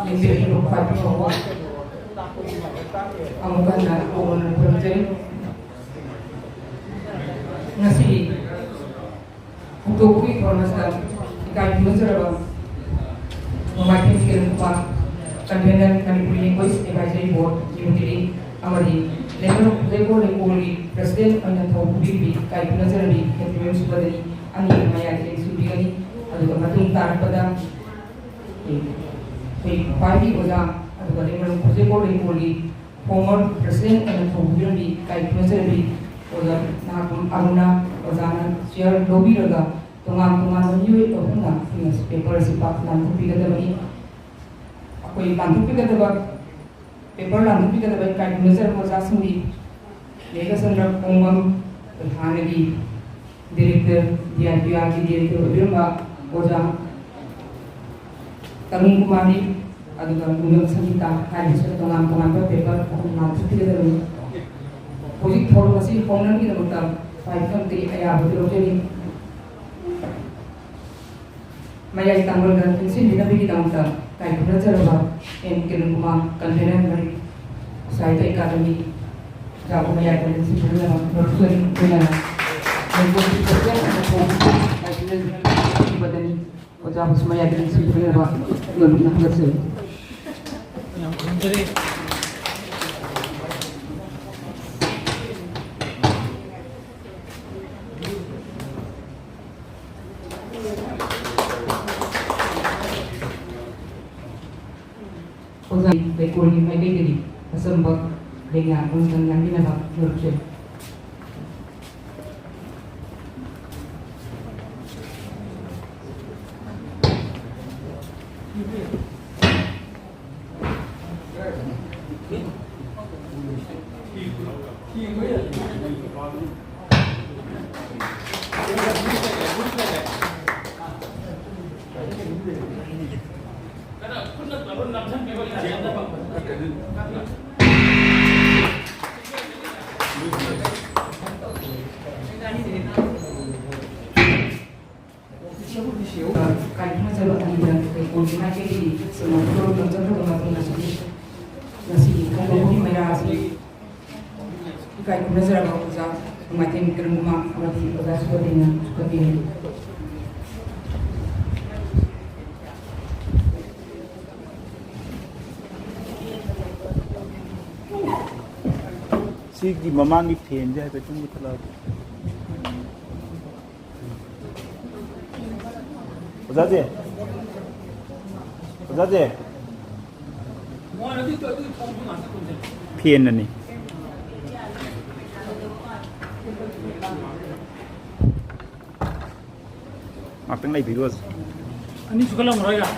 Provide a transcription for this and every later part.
Hindi ko pa ito ang maganda o ng project nasi untuk informasi ikai mencerah memakai skill apa kandian Manipuri Voice Advisory Board Binodini amari lekoli presiden ningthou bibi kai mencerah di ketua subadani ani maya di subigani adu matung tar pada party oja adu lekoli former president ningthou bibi kai mencerah di oja nakum aruna ozana share lobby raga tungan menyu itu enggak punya paper sifat lantupi kata bani aku lantupi kata bak paper lantupi kata bak kai measure oza sindi lega sandra pongam hanagi director dia ki director birma oza Tarung kumari adu gungam sanita hai tungan paper lantupi kata bani project thor masih pongnan kita betul five ti ayah betul jadi maya tanggal dan pensiun kita bagi tanggal kai belajar apa yang kena rumah kandian dari saya akademi jago maya dan pensiun juga bersuara dengan membuat kerja atau kai belajar di badan jago maya dan pensiun juga apa belum berhasil yang dari Lekoli Meitei jadi sempat dengan undang yang ini apa menurut Karena saya tidak berkoordinasi di semua program tertentu nasi kalau ini merah sih kayak belajar apa saja memakai kerumah berarti belajar seperti ini Sigi mamang ipin je betul betul lah. Ozaje. Pin ni. Apa yang lagi biru? Ini sekolah mereka.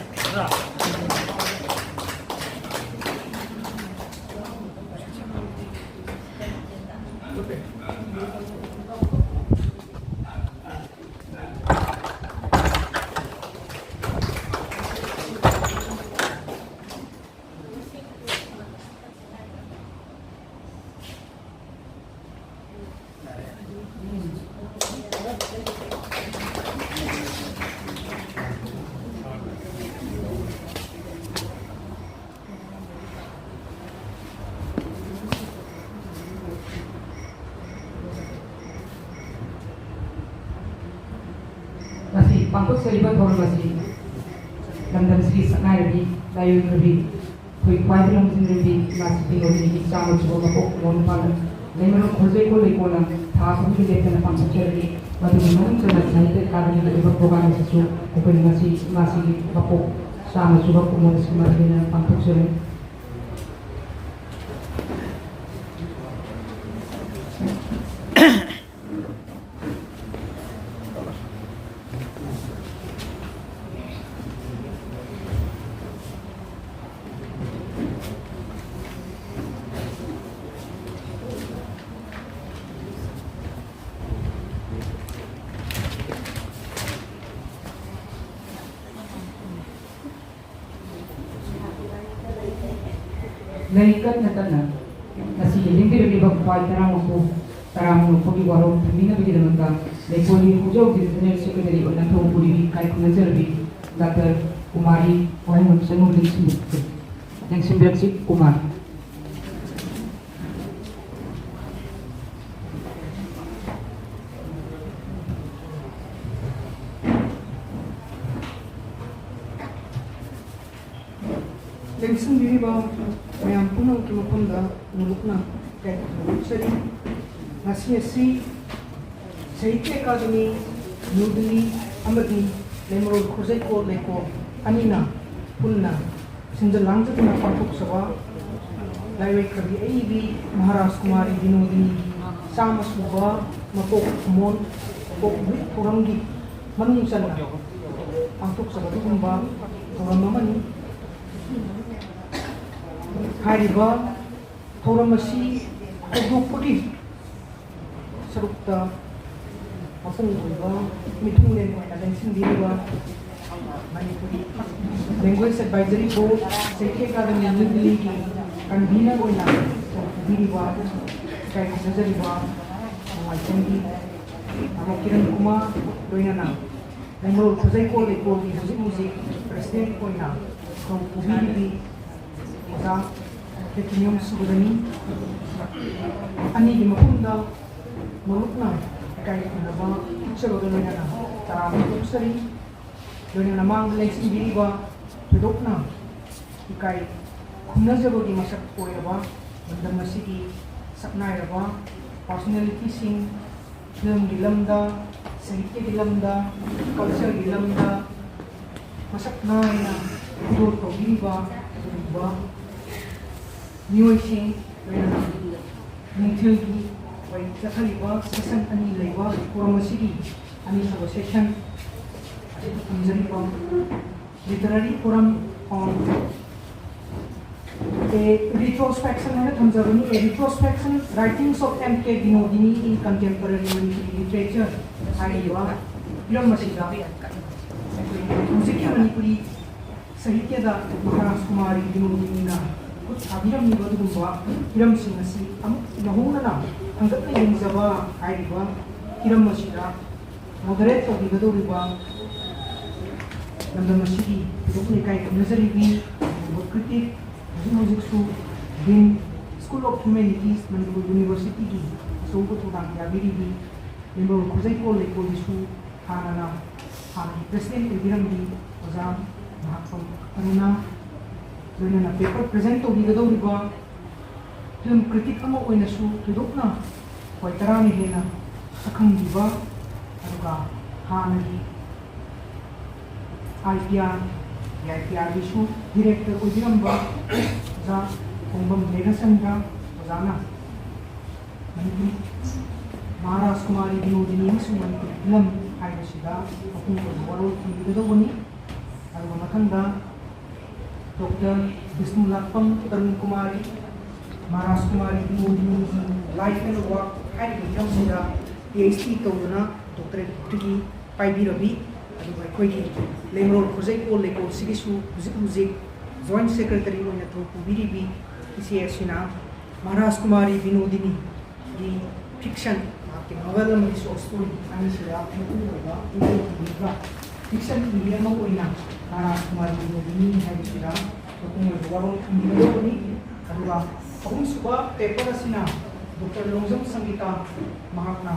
Bangkok selibat baru masih dalam segi sangai lebih layu lebih kuai dalam sendiri masih tinggal di sama coba bangkok mohon lemon khojai ko lekona thas ko de kana pangsa cheri madu non chana naite karani de program sesu ko masih bangkok sama coba ko mohon semarina bangkok cheri Naikat na tanah, nasi hindi rin ibang kuhay tarang mo di warong hindi na bigyan naman ka. Lekoli hujau di tanah sekretari o ningthou puri kahit kung nagserbi, Dr. Kumari Waingun Sengu Lingsimbirsi Kumar. Lingsimbiriba mayam punang kimapunda mulukna ket sari nasi Sahitya Academy New Delhi amadi lemro khojai ko leko anina punna sinja langjatna pathok saba laiwai kabi aibi Maharaj Kumari Binodini sama suba mapok mon pok purangi manung sanna pathok saba tumba thoramamani hariba thoramasi odokpagi sarukta Apung Uba, Mitung Language, Lingsimbiriba, Manipuri, Language Advisory Board, Sahitya Academy New Delhi, Convener Oina, Biriba, Kai Nazariba, Maichendi, Amakiran Kuma, Roinana, Lemro Khojai Ko Leko, Music, President Oina, from Ubiri, Oza, Kekinyom Sugudani, Ani Mapunda, Molukna. Kai naba chero do na taram sari do na mang Lingsimbiriba tudokna kai khumna jabo gi masak poiraba bandam masigi saknai raba personality sing film dilamda sahitya dilamda culture dilamda masak nai na do to biba ba new sing do na ningthou Wai Jakhaliba session ani leiba Kuramashigi ani sabo session Anjariba literary forum on a retrospection and a retrospection writings of M.K. Binodini in contemporary literature Hariba Iramashida Musiki Manipuri Sahitya Maharaj Kumari Binodini na Abiram Nibadumba Iram Sinasi Nahunana Angkat na yung zaba ay diba Hiram masira moderate o bigado diba Nandang masiri Ito ko ni kahit nazaribi Kritik Music su Din School of Humanities Manipur University ki So ko tutang yabiribi Limbo Khojai Ko Leko Lisu Hana na Hana President Ibiram di Ozam Mahakpam Anuna Doon na paper present o bigado diba Film kritik amo oy nasu tudok na koy tarami hena akhang diba aruga hanagi IPR bisu director oy diramba za kongbam legasanga ozana Manipuri Maharaj Kumari Binodini suman film ay sida akong waro kido boni aruga matanda Dr. Vishnu Lapam Tarun Kumari Maharaj Kumari Binodini life and work hai di jam sida PhD tawna doctorate degree pai bi rabi adu bai koi di lemro khojai ko leko sigisu music joint secretary oina to biri bi isi na Maharaj Kumari Binodini di fiction ke novel ma so story ani sida ba fiction media ma oina Maharaj Kumari Binodini hai sida to ko waro ni adu Akong suba paper asina Dr. Longjong Sangita Mahakna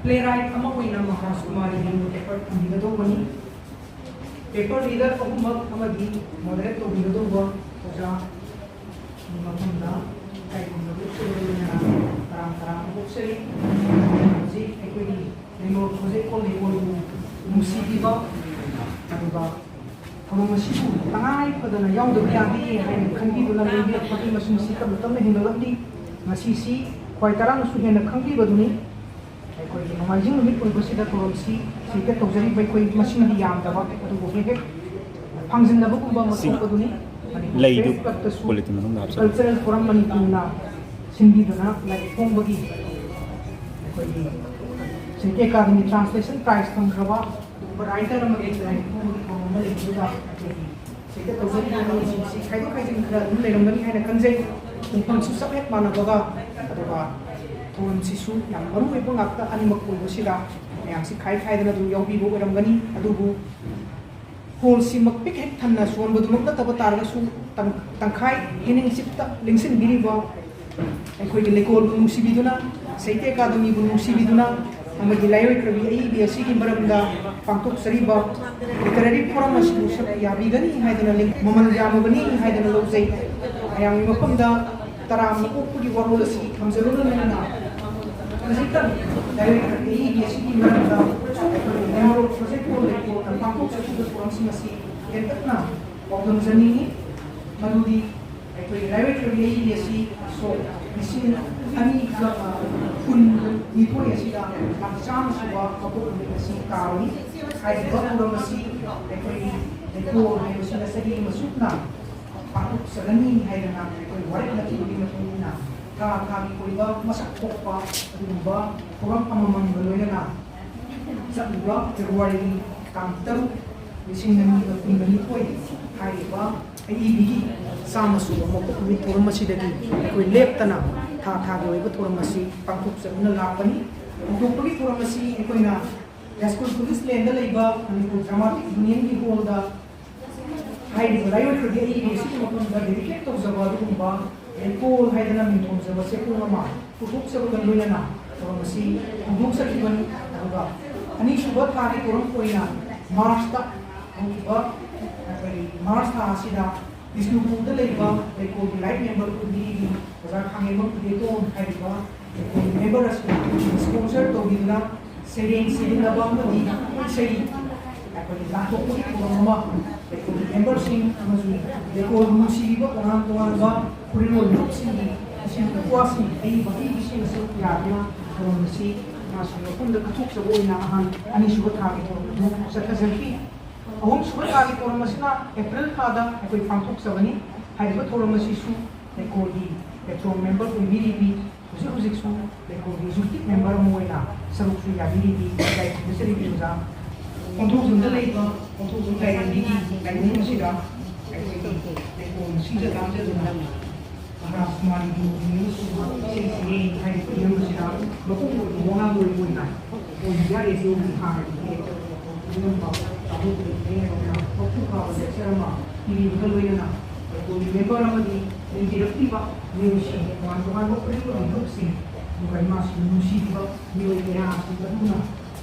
playwright ama ko ina Maharaj Kumari Binodini paper bigado mani paper leader akong mag amadi moderate to bigado ba oja ni mapunda kay kung nagsusulo niya tarang ko sari si equity nemo project ko level musiki ba ano ba Kung masipu, tangay pa doon na yaw doon yagi, ay kanggi doon lang yung biyak pati masinsikap na ito na hinalagdi, masisi, kway tarang suhin na kanggi ba doon eh, ay kway namajing lumit ko kasi da tulong si kat tawzari bay kway masin di yam dapat, ito ko kaya pangzin na ba kung ba masuk pa doon eh, Lay do kulit mo nung napsa. cultural forum Manipur na, sindi doon na, like kung bagi, kway Sahitya Academy Translation Prize kang grawa, writer na mag-explain kung malibula Sahitya tawzari na si kayo nilalamgani ay nakanzay kung pagsusakit manabaga at ba kung sisu yang maru ay pangakta ani magpulo sila ꯃꯌꯥꯝꯁꯤ ꯈꯥꯏꯗꯅ ꯑꯗꯨꯝ ꯌꯥꯎꯕꯤꯕ ꯑꯣꯏꯔꯝꯒꯅꯤ ꯑꯗꯨꯕꯨ ꯍꯣꯜꯁꯤꯃꯛ ꯄꯤꯛ ꯍꯦꯛ ꯊꯟꯅ ꯁꯣꯟꯕꯗꯨꯃꯛ ꯅꯠꯇꯕ ꯇꯥꯔꯒꯁꯨ ꯇꯪꯈꯥꯏ ꯍꯦꯅꯤꯡꯆꯤꯞꯇ ꯂꯦꯡꯁꯤꯟꯕꯤꯔꯤꯕ ꯑꯩꯈꯣꯏꯒꯤ ꯂꯩꯀꯣꯜꯕꯨ ꯅꯨꯡꯁꯤꯕꯤꯗꯨꯅ ꯁꯥꯍꯤꯇ꯭ꯌ ꯑꯦꯀꯥꯗꯃꯤꯕꯨ ꯅꯨꯡꯁꯤꯕꯤꯗꯨꯅ ꯑꯃꯗꯤ ꯂꯥꯏꯑꯣꯏꯈ꯭ꯔꯕꯤ ꯑꯏꯕꯤ ꯑꯁꯤꯒꯤ ꯃꯔꯝꯗ ꯄꯥꯡꯊꯣꯛꯆꯔꯤꯕ ꯂꯤꯇꯔꯦꯔꯤ ꯐꯣꯔꯝ ꯑꯁꯤꯕꯨ ꯌꯥꯕꯤꯒꯅꯤ ꯍꯥꯏꯗꯅ ꯃꯃꯜ ꯌꯥꯝꯃꯕꯅꯤ ꯍꯥꯏꯗꯅ ꯂꯧꯖꯩ ꯃꯌꯥꯝꯒꯤ ꯃꯐꯝꯗ ꯇꯔꯥꯝꯅ ꯑꯣꯛꯄꯒꯤ ꯋꯥꯔꯣꯜ ꯑꯁꯤ ꯊꯝꯖꯔꯨꯅꯅ ꯍꯧꯖꯤꯛꯇꯪ ꯂꯥꯏꯑꯣꯏꯈ꯭ꯔꯕꯤ ꯑꯏꯕꯤ ꯑꯁꯤꯒꯤ ꯃꯔꯝꯗ ꯅꯤꯡꯊꯧꯔꯣꯜ ꯄ꯭ꯔꯣꯖꯦꯛ ꯍꯣꯜ ꯂꯩꯀꯣꯜꯅ ꯄꯥꯡꯊꯣꯛꯆꯈꯤꯕ ꯊꯧꯔꯝꯁꯤꯡ ꯑꯁꯤ ꯇꯦꯟꯇꯛꯅ ꯄꯥꯎꯗꯝꯖꯅꯤꯡꯉꯤ ꯃꯗꯨꯗꯤ ꯑꯩꯈꯣꯏꯒꯤ ꯂꯥꯏꯑꯣꯏꯈ꯭ꯔꯕꯤ ꯑꯏꯕꯤ ꯑꯁꯤ ꯁꯣꯛ 2012 ꯑꯁꯤꯗ ꯆꯥꯝꯃ ꯁꯨꯕ ꯃꯄꯣꯛ ꯅꯨꯃꯤꯠ ꯑꯁꯤ ꯀꯥꯎꯏ ꯍꯥꯏꯔꯤꯕ ꯊꯧꯔꯝ ꯑꯁꯤ ꯑꯩꯈꯣꯏꯒꯤ ꯂꯩꯀꯣꯜ ꯍꯥꯏꯕꯁꯤꯅ ꯆꯍꯤ ꯑꯃ ꯁꯨꯞꯅ ꯄꯥꯡꯊꯣꯛꯆꯒꯅꯤ ꯍꯥꯏꯗꯅ ꯑꯩꯈꯣꯏ ꯋꯥꯔꯦꯞꯅꯈꯤꯕꯒꯤ ꯃꯇꯨꯡ ꯏꯟꯅ ꯊꯥ ꯊꯥꯒꯤ ꯑꯣꯏꯕ ꯃꯁꯛ ꯊꯣꯛꯄ ꯑꯗꯨꯒꯨꯝꯕ ꯊꯧꯔꯝ ꯑꯃꯃꯝꯒ ꯂꯣꯏꯅꯅ ꯆꯠꯂꯤꯕ ꯐꯦꯕ꯭ꯔꯨꯋꯥꯔꯤ ꯇꯥꯡ 3/2022 ꯍꯥꯏꯔꯤꯕ ꯑꯏꯕꯤꯒꯤ ꯆꯥꯝꯃ ꯁꯨꯕ ꯃꯄꯣꯛ ꯅꯨꯃꯤꯠ ꯊꯧꯔꯝ ꯑꯁꯤꯗꯒꯤ ꯑꯩꯈꯣꯏ ꯂꯦꯞꯇꯅ ꯊꯥ ꯊꯥꯒꯤ ꯑꯣꯏꯕ ꯊꯧꯔꯝ ꯑꯁꯤ ꯄꯥꯡꯊꯣꯛꯆꯗꯨꯅ ꯂꯥꯛꯄꯅꯤ ꯍꯧꯗꯣꯛꯄꯒꯤ ꯊꯧꯔꯝ ꯑꯁꯤ ꯑꯩꯈꯣꯏꯅ ꯌꯥꯁꯀꯨꯜ ꯄꯨꯂꯤꯁ ꯂꯦꯟꯗ ꯂꯩꯕ ꯃꯅꯤꯄꯨꯔ ꯗ꯭ꯔꯃꯥꯇꯤꯛ ꯌꯨꯅꯤꯌꯟꯒꯤ ꯍꯣꯜꯗ ꯍꯥꯏꯔꯤꯕ ꯂꯥꯏꯑꯣꯏꯈ꯭ꯔꯕꯤ ꯑꯏꯕꯤ ꯑꯁꯤꯒꯤ ꯃꯐꯝꯗ ꯗꯦꯗꯤꯀꯦꯠ ꯇꯧꯖꯕ ꯑꯗꯨꯒꯨꯝꯕ ꯂꯩꯀꯣꯜ ꯍꯥꯏꯗꯅ ꯃꯤꯡꯊꯣꯟꯖꯕ ꯆꯦꯐꯣꯡ ꯑꯃ ꯄꯨꯊꯣꯛꯆꯕꯒ ꯂꯣꯏꯅꯅ ꯊꯧꯔꯝ ꯑꯁꯤ ꯍꯧꯗꯣꯛꯆꯈꯤꯕꯅꯤ ꯑꯗꯨꯒ ꯑꯅꯤꯁꯨꯕ ꯊꯥꯒꯤ ꯊꯧꯔꯝ ꯑꯣꯏꯅ ꯃꯥꯔꯆꯇ ꯍꯧꯈꯤꯕ ꯑꯩꯈꯣꯏ ꯃꯥꯔꯆ ꯊꯥ ꯑꯁꯤꯗ ꯕꯤꯁꯅꯨꯄꯨꯔꯗ ꯂꯩꯕ ꯂꯩꯀꯣꯜꯒꯤ ꯂꯥꯏꯠ ꯃꯦꯝꯕꯔ ꯑꯣꯏꯕꯤꯔꯤꯕꯤ ꯑꯣꯖꯥ ꯈꯥꯡꯉꯩꯃꯛ ꯈꯨꯗꯦꯇꯣꯟ ꯍꯥꯏꯔꯤꯕ ꯂꯩꯀꯣꯜꯒꯤ ꯃꯦꯝꯕꯔ ꯑꯁꯤꯅ ꯁ꯭ꯄꯣꯟꯁꯔ ꯇꯧꯕꯤꯗꯨꯅ ꯁꯩꯔꯦꯡ ꯁꯩꯗꯅꯕ ꯑꯃꯗꯤ ꯏꯁꯩ ꯑꯩꯈꯣꯏꯒꯤ ꯂꯥꯟꯊꯣꯛꯄꯒꯤ ꯊꯧꯔꯝ ꯑꯃ ꯂꯩꯀꯣꯜꯒꯤ ꯃꯦꯝꯕꯔꯁꯤꯡ ꯑꯃꯁꯨꯡ ꯂꯩꯀꯣꯜꯕꯨ ꯅꯨꯡꯁꯤꯕꯤꯕ ꯇꯣꯉꯥꯟ ꯇꯣꯉꯥꯟꯕ ꯐꯨꯔꯤꯠꯂꯣꯟ ꯂꯨꯞꯁꯤꯡꯒꯤ ꯏꯁꯤꯡ ꯑꯏꯕ ꯑꯏꯕꯤꯁꯤꯡ ꯑꯁꯤ ꯌꯥꯗꯨꯅ ꯊꯧꯔꯝ ꯑꯁꯤ ꯃꯥꯁꯤ ꯃꯐꯝꯗ ꯀꯠꯊꯣꯛꯆꯕ ꯑꯣꯏꯅ ꯑꯅꯤꯁꯨꯕ ꯊꯥꯒꯤ ꯊꯧꯔꯝ ꯑꯗꯨ ꯆꯠꯊꯖꯈꯤ ꯑꯍꯨꯝꯁꯨꯕ ꯊꯥꯒꯤ ꯊꯧꯔꯝ ꯑꯁꯤꯅ ꯑꯦꯄ꯭ꯔꯤꯜ ꯊꯥꯗ ꯑꯩꯈꯣꯏ ꯄꯥꯡꯊꯣꯛꯆꯕꯅꯤ ꯍꯥꯏꯔꯤꯕ ꯊꯧꯔꯝ ꯑꯁꯤꯁꯨ ꯂꯩꯀꯣꯜꯒꯤ ꯄꯦꯇ꯭ꯔꯣꯜ ꯃꯦꯝꯕꯔ ꯑꯣꯏꯕꯤꯔꯤꯕꯤ ꯍꯧꯖꯤꯛꯁꯨ ꯂꯩꯀꯣꯜꯒꯤ ꯑꯦꯛꯖꯤꯀ꯭ꯌꯨꯇꯤꯞ ꯃꯦꯝꯕꯔ ꯑꯃ ꯑꯣꯏꯅ ꯁꯔꯨꯛꯁꯨ ꯌꯥꯕꯤꯔꯤꯕꯤ ꯂꯥꯏꯈꯨꯝꯕꯆꯔꯤꯕꯤ ꯑꯣꯖꯥ ꯄꯣꯟꯊꯣꯛꯖꯝꯗ ꯂꯩꯕ ꯄꯣꯟꯊꯣꯛꯖꯝ ꯂꯥꯏꯔꯦꯝꯕꯤꯒꯤ ꯂꯥꯏꯕꯨꯡ ꯑꯁꯤꯗ ꯑꯩꯈꯣꯏꯒꯤ ꯂꯩꯀꯣꯜ ꯁꯤꯡꯖ ꯂꯥꯡꯖꯗꯨꯅ ꯃꯍꯥꯔꯥꯖ ꯀꯨꯃꯥꯔꯤ ꯕꯤꯅꯣꯗꯤꯅꯤ ꯑꯃꯁꯨꯡ ꯏꯁꯩ ꯁꯩꯔꯦꯡ ꯍꯥꯏꯔꯤꯕ ꯍꯤꯔꯝ ꯑꯁꯤꯗ ꯃꯄꯨꯡ ꯑꯣꯏꯕ ꯋꯥꯉꯥꯡꯂꯣꯏ ꯑꯣꯏꯅ ꯑꯣꯏꯕ ꯔꯦꯗꯤꯑꯣꯒꯤ ꯍꯥꯟꯅꯒꯤ ꯑꯗꯨꯒꯨꯝꯕ ꯃꯄꯨꯡ ꯐꯥꯕ ꯂꯦꯛꯆꯔ ꯑꯃ ꯄꯤꯕꯤꯕꯒ ꯂꯣꯏꯅꯅ ꯂꯩꯀꯣꯜꯒꯤ ꯃꯦꯝꯕꯔ ꯑꯃꯗꯤ ꯂꯩꯕꯤꯔꯛꯂꯤꯕ ꯃꯤꯑꯣꯏꯁꯤꯡ ꯇꯣꯉꯥꯟ ꯇꯣꯉꯥꯟꯕ ꯐꯨꯔꯤꯠꯂꯣꯟ ꯂꯨꯞꯁꯤꯡ ꯑꯗꯨꯒ ꯏꯃꯥꯁꯤꯡ ꯅꯨꯡꯁꯤꯕꯤꯕ ꯃꯤꯑꯣꯏ ꯀꯌꯥ ꯑꯁꯤ ꯑꯗꯨꯅ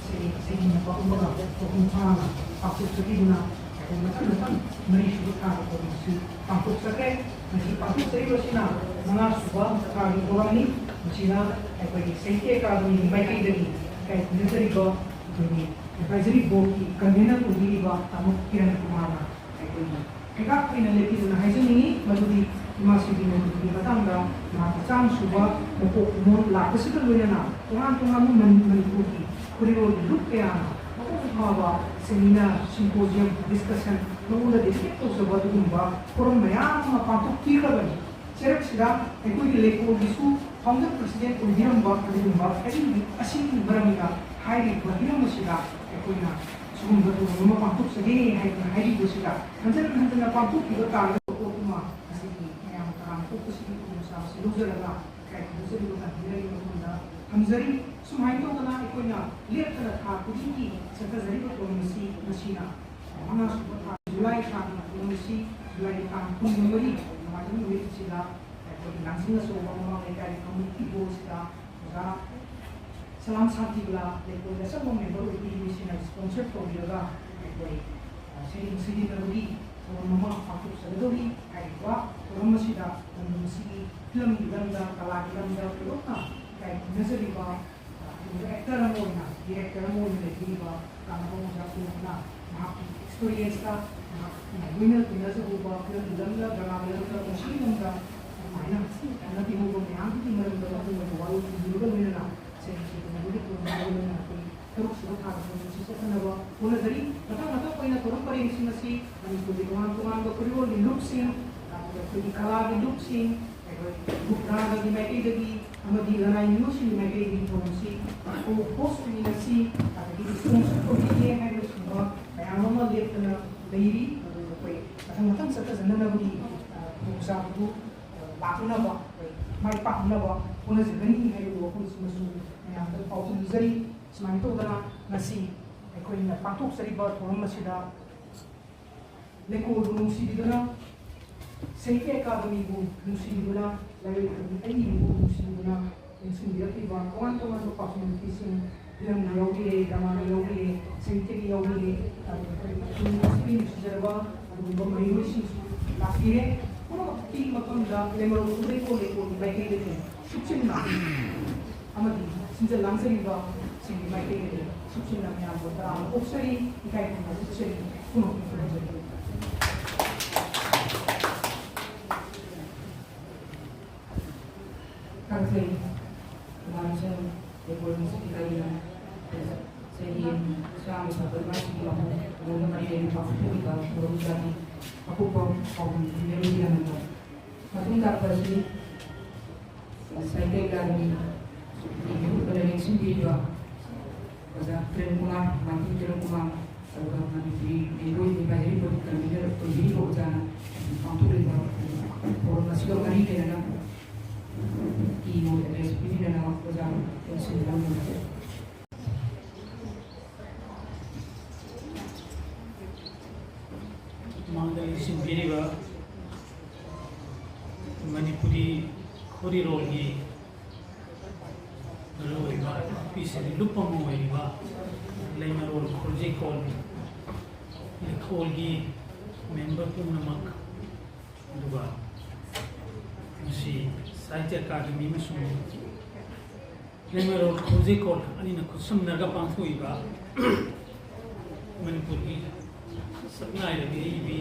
ꯁꯩꯅꯕ ꯑꯃꯒ ꯃꯄꯨꯡ ꯐꯥꯅ ꯄꯥꯡꯊꯣꯛꯆꯈꯤꯗꯨꯅ ꯑꯩꯈꯣꯏ ꯃꯊꯪ ꯃꯔꯤꯁꯨꯕ ꯊꯥꯒꯤ ꯊꯧꯔꯝ ꯑꯁꯤ ꯄꯥꯡꯊꯣꯛꯆꯈ꯭ꯔꯦ ꯃꯁꯤ ꯄꯥꯡꯊꯣꯛꯆꯔꯤꯕꯁꯤꯅ ꯃꯉꯥꯁꯨꯕ ꯊꯥꯒꯤ ꯊꯧꯔꯝꯅꯤ ꯃꯁꯤꯗ ꯑꯩꯈꯣꯏꯒꯤ ꯁꯥꯍꯤꯇ꯭ꯌ ꯑꯦꯀꯥꯗꯃꯤꯒꯤ ꯃꯥꯏꯀꯩꯗꯒꯤ ꯏꯀꯥꯏ ꯈꯨꯝꯅꯖꯔꯤꯕ ꯑꯩꯈꯣꯏꯒꯤ ꯑꯦꯗꯚꯥꯏꯖꯔꯤ ꯕꯣꯔꯗꯀꯤ ꯀꯟꯚꯦꯅꯔ ꯑꯣꯏꯕꯤꯔꯤꯕ ꯇꯥꯃꯣ ꯀꯤꯔꯟ ꯀꯨꯃꯥꯔꯅ ꯑꯩꯈꯣꯏꯒꯤ ꯀꯩꯀꯥ ꯑꯣꯏꯅ ꯂꯦꯞꯄꯤꯗꯨꯅ ꯍꯥꯏꯖꯅꯤꯡꯉꯤ ꯃꯗꯨꯗꯤ ꯏꯃꯥꯁꯤꯒꯤ ꯃꯗꯨꯒꯤ ꯃꯇꯥꯡꯗ ꯃꯍꯥꯛꯀꯤ ꯆꯥꯝꯃꯁꯨꯕ ꯃꯄꯣꯛ ꯅꯨꯃꯤꯠ ꯂꯥꯛꯄꯁꯤꯒ ꯂꯣꯏꯅꯅ ꯇꯣꯉꯥꯟ ꯇꯣꯉꯥꯟꯕ ꯃꯅꯤꯄꯨꯔꯒꯤ ꯐꯨꯔꯤꯠꯂꯣꯟꯒꯤ ꯂꯨꯞ ꯀꯌꯥꯅ ꯃꯄꯨꯡ ꯐꯥꯕ ꯁꯦꯃꯤꯅꯥꯔ ꯁꯤꯝꯄꯣꯖꯤꯌꯝ ꯗꯤꯁꯀꯁꯟ ꯃꯉꯣꯟꯗ ꯗꯦꯗꯤꯀꯦꯠ ꯇꯧꯖꯕ ꯑꯗꯨꯒꯨꯝꯕ ꯊꯧꯔꯝ ꯃꯌꯥꯝ ꯑꯃ ꯄꯥꯡꯊꯣꯛꯄꯤꯈ꯭ꯔꯕꯅꯤ ꯆꯩꯔꯛꯁꯤꯗ ꯑꯩꯈꯣꯏꯒꯤ ꯂꯩꯀꯣꯜꯒꯤꯁꯨ ꯐꯥꯎꯟꯗꯔ ꯄ꯭ꯔꯁꯤꯗꯦꯟ ꯑꯣꯏꯕꯤꯔꯝꯕ ꯑꯗꯨꯒꯨꯝꯕ ꯑꯏꯕꯤ ꯑꯁꯤꯒꯤ ꯃꯔꯝꯗ ꯍꯥꯏꯔꯤꯕ ꯍꯤꯔꯝ ꯑꯁꯤꯗ ꯑꯩꯈꯣꯏꯅ ꯁꯤꯒꯨꯝꯕ ꯊꯧꯔꯝ ꯑꯃ ꯄꯥꯡꯊꯣꯛꯆꯒꯦ ꯍꯥꯏꯗꯅ ꯍꯥꯏꯔꯤꯕꯁꯤꯗ ꯍꯟꯖꯤꯟ ꯍꯟꯖꯤꯟꯅ ꯄꯥꯡꯊꯣꯛꯈꯤꯕ ꯇꯥꯔꯒ ꯄꯣꯠ ꯑꯃ ꯑꯁꯤꯒꯤ ꯃꯌꯥꯝ ꯇꯔꯥꯝꯅ ꯑꯣꯛꯄꯁꯤꯒꯤ ꯈꯨꯗꯣꯡꯆꯥꯕꯁꯤ ꯂꯧꯖꯔꯒ ꯏꯀꯥꯏ ꯈꯨꯝꯅꯖꯔꯤꯕ ꯀꯟꯚꯦꯅꯔꯒꯤ ꯃꯐꯝꯗ ꯊꯝꯖꯔꯤ ꯁꯨꯃꯥꯏꯅ ꯇꯧꯗꯅ ꯑꯩꯈꯣꯏꯅ ꯂꯦꯞꯇꯅ ꯊꯥ ꯈꯨꯗꯤꯡꯒꯤ ꯆꯠꯊꯖꯔꯤꯕ ꯊꯧꯔꯝ ꯑꯁꯤ ꯉꯁꯤꯅ ꯃꯉꯥꯁꯨꯕ ꯊꯥ ꯖꯨꯂꯥꯏ ꯊꯥꯒꯤ ꯊꯧꯔꯝ ꯑꯁꯤ ꯖꯨꯂꯥꯏ ꯇꯥꯡ 24 ꯅꯣꯡꯃꯥꯏꯖꯤꯡ ꯅꯨꯃꯤꯠ ꯑꯁꯤꯗ ꯑꯩꯈꯣꯏꯒꯤ ꯂꯥꯡꯖꯤꯡ ꯑꯆꯧꯕ ꯃꯃꯥꯡ ꯂꯩꯀꯥꯏ ꯀꯝꯃꯨꯅꯤꯇꯤ ꯍꯣꯜꯁꯤꯗ ꯑꯣꯖꯥ ꯁꯂꯥꯝ ꯁꯥꯟꯇꯤꯕꯂꯥ ꯂꯩꯀꯣꯜꯒꯤ ꯑꯆꯧꯕ ꯃꯦꯝꯕꯔ ꯑꯣꯏꯕꯤꯔꯤꯕꯁꯤꯅ ꯁ꯭ꯄꯣꯟꯁꯔ ꯇꯧꯕꯤꯔꯒ ꯑꯩꯈꯣꯏ ꯁꯩꯔꯦꯡ ꯁꯩꯗꯤꯟꯅꯕꯒꯤ ꯊꯧꯔꯝ ꯑꯃ ꯄꯥꯡꯊꯣꯛꯆꯒꯗꯧꯔꯤ ꯍꯥꯏꯔꯤꯕ ꯊꯧꯔꯝ ꯑꯁꯤꯗ ꯃꯁꯤꯒꯤ ꯐꯤꯂꯝꯒꯤ ꯂꯝꯗ ꯀꯂꯥꯒꯤ ꯂꯝꯗ ꯊꯣꯏꯗꯣꯛꯅ ꯏꯀꯥꯏ ꯈꯨꯝꯅꯖꯔꯤꯕ ꯑꯦꯛꯇꯔ ꯑꯃ ꯑꯣꯏꯅ ꯗꯤꯔꯦꯛꯇꯔ ꯑꯃ ꯑꯣꯏꯅ ꯂꯩꯕꯤꯔꯤꯕ ꯀꯥꯟꯅꯕ ꯑꯣꯖꯥ ꯀꯨꯃꯥꯔꯅ ꯃꯍꯥꯛꯀꯤ ꯑꯦꯛꯁꯄꯤꯔꯤꯌꯦꯟꯁꯇ ꯃꯍꯥꯛꯅ ꯂꯣꯏꯅ ꯇꯤꯟꯅꯖꯔꯨꯕ ꯐꯤꯂꯝꯒꯤ ꯂꯝꯗ ꯗ꯭ꯔꯃꯥꯒꯤ ꯂꯝꯗ ꯄꯨꯟꯁꯤꯒꯤ ꯂꯝꯗ ꯑꯗꯨꯃꯥꯏꯅ ꯇꯤꯟꯅꯕꯤꯍꯧꯕ ꯃꯌꯥꯝꯗꯨꯒꯤ ꯃꯔꯝꯗ ꯑꯗꯨꯒꯨꯝꯕ ꯋꯥꯔꯣꯜ ꯊꯤꯕꯤꯕꯒ ꯂꯣꯏꯅꯅ ꯁꯦꯟꯁꯤꯇꯤꯕꯤꯇꯤ ꯊꯣꯔꯝꯒ ꯂꯣꯏꯅꯅ ꯑꯩꯈꯣꯏ ꯇꯔꯨꯛꯁꯨꯕ ꯊꯥꯒꯤ ꯊꯧꯔꯝ ꯑꯁꯤ ꯆꯠꯊꯅꯕ ꯍꯣꯠꯅꯖꯔꯤ ꯃꯊꯪ ꯑꯣꯏꯅ ꯊꯧꯔꯝ ꯄꯔꯦꯡꯁꯤꯡ ꯑꯁꯤ ꯃꯅꯤꯄꯨꯔꯒꯤ ꯇꯣꯉꯥꯟ ꯇꯣꯉꯥꯟꯕ ꯐꯨꯔꯤꯠꯂꯣꯟꯒꯤ ꯂꯨꯞꯁꯤꯡ ꯑꯩꯈꯣꯏꯒꯤ ꯀꯂꯥꯒꯤ ꯂꯨꯞꯁꯤꯡ ꯑꯩꯈꯣꯏ ꯕꯨꯛꯅꯥꯒꯤ ꯃꯥꯏꯀꯩꯗꯒꯤ ꯑꯃꯗꯤ ꯂꯅꯥꯏ ꯅꯤꯉꯣꯜꯁꯤꯡꯒꯤ ꯃꯥꯏꯀꯩꯗꯒꯤ ꯊꯧꯔꯝꯁꯤ ꯍꯣꯁ ꯑꯣꯏꯃꯤꯟꯅꯁꯤ ꯑꯗꯒꯤ ꯁ꯭ꯄꯣꯟꯁꯔ ꯇꯧꯕꯤꯒꯦ ꯍꯥꯏꯕꯅꯆꯤꯡꯕ ꯃꯌꯥꯝ ꯑꯃ ꯂꯦꯞꯇꯅ ꯂꯩꯔꯤ ꯑꯗꯨ ꯑꯩꯈꯣꯏ ꯃꯊꯪ ꯆꯠꯊꯖꯅꯅꯕꯒꯤ ꯈꯨꯗꯣꯡꯆꯥꯕꯗꯨ ꯂꯥꯛꯅꯕ ꯑꯩꯈꯣꯏ ꯃꯥꯏ ꯄꯥꯛꯅꯕ ꯍꯣꯠꯅꯖꯒꯅꯤ ꯍꯥꯏꯕꯒꯤ ꯋꯥꯐꯝꯁꯤꯃꯁꯨ ꯃꯌꯥꯝꯗ ꯄꯥꯎꯗꯝꯖꯔꯤ Sumai tawdana ngasi aikoina pangthokjariba thoram asida lekol nungsiduna Sahiत्य अकादमी को नुसिंदुना लेवल आई को नुसिंदुना इंसिंदिरतिबा कौन कौन पर्सनालिटीज फिल्म योगी ड्रामा योगी साहित्य योगी यूनिवर्सिटी नुसिजरबा अदुगुंबा मयूसी लाफिरे कोनो की मतमदा लेमरो उदे को लेको बाइके देते सुचिना अमदी सिंजल लांसरिबा सिंगी बाइके देते सुचिना में आप बता ओक्सरी इकाई को सुचिना कोनो Kanglei Meitei Reporting Sekretariat Sehingga Suami Sahabat Masih Lahu Mengenai Dari Afrika Berusaha Aku pun Indonesia Nanti Maksudnya tak pasti Saya kira ini Ibu berada sendiri juga Pada tren kumar Mati tren kumar Kalau Manipuri Ibu ini belajar Berbukan Bila Berdiri Berbukan Untuk itu Orang masih kembali ke dalam Ibu dari SPV dan awak pejabat yang sedang bekerja. Mangai Simpiriba Manipuri Ningthourol gi Roiba Pisari Lupamo Iba Ningthourol Khorjekol Ningthourol gi member Punamak Duba Masi Sahiत्य अकादमी में सुनो Ningthourol Khorjekol अनिना खुशम Narga पांथुइबा Manipur की सपनाए लगे भी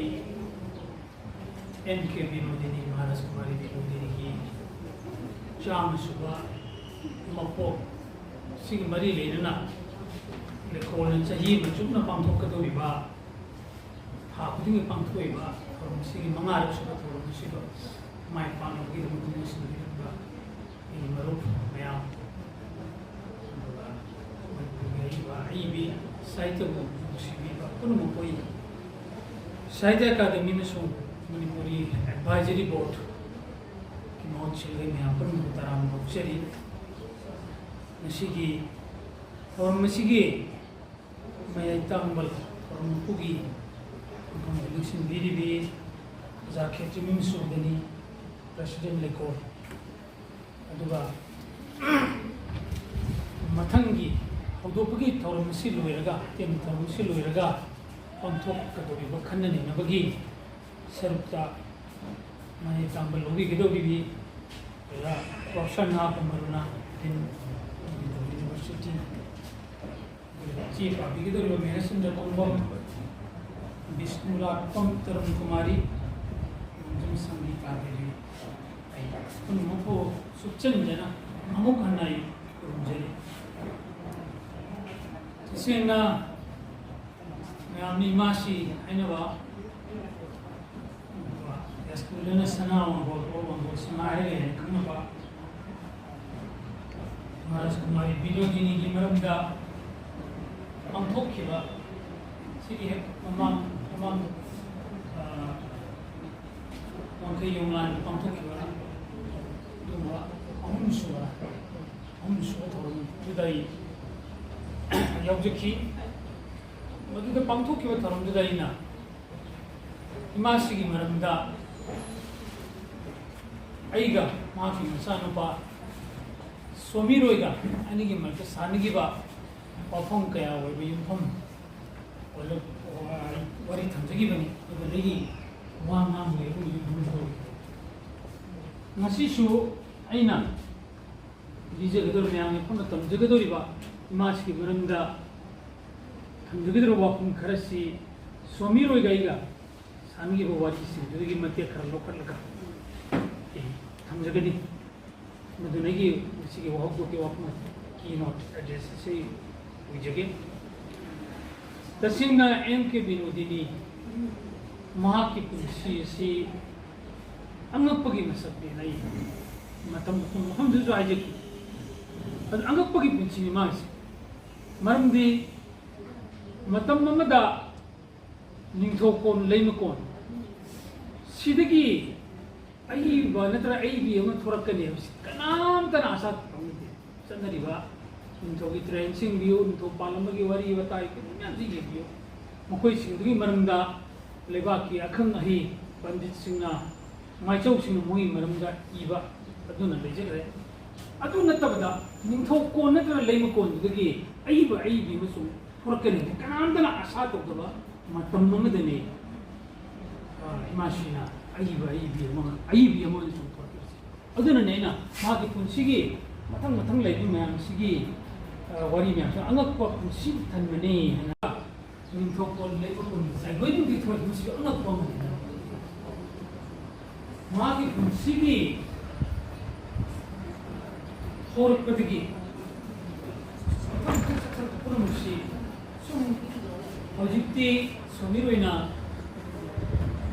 N K Binodini महाराज कुमारी बिनोदिनी की शाम सुबह मपो सिंह मरी लेना लेकोल चाहिए बच्चों ना पांथो कदोइबा हाकुदिंग पांथो इबा और सिंह मंगार सुबह थोड़ा मुसीबा माय पानो की मुद्दे सुनिबा इन मरुप मया भी साहित्य को मुसीबा कुन मुकोई साहित्य अकादमी में सो मणिपुरी एडवाइजरी बोर्ड की मौत चले में अपन मुताराम नौचरी नसीगी और मसीगी मैं तांबल और मुकुगी इलेक्शन बीरी जाके जिमिम सुगनी प्रेसिडेंट लेको अदुगा मथंगी हौदोपगी थौरम सि लोइरगा तेम थौरम सि लोइरगा पंथोक कदोरिबा खन्ननि नबगी सरुक्ता माने तांबल लोगी गिदोबी या प्रोफेसर ना पमरुना इन यूनिवर्सिटी चीफ अभी गिदोरिबा मेहसन कोंबम विष्णुला पम तरम कुमारी जम संगीता देवी आई कुन मपो सुचन जना अमुक Hanoi रुजरी Sehingga kami masih hanya bawa ya sekolahnya sana orang sana ini kenapa Maharaj Kumari Binodini di Meramda Ampok kita sih memang kayungan Ampok kita dua Amusua orang budaya यावजकी Madhuda पांथोखिबा थरमदुदाइना इमासिगी मरमदा आइगा माफी मसानुपा सोमीरोइगा अनिगी मरका सानिगिबा पाफम कया ओइबा युमफम ओलो worry थमजगिबनी ओदलेगी वांगाम लेबु युमफम ngasisu aina lijagdor myang phona tamjagdoriba इमासी मरमदा थमजगदर वाफम खरसी स्वामी रोय गाइगा सानगी बवाची सिंदुगी मध्य खर लोखलगा थमजगदी मदुनगी सिगी वाहको के वाफम की note address से उजगे तसिंगा M के बिनोदिनी महा की पुंसी सी अंगपगी मसबे नहीं मतम हम जो आजे की अंगपगी पुंसी मासी मरमदी मतम ममदा निंगथौकोन लेमकोन सिदगी अईबा नत्र अईबी अम थोरकनी कनाम तना आशा तंगदे चंदरिबा ningthou gi train sing biu ningthou palam gi wari watai ki myam ji gi biu mokoi sing gi maramda leba ki akhang ahi pandit singna maichau sing moi maramda iba aduna lejare aduna tabada ningthou kon na leima kon gi aiba aibi masu purakani kanandana asa to daba matam mamadani imashina aibi amon sum purakasi aduna neina magi punsigi matang matang leibi mayam sigi wari mayam sa angak pa punsi thanmani hana ningthou kon leiba kon sai goi du thoi punsi angak pa magi punsigi horpadigi purusi sum hojikti somiroina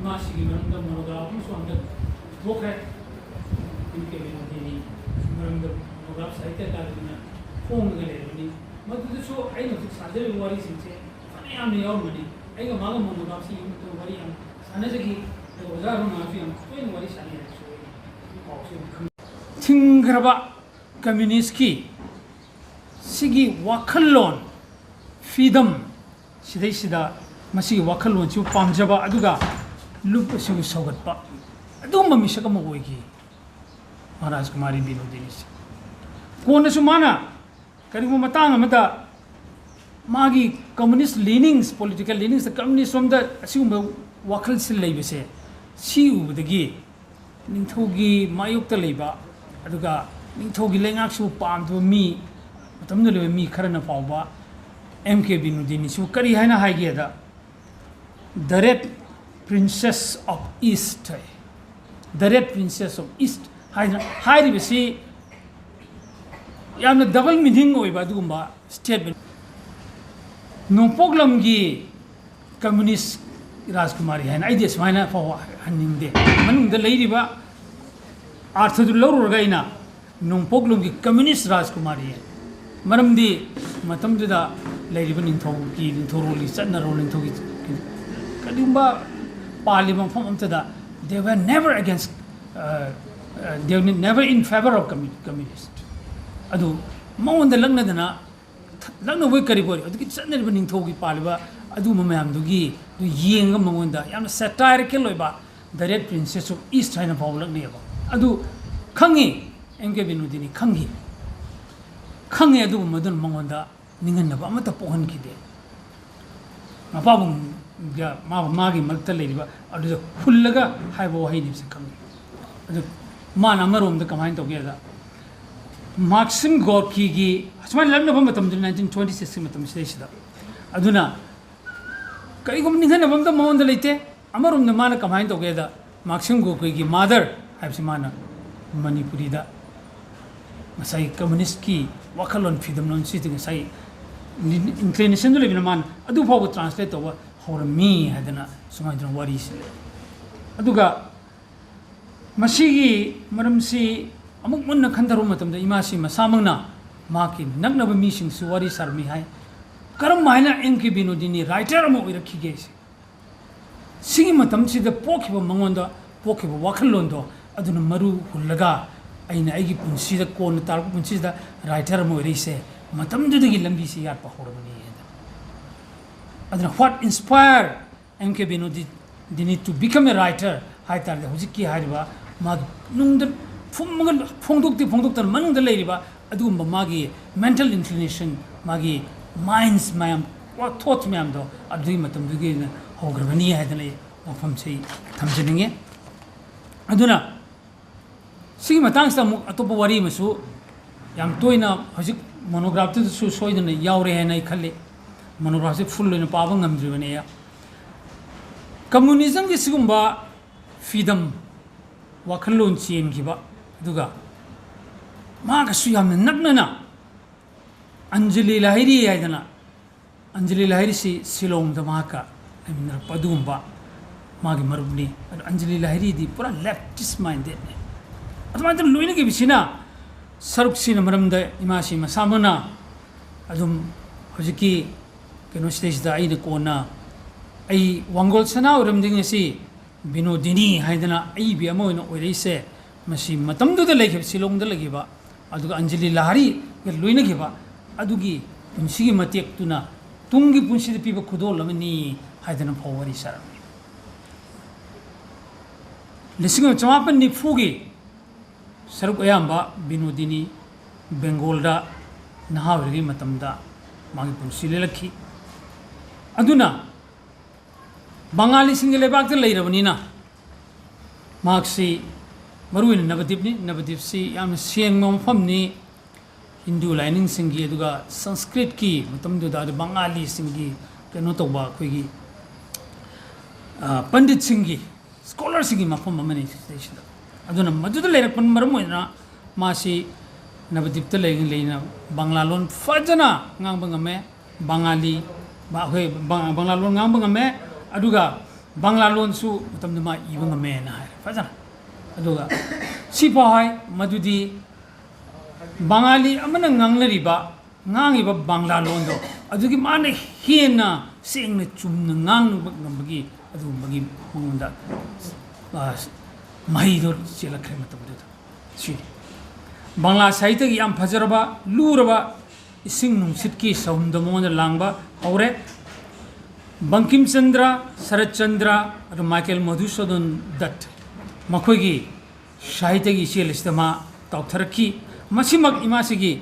masigi maranda monogra so anda bokhe inke binodini maranda monogra saite karina phone galeni madu so ai no sajare wari sinche fane am ne yaw mani ai ga maga monogra si to wari am sanajagi ozaru na fi am to wari sani so tingraba communist ki sigi wakalon freedom sidai sida masigi wakalon chu pamjaba aduga lup sigu sogatpa adum misaka mo goigi Maharaj Kumari Binodini kona sumana karibu matang amada magi communist leanings political leanings the communist from the assume wakal sil leibese si ubudagi ningthou gi mayuk ta leiba aduga ningthou gi lengak su pam do mi matamna le mi kharana pawba MK Binodini su kari haina haige da the red princess of east the red princess of east hairi besi yamna double meaning oiba dugumba statement nongpoklam gi communist Rajkumari haina ideas maina pawa haningde manung da leiriba artha du lorurga ina nongpoklam gi communist Rajkumari maramdi matamda leiriba ningthou gi ningthourol gi chanarol ningthou gi kadimba parliament from amtada they were never against they were never in favor of communist adu maunda langna dana langna we karibori adu chanarba ningthou gi paliba adu mamayam du gi du yenga maunda yamna satirical loiba the red princess of east haina pawlak neba adu khangi MK Binodini khangi adu madun mangonda ninganaba amata pohan kide mapabung ga magi malta leiba adu hullaga haibo haini se khangi adu mana marom da kamain to geda Maxim Gorky gi asman lamna bam matam 1926 matam sida aduna kai gum ningan bam da maunda leite amarum na mana kamain to geda Maxim Gorky gi mother habsi mana Manipuri da masai communist ki wakalon freedom non sitting sai inclination do lebina man adu phaw translate to hor mi hadana sumaidran waris aduga masigi maramsi amuk munna khandaru matam da imasi masamangna maki nagnaba mi sing su wari sarmi hai karam maina MK Binodini writer amo irakhi ge sigi matam si da pokhiba mangonda pokhiba wakalon do aduna maru hullaga aina aigi punsi da kon tar punsi da writer mo rise matam du gi lambi si yar pa hormani aduna what inspired MK Binodini to become a writer hai tar da hujiki hariba ma nung da phumgal phongdok tar manung da leiriba adu magi mental inclination magi minds mayam what thoughts mayam do adu matam du gi hograbani hai da le mafam sei thamjaninge aduna sigi matang sa atopa wari masu yam toina hojik monograph tu su soidana yaure hai nai khalle monograph se full loina paba ngamdribane ya communism gi sigumba freedom wakhalon chen giba duga ma ga su yam naknana Anjali Lahiri aidana Anjali Lahiri si Silong da maka amina padumba magi marubni Anjali Lahiri di pura leftist minded atman luina gi bisina saruk sina maramda imasi masamana adum hojiki keno stage da aina kona ai wangol sana uram ding si Binodini haidana ai bi amoina oireise masi matamdu da legi silong da legiba aduga Anjali Lahiri ge luina giba अदुगी पुंसिगी मतेक्तुना Tungi पुंसिदे पीबा खुदोल अमनी हाइदना फौवरी सारा लिसिंग चमापन निफुगी सरुक अयाम्बा बिनोदिनी बेंगोलदा नहावरगी मतमदा मागी पुंसि लेलखी अदुना बंगाली सिंगे लेबाक लेरबनीना मार्क्सी मरुइन नवदीपनी नवदीप सी याम Seng मफमनी Hindu lining सिंगी अदुगा Sanskrit की मतमदुदा बंगाली सिंगी कनो तौबा अखोगी पंडित सिंगी scholar सिंगी मफम अमनी सिदा अदुना मदुदा लेरपन मरम ओइना मासी नवदीप त लेना बांग्ला लोन फजना ngang bangame bangali ba hoi bangla lon ngang bangame aduga bangla lon su matamda ma ibang me na hai fajana aduga sipai madudi bangali amana nganglariba ngangiba bangla lon do adugi mane hena sengna chumna ngang ngambagi adu bagi munda mai do chela khre matamda si Bangla साहित्य की याम फजरबा लूरबा इसिंग नुंसित की सौंदमोन लांगबा हौरे बंकिम चंद्र शरद चंद्र और Michael Madhusudan Dutt मखोगी साहित्य की इसेलिस्टमा तौथरकी मसिमक इमासिगी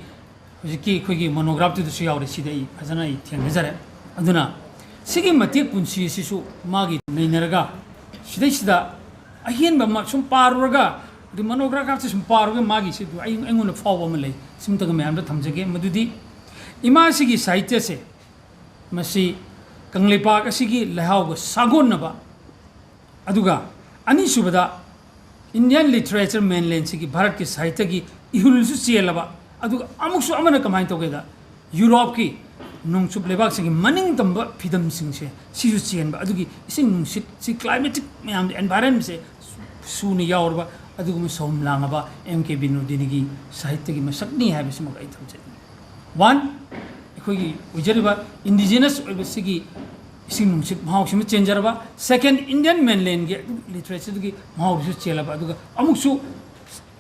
हुजिकी खोगी monograph तुदुसु यावरे सिदai फजना थेंगजरे अदुना सिगी मते पुंसी सिसु मागी नैनरगा सिदai सिदा अहिनबा मा सुम पारुरगा the monograph is part of Maggie said, I'm going to follow Malay, something a man that comes again, Madudi. Imasigi Saitese, Masi, Kangleipak, Asigi, Lahau, Sagunaba, Aduga, Anisubada, Indian literature mainland Sigi, Baraki, Saitagi, Ihulusielaba, Aduga, Amusu Amana combined together, Europe, Nung Suplebak, Maningthou, Pidam Singse, Sisusian, Adugi, sing, see climatic environment, say, soon Yaurba. अदुगम सोम लांगबा M K Binodini की साहित्य की मसकनी है बिसम गई थमसे वन अखोगी उजरबा इंडिजिनस ओबसिगी इसिंग नुसित माउसिम चेंजरबा सेकंड इंडियन मेनलैंड के लिटरेचर की माउसु चेलबा अदुगा अमुक्सु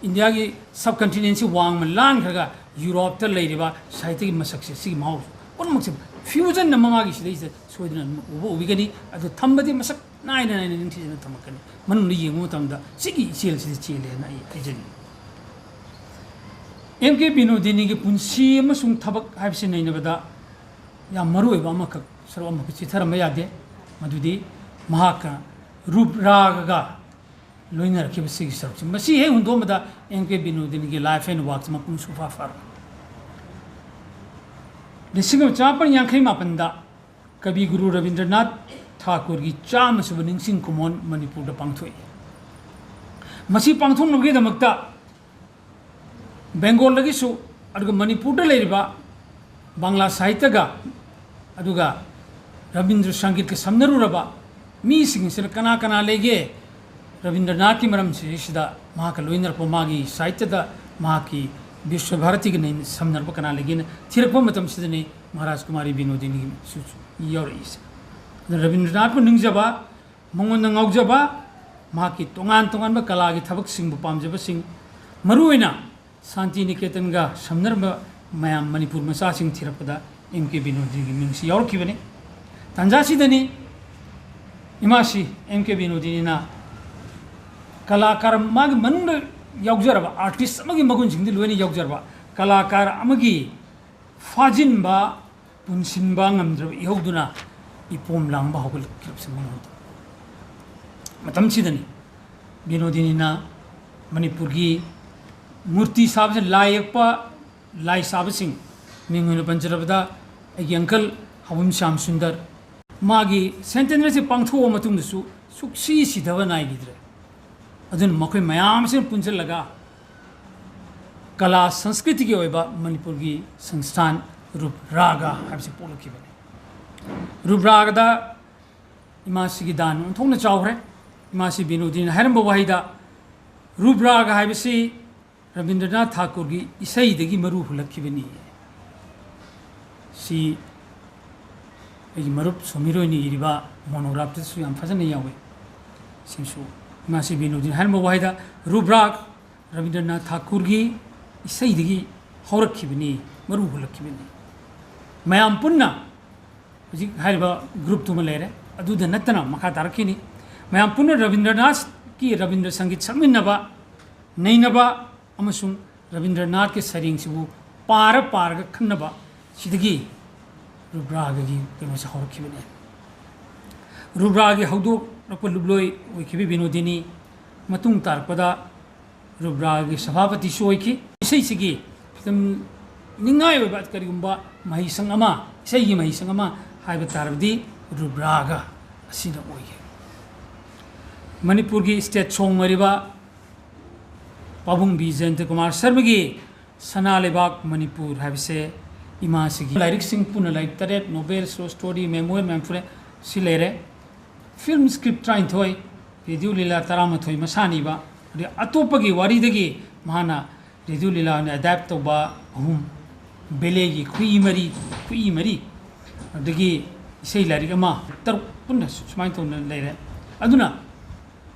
इंडिया की सब कॉन्टिनेंट से वांग में लांग खरगा यूरोप त लेरिबा साहित्य की मसकसे सिगी माउस उनमुक्से फ्यूजन नममागी सिदैसे सोइदन उबोबिगनी अदु थंबदि मसक नाइन नाइन निंथिजन थमकनी मन येंगो तमदा सिगी चेल से चेले ना इजन एमके बिनोदिनी की पुंसी अमसुंग थबक हाइबसे नैनबदा या मरुइबा अमक सरव अमक चिथरम यादे मदुदी महाका रूप रागगा लोइनर के सिगी सरच मसी हे हुंदोमदा एमके बिनोदिनी की लाइफ एंड वर्क्स म पुंसु फाफार लिसिंग चापन यांखै मापनदा कवि गुरु रविंद्रनाथ ठाकुर की चाम सुब निंगसिंग कुमोन मणिपुर द पांगथोई मसी पांगथों नगे दमकता बेंगोल लगी सु अदुगा मणिपुर द लेरिबा बांग्ला साहित्य गा अदुगा रविंद्र संगीत के समनरुरबा मी सिंग से कना कना लेगे रविंद्रनाथ की मरम से सिदा महा का लोइनर को मागी साहित्य दा महा की विश्व भारती के नहीं समनरब कना लेगे थिरकप मतम सिदने महाराज कुमारी बिनोदिनी सु योरिस रविंद्रनाथ को निंगजबा मंगोन ngawjaba माकी तोंगान तोंगान बा कला की थबक सिंह पामजबा सिंह मरुइना शांति निकेतन गा समनरब मयाम मणिपुर मसा सिंह थिरपदा एमके बिनोदिनी की मिंगसी योरखिबने तंजासीदनी इमासी एमके बिनोदिनी ना कलाकार माग मनुंग योगजरबा आर्टिस्ट अमगी मगुन सिंह लोइनी योगजरबा कलाकार अमगी फाजिनबा पुनसिनबा ngamjrab इहोगदुना इपोम लांबा होगल किरपसे मनोद मतम सिदनी बिनोदिनी ना मणिपुर की मूर्ति साब से लायकपा लाई साब सिंह मिंगुन पंचरबदा एक अंकल हवम श्याम सुंदर मागी सेंटेनरी से पांगथो मतुंगसु सुक्सी सिधव नाइगिद्रे अदुन मखोय मयाम से पुंजल लगा कला संस्कृति की ओइबा मणिपुर की संस्थान रूप रागा हाबसे पोलखि बने रूप रागदा इमासी की दान उन्थोंना चावरे इमासी बिनोदिनी हरम वाहिदा रूप राग हाबसे रविंद्रनाथ ठाकुर की इसैदगी मरु हुलखिबनी सी एगी मरुप सोमिरोनी इरिबा मोनोग्राफ तसु याम फजन यावे सिसु इमासी बिनोदिनी हरम वाहिदा रूप राग रविंद्रनाथ ठाकुर की इसैदगी हौरखिबनी मरु हुलखिबनी mayam punna hujik haiba group tuma lere adu da natana makha tarakini mayam punna Rabindranath ki Rabindra Sangit saminaba nainaba amasung Rabindranath ke saring sibu para ga khannaba sidagi rubraga gi kemo sa hor kibene rubraga gi haudu rakpa lubloi oikibi Binodini matung tarpada rubraga gi sabhapati soiki isai sigi tam ningai ba bat karigumba mahisang ama isai gi mahisang ama haiba tarabdi rubraga asina oige Manipur gi state song mariba Pabung Bijayanta Kumar Sharma gi Sana Lebak Manipur habise ima sigi lyric sing puna like taret novel short story memoir memfure silere film script train thoi radio lila tarama thoi masani ba ri atopa gi wari dagi mahana radio lila na adapt to ba hum bele gi kui mari dagi sei lyric ama tar punna sumai to na lere aduna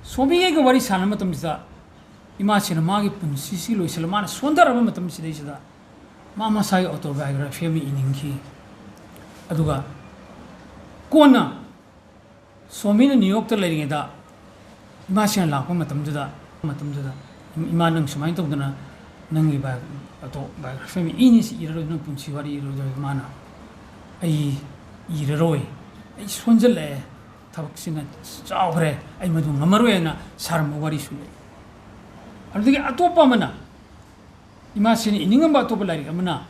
sobi ge wari sanama tamsa ima sina magi punsi si loisala mana sondara ba matam sidai sida mama sai autobiography mi iningi aduga kona somina New York ta leiringe da ima sina lakpa matam juda ima nang sumai to dana nangi ba autobiography mi ini si iro no punsi wari iro mana ai iroi ai sonjale tabak sina chawre ai madu ngamaroe na sarma wari sule adigi atopa mana imasini iningam ba atopa lari amana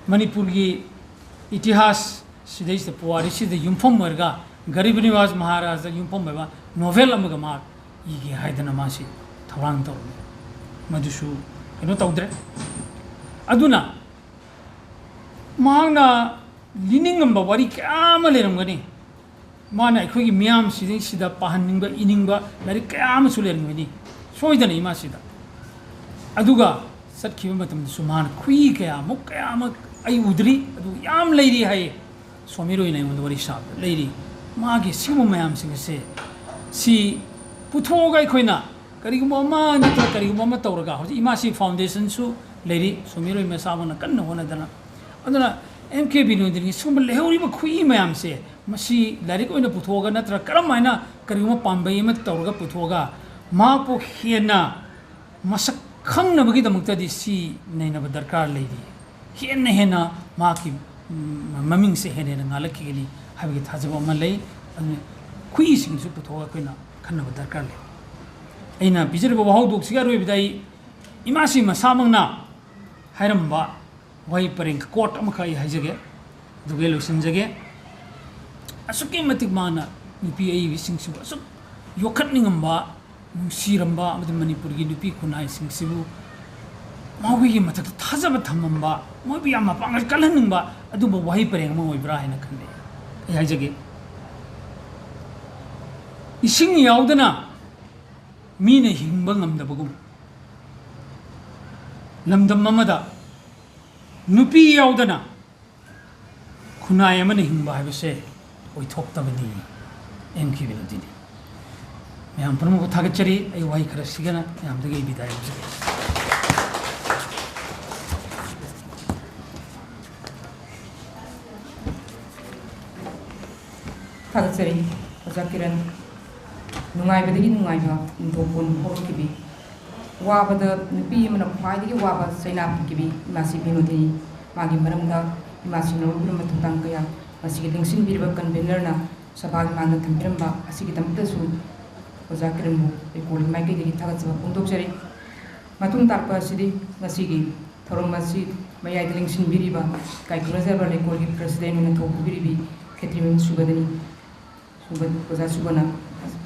Manipur gi itihas sidai se puari sidai yumphom marga Garib Niwas Maharaj da yumphom ba novel amaga ma igi haidana masi thawang to madusu keno tawdre aduna mahangna liningam ba wari kama leram gani mana akhoi gi miyam sidai sida pahaningba iningba lari kama suleram gani soidana imasida aduga satkiba matam suman khui kaya muk kaya mak ai udri adu yam leiri hai somiro ina mon wari sab leiri magi simu mayam singse si puthoga khoina kariguma ma nitra kariguma ma tawraga hoji imasi foundation su leiri somiro ima sabona kanna hona dana aduna MK Binodini sum leuri ba khui mayam se masi larik oina puthoga natra karam maina kariguma pambai ma tawraga puthoga ma po hena masak khang na bagi damukta di si nei na darkar leidi hena ma ki maming se hene na ngalaki gani habigi thajaba ma lei kui sing su puthoga koina khanna darkar le aina bijir ba hau dok siga roi bidai imasi masamang na hairam ba wai pareng court am khai haijage duge lo sinjage asuki matik mana nupi ai sing su asuk yokhat ningam ba nungsiramba amadi Manipur gi nupi khunai sing sibu mawi gi matak thajaba thamamba mobi ama pangal kalhaningba aduba wahi pareng ma oibra haina khande ai haijage ising yaudana mine hingba ngamdabagum lamdam mamada nupi yaudana khunai amane hingba habise oithoktabani MK Binodini ma'am प्रमुख थागचरी आई Y खर सिगना ma'am दगे बिदाय होजगे थागचरी ओजाकिरन नुंगाइबदगी नुंगाइबा इंथोपुन होरकिबी वाबदा नुपी मन ख्वाइदगी वाबा सैनापकिबी मासी Binodini मागी मरमदा मासी नोरुम मतुतां कया मासी लिंगसिन बिरबा कन्वेनरना सभागी मांग थंबिरंबा असिगी तमतसु Bhodhachandra Recording Maiki di Tagatsaba Pundokjari Matung Tarpa Sidi Masigi Thoromasi Maya Dilingsin Biriba Kai Kurazaba Recording President Ningthourol Biribi Ketrim Subadani Subad Bhodhachandra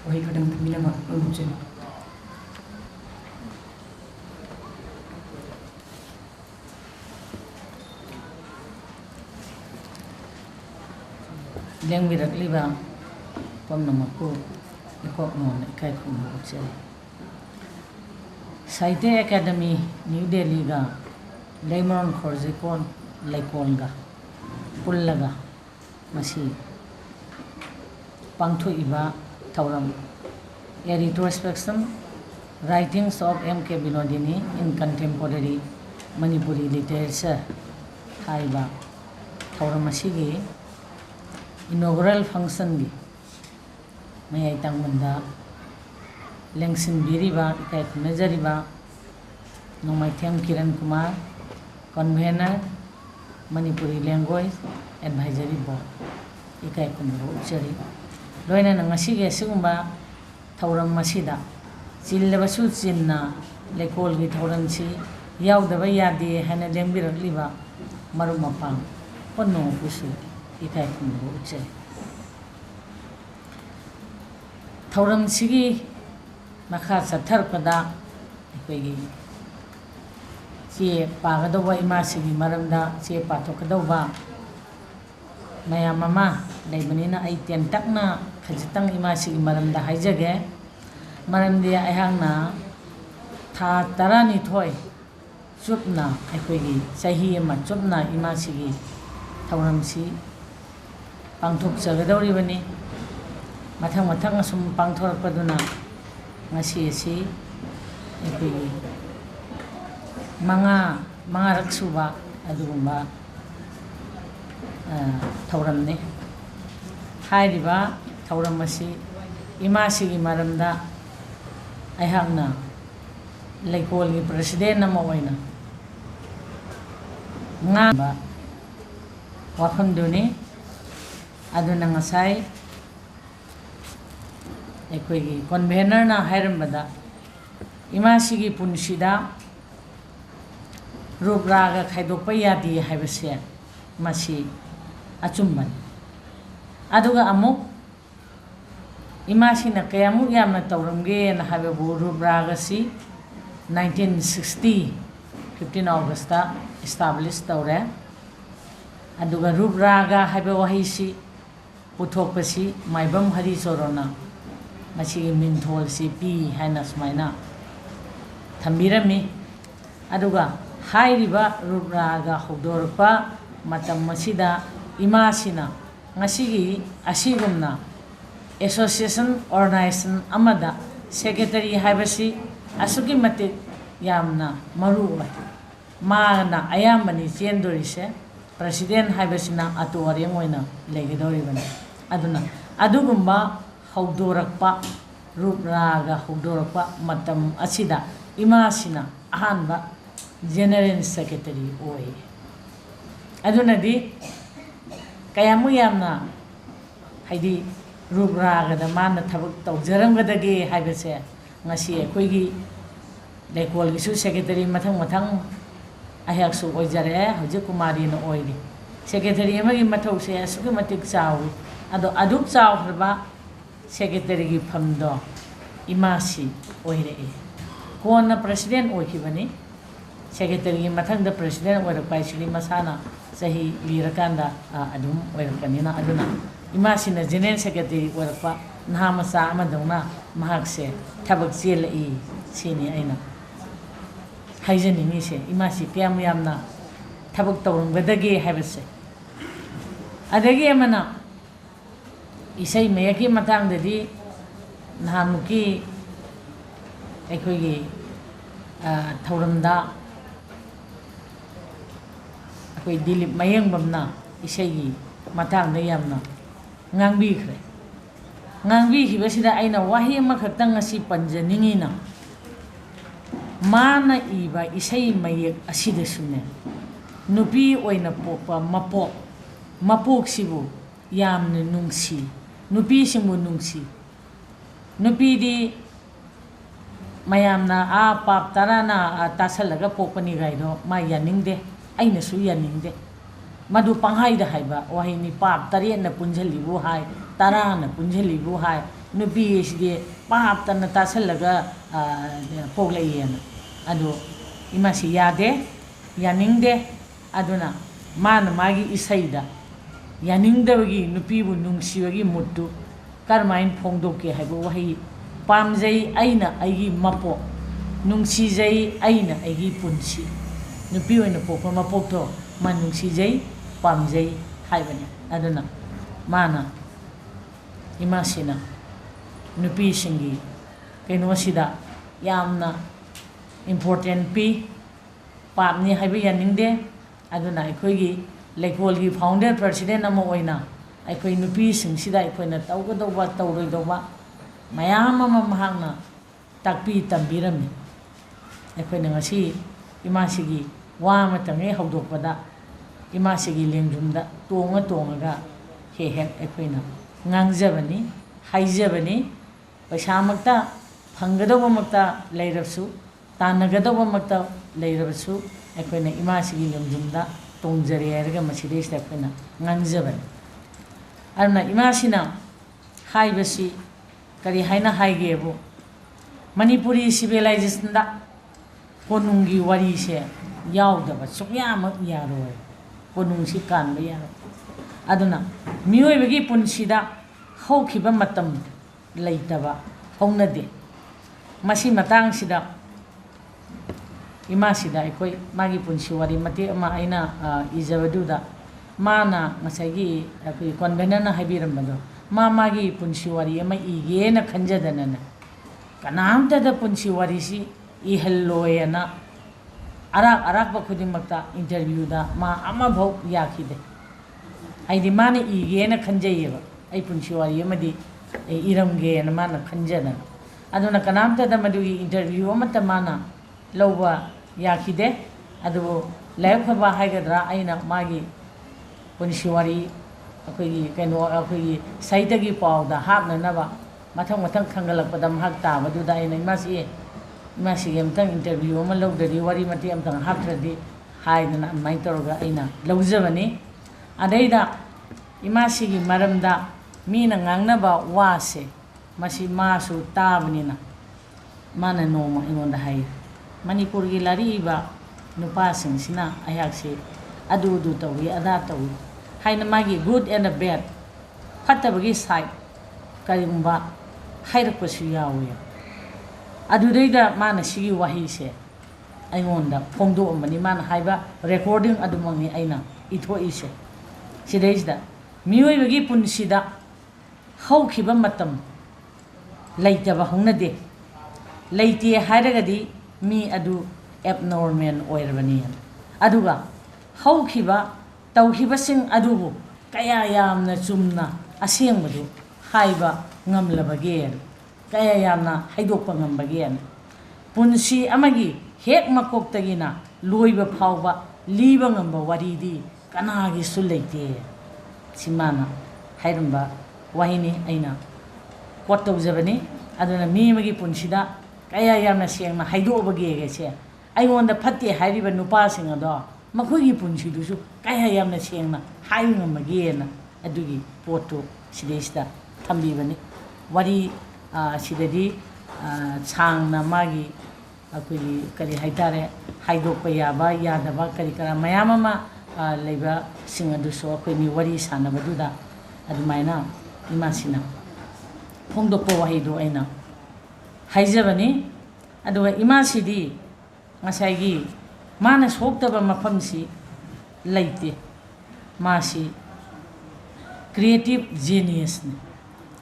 Wahi Kadam Minaba Nungujani Yang birak liba pom namaku ikok mon kai khum che Sahitya Academy New Delhi ga Lemon Khorzikon Laikon ga pullaga masi pangthu iba thauram a retrospection writings of MK Binodini in contemporary Manipuri literature haiba ꯊꯧꯔꯝ ꯑꯁꯤꯒꯤ inaugural function gi mayai tangmanda lengsinbiriba ikai khunajariba Nomaithem Kiran Kumar, convener Manipuri Language Advisory Board ikai khunro uchari loina nangasi ge sigumba thauram masida chillabasu chinna lekol gi thauram si yaudaba yade hana lengbirakliba marum mapang ponno kusu ikai khunro uchari thauram sigi makha satharpada ikoi चे पागदोबा इमासिगी मरमदा चे पाथोकदोबा मयाम अमा लेबनिना आई तेंटकना खजितंग इमासिगी मरमदा हाइजगे मरमदे अयहांगना था तरानी थोय चुपना अखोगी चाही अमा चुपना इमासिगी थौरमसी पांथोक जगदौरिबनी मथंग मथंग assume पांथोरपदुना ngasi si अखोगी manga raksuba adugumba thauramne hairiba thauram asi imasigi maramda aihakna leikol gi president nama oina nga wafam duni aduna ngasai ekoi gi convener na hairambada imasigi punsida rubraga khaidokpa yadi haibase masi achumban aduga amuk imasina kayamu yamna tawramge na habebu rubraga si 1960 15 August ta establish tawre aduga rubraga habe wahisi puthokpasi maibam hari sorona masi Ningthourol si pi haina smaina thambirami aduga hairiba rubraga hudorpa matam masida imasina ngasigi asigumna association organization amada secretary haibasi asuki mate yamna maru mana ayambani chendorise president haibasina atuwariyang oina legedoribani aduna adugumba hudorpa rubraga hudorpa matam asida imasina ahanba General Secretary oi aduna di kayamu yamna haidi rubraga da mana thabak tawjaramgadage haibase ngasi akoigi lekol gisu secretary mathang mathang ahyak su oijare hoje kumari no oidi secretary amagi mathau se asuki matik chawi ado aduk chaw hrba secretary gi phamdo imasi oire kona president oikibani secretary mathang the president or paisili masana sahi lirakanda adum oirakanina aduna imasina general secretary orpa naha masa amadona mahakse thabak chelai sini aina haijani ni se imasi pyam yamna thabak tawrangdage haibase adagi amana isai meyaki matang dadi nahamuki ekoigi thauramda koi dilip mayang bamna isai matang da yamna ngangbi khre ngangbi hibasida aina wahi ma khaktang asi panjaningi na mana iba isai mayek asida sunne nupi oina popa mapok sibu yamne nungsi nupi simu nungsi nupi di mayamna a pap tarana tasalaga popani gaido ma yaningde aina su yaningde madu panghai da haiba wahini pap tarian na punjalibu hai tarana punjalibu hai nubi isde pap tan tasalaga poglayen adu imasi yade yaningde aduna mana magi isaida yaningdagi nupi bu nungsiwagi muttu karmain phongdoke haiba wahi pamjai aina aigi mapo nungsijai aina aigi punsi nupi oina popa mapokto man nungsijai pamjai haibani aduna mana imasina nupi singi keno sida yamna important pi pamni haiba yaningde aduna aikoigi ꯂꯩꯀꯣꯜꯒꯤ founder president ꯑꯃ ꯑꯣꯏꯅ ꯑꯩꯈꯣꯏ ꯅꯨꯄꯤꯁꯤꯡꯁꯤꯗ ꯑꯩꯈꯣꯏꯅ ꯇꯧꯒꯗꯧꯕ ꯇꯧꯔꯣꯏꯗꯧꯕ ꯃꯌꯥꯝ ꯑꯃ ꯃꯍꯥꯛꯅ ꯇꯥꯛꯄꯤ ꯇꯝꯕꯤꯔꯝꯃꯤ ꯑꯩꯈꯣꯏꯅ ꯉꯁꯤ ꯏꯃꯥꯁꯤꯒꯤ ꯋꯥ ꯑꯃꯇꯪꯒꯤ ꯍꯧꯗꯣꯛꯄꯗ ꯏꯃꯥꯁꯤꯒꯤ ꯂꯦꯡꯖꯨꯝꯗ ꯇꯣꯡꯉꯒ ꯍꯦꯛ ꯍꯦꯛ ꯑꯩꯈꯣꯏꯅ ꯉꯥꯡꯖꯕꯅꯤ ꯍꯥꯏꯖꯕꯅꯤ ꯄꯩꯁꯥꯃꯛꯇ ꯐꯪꯒꯗꯧꯕꯃꯛꯇ ꯂꯩꯔꯕꯁꯨ ꯇꯥꯟꯅꯒꯗꯧꯕꯃꯛꯇ ꯂꯩꯔꯕꯁꯨ ꯑꯩꯈꯣꯏꯅ ꯏꯃꯥꯁꯤꯒꯤ ꯂꯦꯡꯖꯨꯝꯗ ꯇꯣꯡꯖꯔꯦ ꯍꯥꯏꯔꯒ ꯃꯁꯤꯗꯩꯁꯤꯗ ꯑꯩꯈꯣꯏꯅ ꯉꯥꯡꯖꯕꯅꯤ ꯑꯗꯨꯅ ꯏꯃꯥꯁꯤꯅ ꯍꯥꯏꯕꯁꯤ ꯀꯔꯤ ꯍꯥꯏꯅ ꯍꯥꯏꯒꯦꯕꯨ ꯃꯅꯤꯄꯨꯔꯤ ꯁꯤꯚꯤꯂꯥꯏꯖꯦꯁꯟꯗ ꯀꯣꯅꯨꯡꯒꯤ ꯋꯥꯔꯤꯁꯦ ꯌꯥꯎꯗꯕ ꯁꯨꯛꯌꯥꯃꯛ ꯌꯥꯔꯣꯏ ꯀꯣꯅꯨꯡꯁꯤ ꯀꯥꯟꯕ ꯌꯥꯔꯣꯏ ꯑꯗꯨꯅ ꯃꯤꯑꯣꯏꯕꯒꯤ ꯄꯨꯟꯁꯤꯗ ꯍꯧꯈꯤꯕ ꯃꯇꯝ ꯂꯩꯇꯕ ꯍꯧꯅꯗꯦ ꯃꯁꯤ ꯃꯇꯥꯡꯁꯤꯗ ꯏꯃꯥꯁꯤꯗ ꯑꯩꯈꯣꯏ ꯃꯥꯒꯤ ꯄꯨꯟꯁꯤ ꯋꯥꯔꯤ ꯃꯇꯦꯛ ꯑꯃ ꯑꯩꯅ ꯏꯖꯕꯗꯨꯗ ꯃꯥꯅ ꯉꯁꯥꯏꯒꯤ ꯑꯩꯈꯣꯏ ꯀꯣꯟꯚꯦꯅꯔꯅ ꯍꯥꯏꯕꯤꯔꯝꯕꯗꯣ मागी पुंसी वारी इगेन खंजदन कनामतद पुंसी वारीसी इहल्लोयना अराक अराक खुदिमक्ता इंटरव्यूदा मा अमा भौ याखिदे आइदि माने इगेन खंजयेबा आई पुंसी वारी अमदि इरमगेन माना खंजदन अदुना कनामतद मदुगी इंटरव्यू अमता माना लौबा याखिदे अदु लायफबा हाइगद्रा आइना मागी पुंसी वारी अखोगी कनो अखोगी साइदगी पाउदा हाबननबा मथंग मथंग खंगलकपदा महक ताबदुदा आइना इमासी अमतंग इंटरव्यू अमा लौदरी वारी मते अमतंग हाबद्रदि हाइदना अमाइ तौरगा आइना लौजबनी अदैदा इमासीगी मरमदा मीना ngangnaba वासे मसी मासु ताबनिना माना नोमा इनोंदा हाइ मणिपुरगी लारीबा नुपासिंगसिना अयाकसे अदु तौवी अदा तौवी हाइना मागी गुड एंड बैड फत्तबगी साइड करिगुंबा हाइरकपसु यावे अदुदैदा माना सिगी वाहिसे अइंगोंदा फोंदोअमनी माना हाइबा रेकॉर्डिंग अदुमंगी आइना इथोइसे सिदैसदा मियोइबगी पुनसिदा हौखिबा मतम लैतबा हौनदे लैते हाइरगदी मी अदु एबनॉर्मल ओइरबनी अदुगा हौखिबा तौखिबसिंग अदुबु कया यामना Chumna असेंबदु हाइबा ngamlabage kaya yamna haidokpa ngambage punsi amagi hek makoktagina loiba phawba liba ngamba waridi kanagi suleite simana hairamba wahini aina kwatau jabani aduna mi magi punsida kaya yamna sengna haidobage gese aingonda phatte hairiba nupa singa do makhoi punsi dusu kaya yamna sengna haingambage na adugi poto sidesta thambibani wari sidadi changna magi akui kari haitare haidokpa yaba yadaba kari kara mayam ama leiba sing aduso akui ni wari sanabaduda adumaina imasina phongdokpa wahido aina haijabani aduga imasidi ngasaigi mana soktaba mafamsi leite masi creative genius ne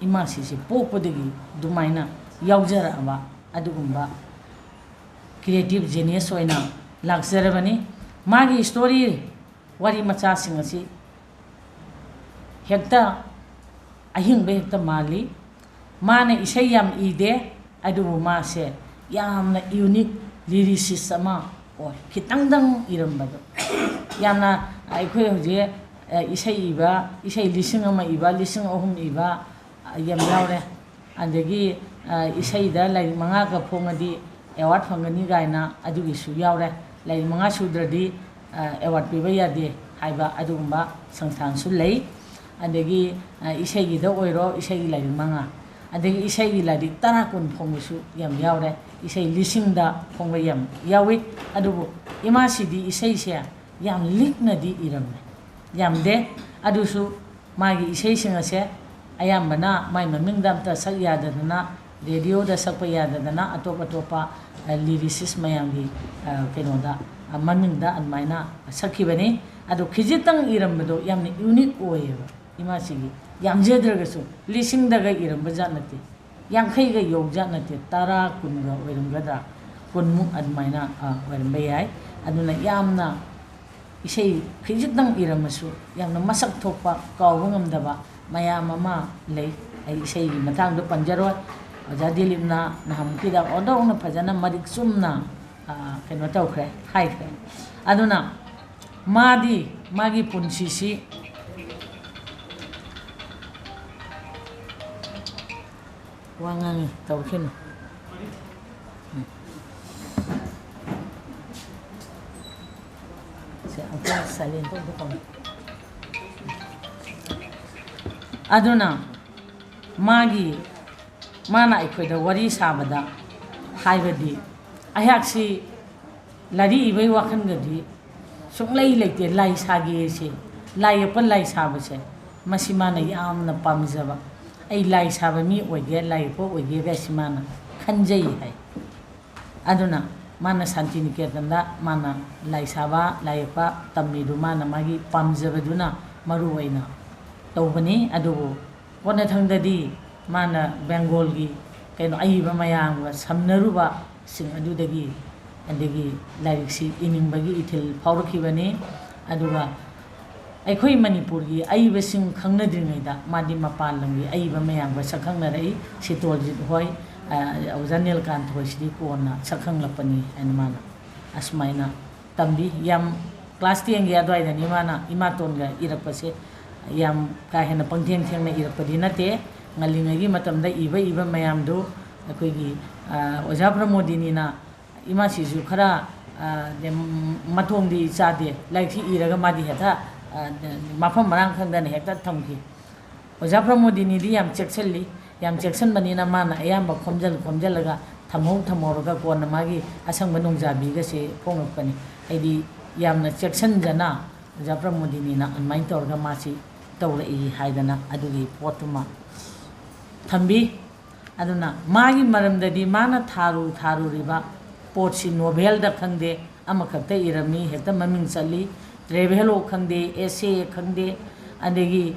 इमासी से पोपदगी दुमाइना यावजरबा अदुगुंबा creative genius होइना लाक्सरबनी मागी story वारी मचा सिंग असि हेक्ता अहिंबे हेक्ता माली माने इसै याम इदे अदुबु मासे यामना unique lyricist अमा ओ खितंगदंग इरमबदो यामना आइखोय होजे इसै इबा इसै लिसिंग अमा इबा लिसिंग अहुम इबा यम यावरे अदगी इसैदा लाइ मंगा का फोंगदी एवार्ड फंगनी गायना अदुगिसु यावरे लाइ मंगा सुद्रदी एवार्ड पिबा यादे हाइबा अदुगुंबा संस्थानसु लೈ अदगी इसैगिदा ओइरो इसैगी लाइ मंगा अदगी इसैगी लाइ तरा कुन फोंगसु यम यावरे इसै लिसिंगदा फोंग यम यावी अदुबु इमासिदी इसैसे यम लिखनदी इरमने यमदे अदुसु मागी इसैसिंगसे अयामना माइ ममिंगदामता सक याददना रेडियो दा सकप याददना अतोप अतोपा लिरिसिस मयांगी केनोदा ममिंगदा अनमाइना सखिबनी अदो खिजितंग इरमबदो यामने यूनिक ओयेबा इमासिगी यामजेद्रगसु लिसिंगदगा इरमबा जानते यांखैगा योगजा नते तारा कुनगा ओइरमगदा कुनमु अनमाइना ओइरमबा याय अदुना यामना isai khijitang iramasu yamna masak thokpa kawba ngamdaba mayam ama lei ai isai matang do panjaro oja dilipna nahamkida odong na phajana marik sumna keno tawkhre haikhre aduna magi punsi si wangangi tawkhin aduna mana aikhoida wari sabada haibadi ayaksi lari ibai wakhan gadi sunglai leite lai sage se lai apan lai sabase masimana yamna pamjaba ai lai saba mi oige lai po oige ga simana khanjai hai aduna mana santi niketanda mana lai saba lai pa tammi du mana magi pamjabaduna maru oina tawbani adubu wona thangdadi mana bengal gi kaino aiba mayang wa samnaruba sing adudagi andagi lairiksi iningbagi ithil faurkhibani aduga aikhoi manipur gi aiba sing khangnadringaida madi mapal lamgi aiba mayang wa sakhangnarai sitolji hoi aujanel kan thoi sidi kona sakhanglapani anmana asmaina tambi yam class 10 gi adwaida ni mana imaton ga irakpase yam ka hena pangtheng thengna irakpadi nate ngalingagi matamda iba mayam do akoigi oja Binodini na ima sisu khara mathong di chade laiki iraga madi heta mafam marang khangdana hekta thamki oja Binodini di yam chection banina mana ayamba khomjalaga thamoroga kona magi asang banungjabi ga se phongapani aidi yamna chection jana oja Binodini na anmain torga masi tawrai haidana adugi potuma thambi aduna magi maramdadi mana tharu riba potsi novel da khangde amakhakta irami hekta maming chali travel khangde essay khangde adegi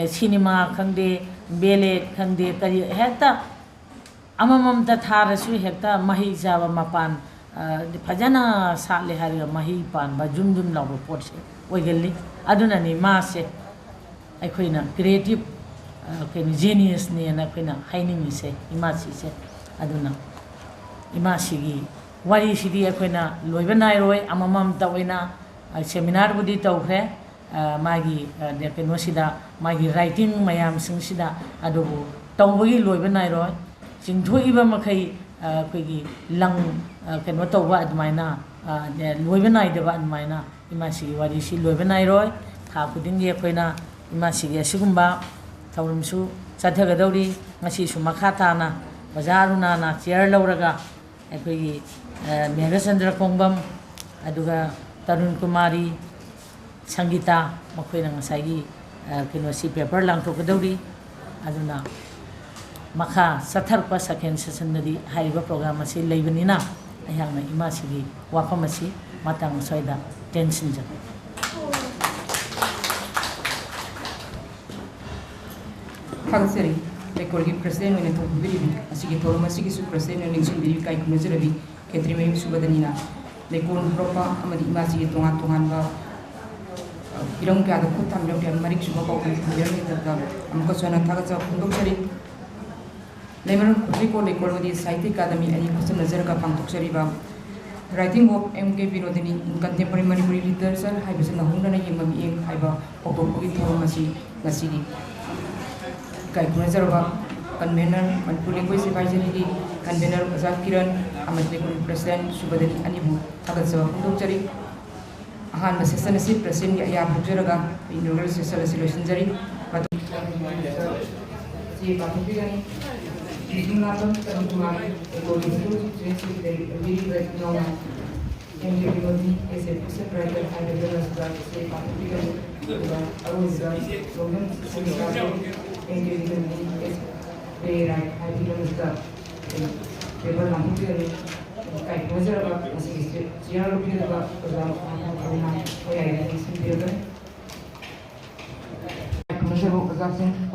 cinema khangde bele khangde kari hekta amamam ta tharasu hekta mahi jaba mapan phajana sale hariga mahi pan ba jum lawo potse oigelli aduna ni ma se aikhoina creative kene genius ne na kena haining se imasi se aduna imasi gi wari sidi akoina loiba nai roi amamam tawina seminar budi tawkhre magi de keno sida magi writing mayam sing sida adubu tawbagi loiba nai roi jingthoi iba makai koigi lang keno tawba admaina loiba nai deba admaina imasi gi wari si loiba nai roi tha kuding gi akoina imasi gi sigumba tawrumsu chathagadauri ngasi su makhatana bajaruna na chair lauraga akoigi Bhodhachandra Kongbam aduga Tarun Kumari Sangita makoina ngasai kino si paper lang thokadauri aduna makha satharpa second session nadi haiba program asi leibanina ayangna imasigi wafam asi matang soida tension ja Hagaseri, Recordi President and Tokubiri, Asiki Toromasi, President and Ningthourol Kai Kumazerabi, Ketrime Subadanina, Lekon Propa, Amadi Masi, Tonga, Ilonga, the Kutam, and Marik Sumako, and Kosana Tagaza, Kundokari, Lemon Rico, Recordi, Scientific Academy, and Kusum Nazerka Pantoksariba, writing of MK Binodini in contemporary Manipuri literature, Hibison Hundana Yimami, Hiba, Opoki Toromasi, Lasidi. Kai Kunazarba, Convener, Manipur Linguist Advisory, Convener Zakiran, Amadikun President, Subadani Animu, Tagaza, Kundokari, Ahan Assistant President Yaya Bujaraga, inaugural solution Jari, but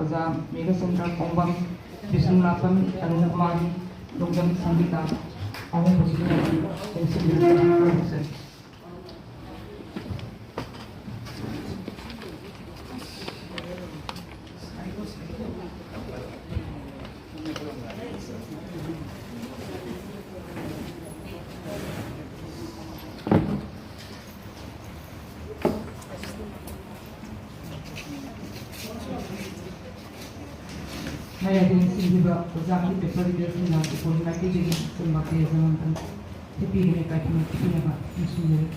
Bhodhachandra Kongbam, Bismillaham, and Kumari, Longam Sangita, all position mayadin singiba ozaki paper readers na ipoli Meitei jigi tumba ke zaman tan tipi ne ka kimi tipi na isuye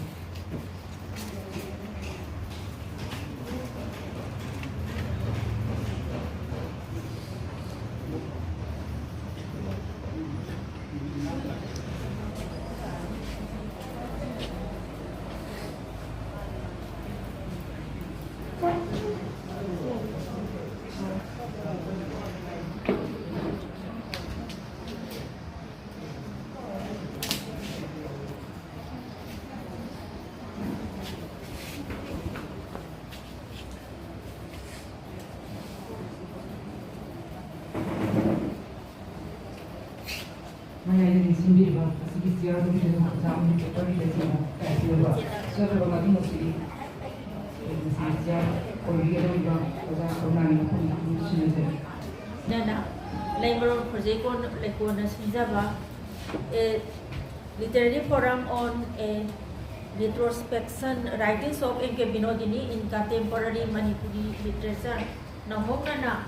mayadin singiba asigi siya do de exam paper readers na ka siya so ro ma dum si siya ko riya ba oza konani ko ni sinise Nana, Labour project on Lekona Sijava, a literary forum on a retrospection writings of Binodini in contemporary Manipuri literature. Namokana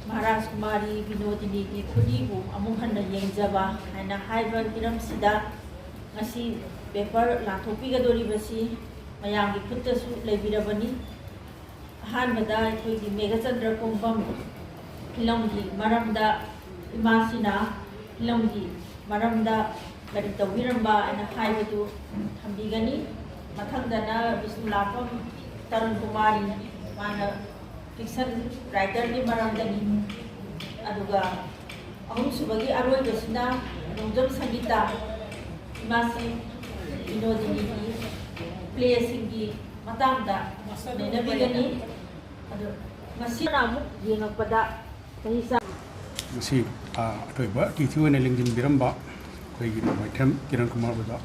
Maharaj Kumari Binodini ki Kudibu Amuhana Yangzava and a Hyber Piram Sida Nasi paper Latopiga Doribasi Mayangi Kutasu Labirabani Hanbada to the Megachandra Kumbam. Hilonggi maramda imasina hilonggi maramda kari tawiramba ana haibatu thambigani mathangdana Visnulapam Tarun Kumari mana fiction writer ni maramdani aduga ahum subagi aroi gasina nongjam sangita imasi Binodini play singi matangda nenabigani adu masina mu yengakpada Masi atoiba tithi wana lingjin biramba koi maitem Kiran Kumar bada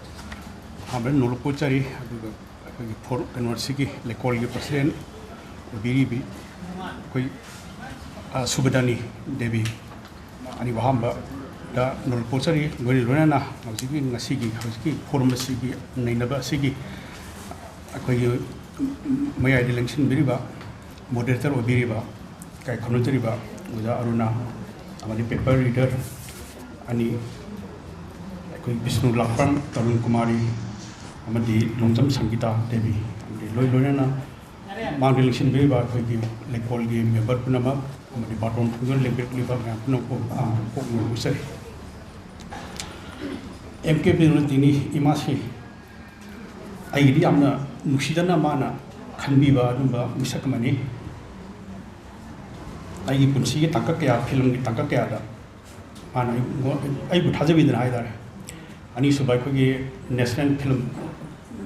hamre nolpo chari aduga koi for university lekol gi president biri koi Subadani Devi ani wahamba da nolpo chari loi lona na masi ngasi forum sigi nainaba sigi koi maya election biriba moderator biriba kai khonotri ba Uda Aruna, amadi paper reader, ani koi Visnulapam Tarun Kumari, amadi Longtam Sangita Devi, amadi loi na mang election be ba koi lekol gi member punama, amadi baton pungal lebek liba ngapno ko usai. MK Binodini imasi aidi amna nusidana mana khanbi ba dumba misakamani I punsi ki tangka kya film ki tangka kya da ana ai buthaje bidna ai da ani subai ko ki national film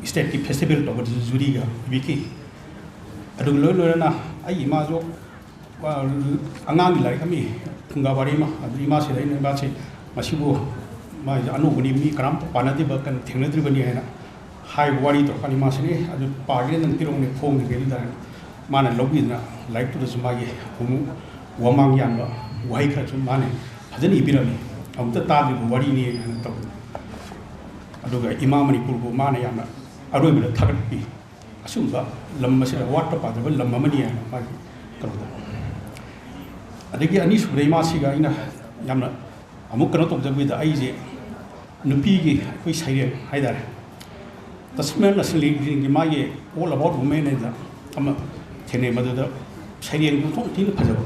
state ki festival to juri ga wiki adu lo na ai ma jo angang lai kami thunga bari ma adu ma se dai na ba se masibu ma anu guni mi kram panati ba kan thengnadri bani hai na hai wari to kani ma se ne adu pagre nan tirong ne phong ge da mana lobby na like to the sumagi humu wamang yamba wai kha chum mane hajan ibirami amta tadri wari ni to aduga imam Manipur bu mane yamba aroi bila thagat pi asumba lamma sira watta pa da lamma mani ya ma karoda adagi ani subrei ma siga ina yamna amuk kano tok jabi da ai je nupi gi koi saire haidar tasmen asli gi ma ye all about women da ama thene madada saire ngu thong tin phajaba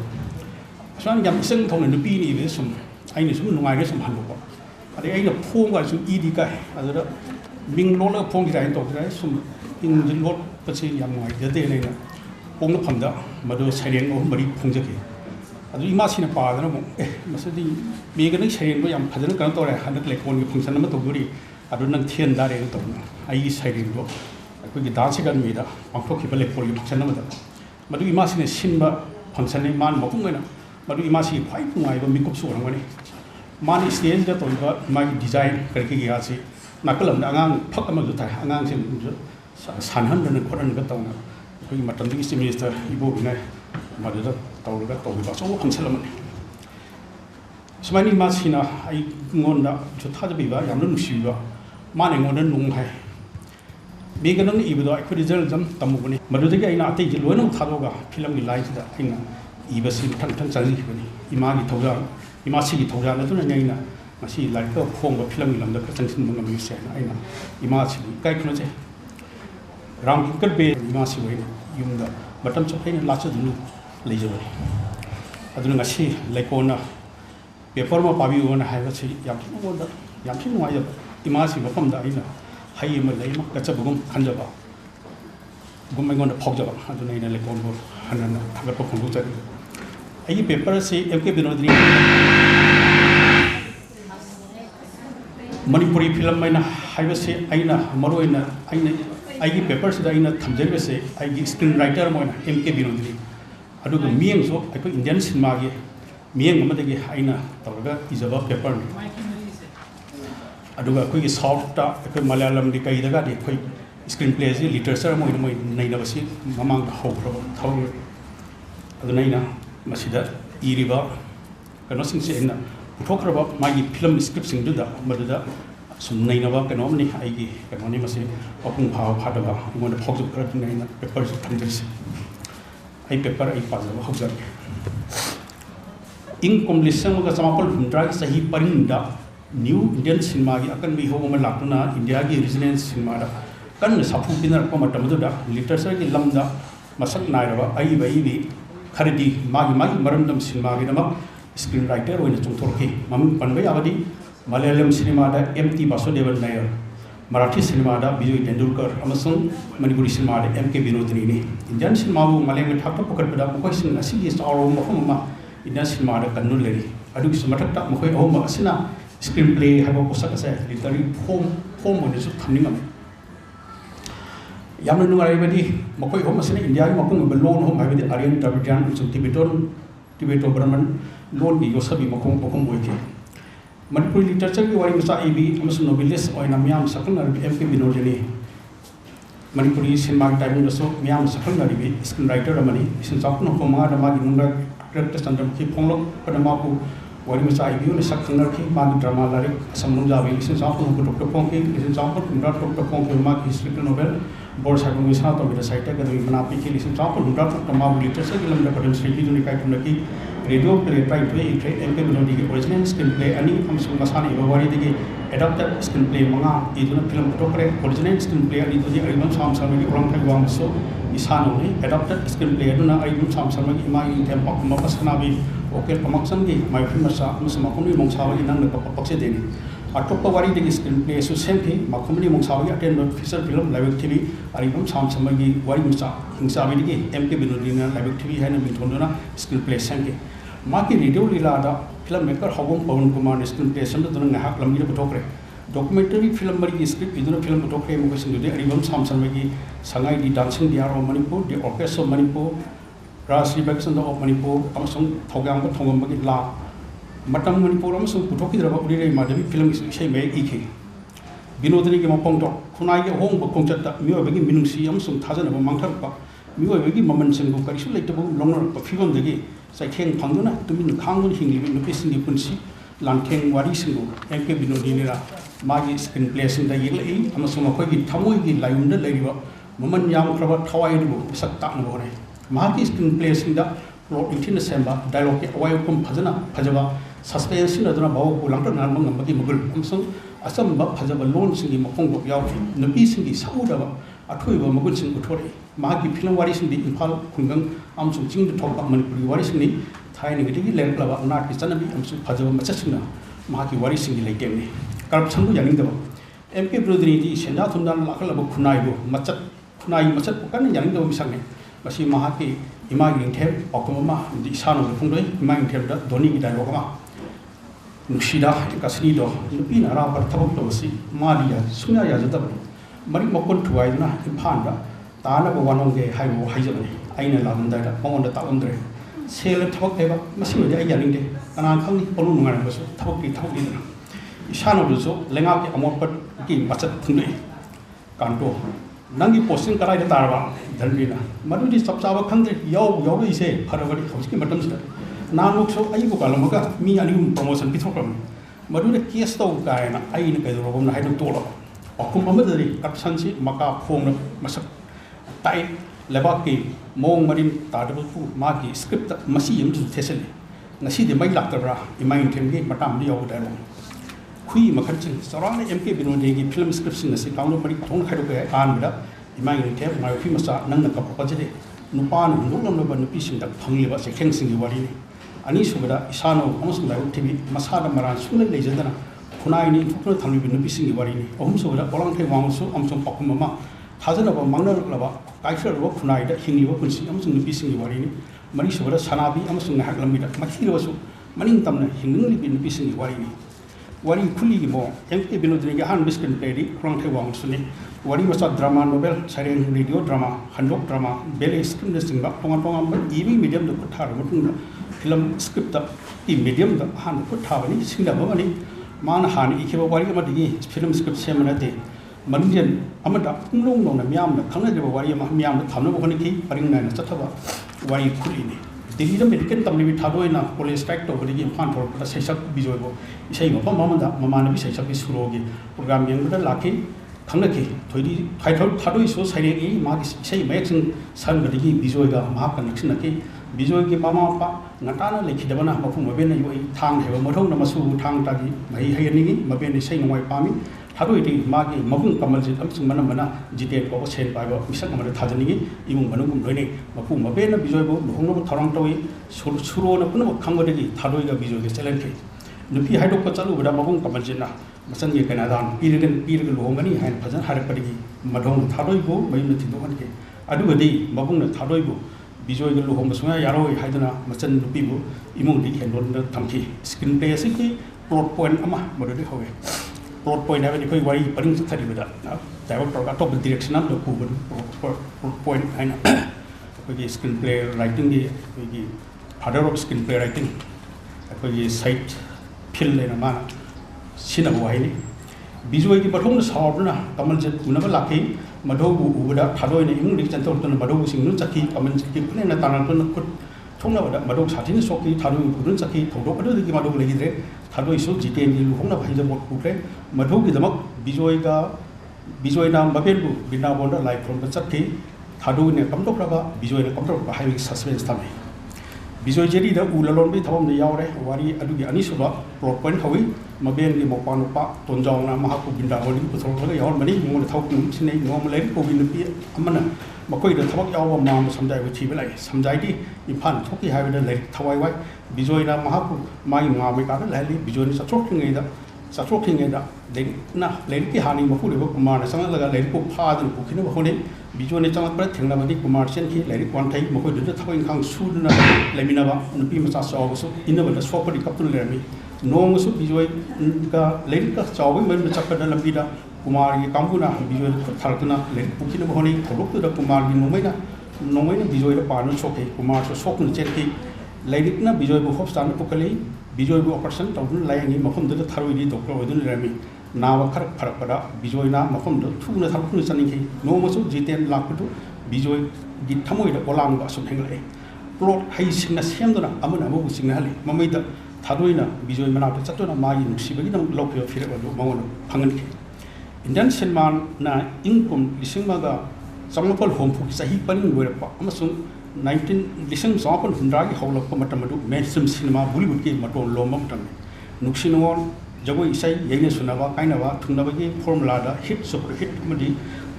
Soan jam iseng thong nupi ni be sum ai ni sum nungai ge sum hanlo ko ade ai na phong ga sum idi ka adara ming lo la phong gi to dai sum ing jin lot pachi yam ngai de de ne na pong na phamda madu saireng o bari phong ja ki adu ima sina pa da mo masadi me ga nang saireng bo yam phajana kan to re hanak le kon gi function ma to guri adu nang thien da re to ai saireng bo ko gi dance gan mi da pangthok ki bale pol gi function ma da madu ima sina sinba function ni man mo pung na madu imasi khwai pungai ba mikup su rangani mani stage da to ba mai design karki gi asi nakalam da angang phak ama juta angang sin sanhan da khoran ga tawna ko matam di chief minister ibo bina madu da tawru ga tawri ba so function lam smani masina ai ngonda jutha da bi ba yamna nusi ba mane ngonda nung hai me ga nang ibo da ai result jam tamu ni madu da ga ina ate ji loina thalo ga film gi line da ina ibasi thang thang changi bani ima gi thoja ima si gi thoja na tuna nyai na masi like to khong ba film lam da ka changsin manga mi se na aina ima si kai khno che ram kat be ima si wai yum da batam cha phain la cha dunu lei je bani aduna ngasi leko na paper ma pabi wona ha ba chi yam mo da yam chi nuai ima si ba pam da aina hai ma lei ma ka cha bugum khan ja ba gum mai ngon da phok ja ba aduna ina leko bo hanan thaga ko khong cha ai paper se mk binodini Manipuri film maina haibase aina maroina aina aigi paper sida aina thamjebe se aigi screenwriter moina mk binodini aduga mieng so ai Indian cinema ge mieng amadagi aina tawga izaba paper aduga koi soft ta ai Malayalam di kai daga di koi screenplay ji literature moina moi naina basi mamang ho thau aduna ina masida iriba kano sing se ina puthokraba magi film script sing duda maduda sum nainaba kano ni aigi kano ni masi opung bhaw phadaba mon da phok kar naina paper su thamjisi ai paper ai pazaba hokjar ing komlisang ga samapal hundra sahi parinda new Indian cinema gi akan mi ho ma lakuna India gi resonance cinema da kan sapu pinar ko matamduda literature gi lamda masak nairaba ai bai bi kharidi magi marandam cinema gi nama screenwriter oina chungthorki mamin panbai abadi Malayalam cinema da MT Basudevan Nair Marathi cinema da Vijay Tendulkar amasung Manipuri cinema da MK Binodini ni Indian cinema bu Malayalam thakta pokat pada mokoi sing asigi sawro mafama Indian cinema da kannul leri adu smatakta mokoi awma asina screenplay haba posak asa literary form oina su thamningam yamna nungai badi mokoi hom asina India gi mokung belon hom habidi Aryan Dravidian chung Tibeto Brahman loan gi yosabi mokong oike Manipuri literature ki wari masa ibi amas novelist oina miam sakal na MK Binodini Manipuri cinema time no so miam sakal na bi screenwriter amani sin sapno ko ma da ma gi nunga character standard ki phonglok pada ma ku wari masa ibi ne sakal na ki ma drama lari samung jawi sin sapno ko dr phongki sin sapno dr phongki ma historical novel Bhodhachandra Maharaj to the site ka doi manapi ki sin sapno dr ma literature ki lamda padam sri ki ni kai tumna ki radio play try to MK Binodini original screenplay ani amsung masani bawari digi adapted screenplay manga iduna film photography original screenplay ani to di arimam samsam gi orang ka wang so isano ni adapted screenplay aduna arimam samsam gi mai tem pak ma pasana bi okay pamaksam gi mai film sa musama komni mongsawa gi nang ka pakse deni atoppa wari digi screenplay su senti makomni mongsawa gi attend feature film live tv arimam samsam gi wari musa hingsa bi digi MK Binodini live tv haina mi thondona screenplay senti maki radio lila da filmmaker Hawam Pawan Kumar screenplay sam da ngahak lamgi da photography documentary film bari script iduna film photography mo kasin de aribam samsam gi sangai di dancing di aro Manipur di orchestra of Manipur Retrospection of Manipur amasung thogang ko thongam gi la matam Manipur amasung puthokki dra ba uri rei madami film gi sei me ikhi Binodini gi mapong to khunai gi hong ba kongchat ta miwa bagi minungsi amasung thajana ba mangthar pa miwa bagi maman singbu karisu leita bu longnar pa phigom de gi Saikeng Panguna, Tumin Kangun Hingli, Nupisin di Punsi, Lankeng Warisingo, MK Binodini ra, Magi screenplay in the Yelay, Amasumaki, Tamoy, Layunda, Lady, Woman Yam Krabat, Hawaii, Sakta Nore. Magi screenplay in the 18 December, dialogue, Awayukum Pazana, Pajava, suspense in the Bau, Lankan Magi Mugul, Amsung, Asam Pajava loans in the Makongo Yawi, Nupisin di Sauda, Atuiva Magunsin Utori. Magi film waris di Impal Kungang amsung jing the top of Manipuri waris ni Thai negative level of not Kisanabi amsung Pajava Machasuna Magi waris in the late day. Corruption yaning the MK Binodini Senatunda Lakalabo Kunaibo Machat Kunai Machat Pukan yaning the Misane Masi Mahaki Imaging Tab Okoma the son of the Pundoi Imaging Tab Doni Dialogama Nushida Casnido Lupina Rapa Tabosi Malia Suna Yazata Mari Mokon to Aina Panda Tana Wanonge Haibo Hajabani, Aina Lavanda, on the Taundre. Sail talk ever, Massimo de Ayalinde, and I'm coming Polungan was Toki Toki. Shano Duzo, Lenga Amorpat, King Massat Tunde, Canto. Nangi posting Karai Tarva, Dandina. Madudi stops our country, Yo, is a Paravari Hosky Matamster. Now look so Ayukalamaga, me and you promotion Pitokam. Maduda Kiesto guy, I in Pedro, I don't told. Okumamadari, Kapsansi, Maka, Phone, Masak. Tai lebaki mong marin tadabul pu magi script masi yam ju theseli ngasi de mai laktabra imai themgi matam di yaw daro khui makhan chin sarana mk binodini gi film script sin nasi kaunu mari thong khaido ke an bida imai them mai fi masa nang na kap pajide nupan nulom no nupi sin da phangli ba se kheng sing gi wari ni ani subada isano amasung lai tv masada maran sule lejandana khunai ni thukna thamli bi nupi sing gi wari ni ohum subada polang the wang su amsong pakum mama thajana ba mangna laba kaisar ro khunai da hingi ba kunsi amasung nupi sing gi wari ni mari subada sanabi amasung hak lambi da makhiro su maning tamna hinging li bi nupi sing gi wari ni wari khuli gi mo mk binodini gi han biskin pedi krong the wang su ni wari masa drama novel sareng radio drama handok drama bele script sing ba tonga tonga ibi medium da kuthar mutung film script da i medium da han kuthar ni singda ba ni man han i khiba wari ma digi film script semana de manjen amada punglong no na myam da khangna de wari ma myam da thamna bo ni ki paring na chathaba wari khuli ni Delhi da medical tamni bi thadoi na police strike to bodi gi phan thor ta sesak bijoi bo isai ma pam ma da mama na bi sesak bi suro gi program yang da lakhi khangna ki thoidi thadoi so saire gi ma gi isai ma yak san bodi gi bijoi ga ma connection na ki bijoi gi mama pa ngata na lekhi da bana ma phu ma ben na yoi thang he ba ma thong na ma su thang ta gi mai hai ni gi ma ben ni sai ngoi pa mi thadoi di ma gi mabung kamal ji am sung mana mana jite ko ko sen pa ba misak ma da thajani gi imung manung kum loi ni ma phu ma ben na bijoi bo lohong no tharang toi suro na puno khang ba gi thadoi ga bijoi ge chalen ke nupi hai dok ko chalu ba mabung kamal ji na masan ye kana dan pir ge lohong ani hain phajan har pa gi madong thadoi bo mai na thi do an ke adu ga di mabung na thadoi bo bijoi ge lohong ba sunga yaro hai dana masan nupi bo imung di khen don da thamki screenplay se ki plot point ama mo de howe plot point have ni koi wari paring thari bida director ka top direction am do ku plot point aina koi screenplay writing gi koi father of screenplay writing koi site fill le na ma sina wai ni bijoi gi bathong na sawna kamal jet unaba lakhi madho bu ubada thadoi na imung dik chantor to na madho bu sing nu chaki kamal ki phne na tanan to na khut thongna bada madho sathini sokki thadoi bu chaki thodo adu gi madho legi dre thadoi so jiten ni luhong na bhai jabot ku re madho gi damak bijoi na maben bu bina bonda live from the chaki thadoi ne kamdok raga bijoi ne kamdok ba hai suspense thame bijoi jeri da ulalon bi thawam ne yawre wari adu gi ani suba plot point hawi maben gi mopa no pa tonjong na ma ku binda wali ku thol ga yaw mani mo na thau ku sine ngom le ko bin pi amana makoi da thawak yaw ma ma samjai wi thi belai samjai di impan thoki hai da le thawai wai bijoi na ma ku mai nga me ka la li bijoi ni sa chok ngai da le na le ki hani ma ku de ko ma na sang la ga le ko pha da ku khine ba hone bijoi ni chang pra thengna ma di kumar sen ki le kwan thai ma ko de thawai khang su na le mina ba nupi ma sa so so inna ba so ko di kap tu le mi nong su bijoi ka le ka chaw bai ma chak da lambi da kumar gi kambu na bijoi thal tu na le ku khine ba hone tholok tu da kumar gi nomai na bijoi da pa no so ke kumar so sok na chen ki lairik na bijoi bu hop stan pukali bijoi bu operation tawun layangi mafum da tharoi di doctor odun rami nawa khar pharak pada bijoi na mafum da thu na tharuk nu saning ki no mo su jiten laktu bijoi gi thamoi da olam ba sum henglai plot hai sing na sem da amuna mo bu sing na hali mamai da tharoi na bijoi mana ta chatto na ma yi nusi bagi nam lokyo phire ba do mawon phangan ki indian sinman na income lisingma ga samapal home fu sahi panin loira pa amasung 19 lisang sapon hundragi hawlak pa matamadu mainstream cinema Bollywood ki maton lomam tam nuksinwon jagoi isai yeine sunawa kainawa thunaba gi formula da hit super hit madi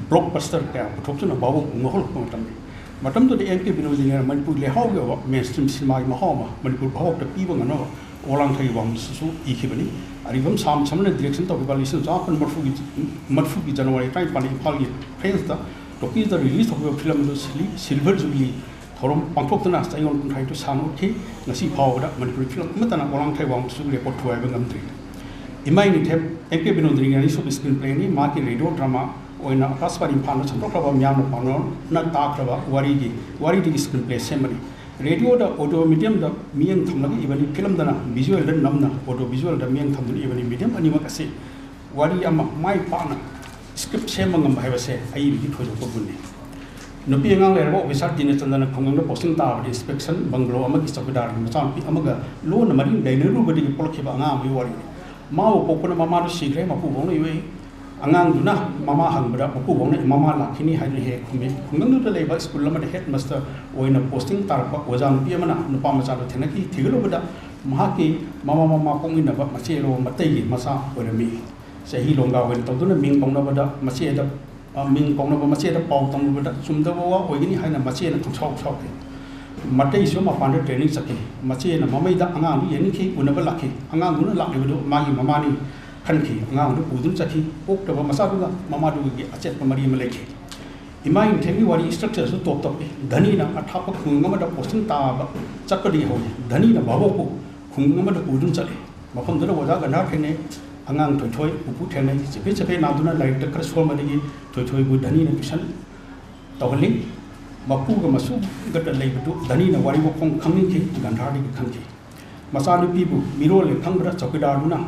blockbuster ka thopchuna babu ngol ko matam to de mk binodini manipur le haw ga mainstream cinema ma hawma manipur baw ta pi bang no olang thai wang su ikibani aribam sam samna direction to ba lisang sapon marfu gi January 5 pani phal gi friends da to is the release of a film silver jubilee thorom pangthok tana sayon thai to sanu ki ngasi phawda manipur film matana olang thai wang su report thuai ba ngamtri imai ni them mk binodini ni so screenplay ni ma ki radio drama oina akaswari phan chantok klaba myam na pano na ta klaba wari di screenplay semani radio da audio medium da miyang thamla gi ibani film dana visual da namna audio visual da miyang thamdu ibani medium ani ma kase wari ama mai pa na script semangam bhaiba se ai bi thojo ko bunni nupi ngang le ro visar din chandana khongang na posting ta inspection banglo ama ki sakdar ma cham pi amaga lo na mari dai ne ru badi polkhi ba nga mi wari ma o popona mama ru sigre ma pu bong yoi angang duna mama hangbada mapu bongna mama lakhini haidri he khumi khungam du leba school lama headmaster oina posting tarpa ojan pi amana nupa macha do thenaki thiglo bada mahaki mama pongina ba mache lo matei gi masa orami sahi longa wen tawduna ming pongna bada mache da ming pongna ba mache da pau tong bada sumda wa oigini haina mache na thau thau matei so ma pande training saki mache na mamai da angang ni yen ki unaba lakhi angang duna lakli do magi mama ni kan ki angang du udun chaki ok da masa du mama du gi achet pamari maleki imai themi wari structure so top top dhani na athapa khungama da posting ta ba chakadi ho dhani na babo ko khungama da udun chale mafam da waja gana thene angang thoi thoi upu thene chepe na duna light da kar so ma gi thoi bu dhani na tuition tawali mapu ga masu ga da lai bu dhani na wari bo khong khangni ki gandhari ki khangki masanu pi bu miro le khangra chokida du na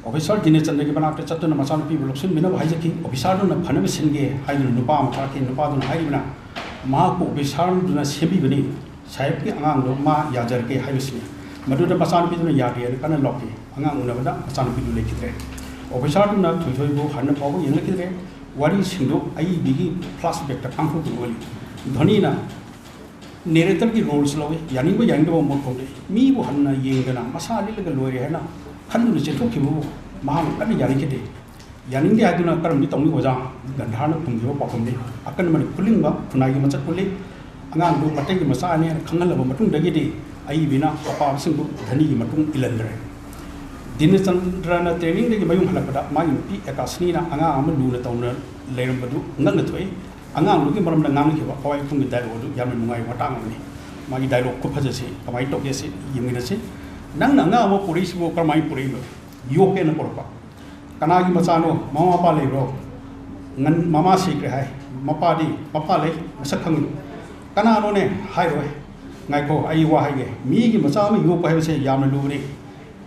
officer dine chandra ki banakte chatuna masanu pi bu loksun mina bhai jaki officer du na phanam singe haidu nupa ma thaki nupa du na haibna ma ko officer du na sebi bani sahib ki angang do ma yajar ke haibisi madu da masanu pi du na yari ne kana lokki angang una bada masanu pi du le kidre officer du na thoi bu hanna pawu yeng le kidre wari singdo ai bigi plus back ta pangfu du wali dhani na narrator ki roles lowe yani bo yang do mo ko mi bu hanna yeng na masali le ga lore hai na khan du che thok ki bu ma kan yani ki de yani de aduna karam ni tong ni hoja gandha na tung jo pa kom de akan man kuling ba funai gi machat kuli angang du matai gi masa ne khangal ba matung de gi de ai bina papa sing bu dhani gi matung ilandre din chandra na training de gi mayung halak da ma yu pi akasni na anga am lu na tong na leram ba du ngang na thoi angang lu gi maram na ngam ki ba kawai khung gi dai du yam nu ngai watang ni ma gi dialogue ko phaje si kamai tok ye si yim gi na si nang na nga mo police bo kamai puri no yo ke na porpa kana gi machano mama pa le ro ngan mama si kre hai mapa di papa le masak khang kana no ne hai ro ngai ko ai wa hai ge mi gi macha ma yo pa hai se yam na lu ni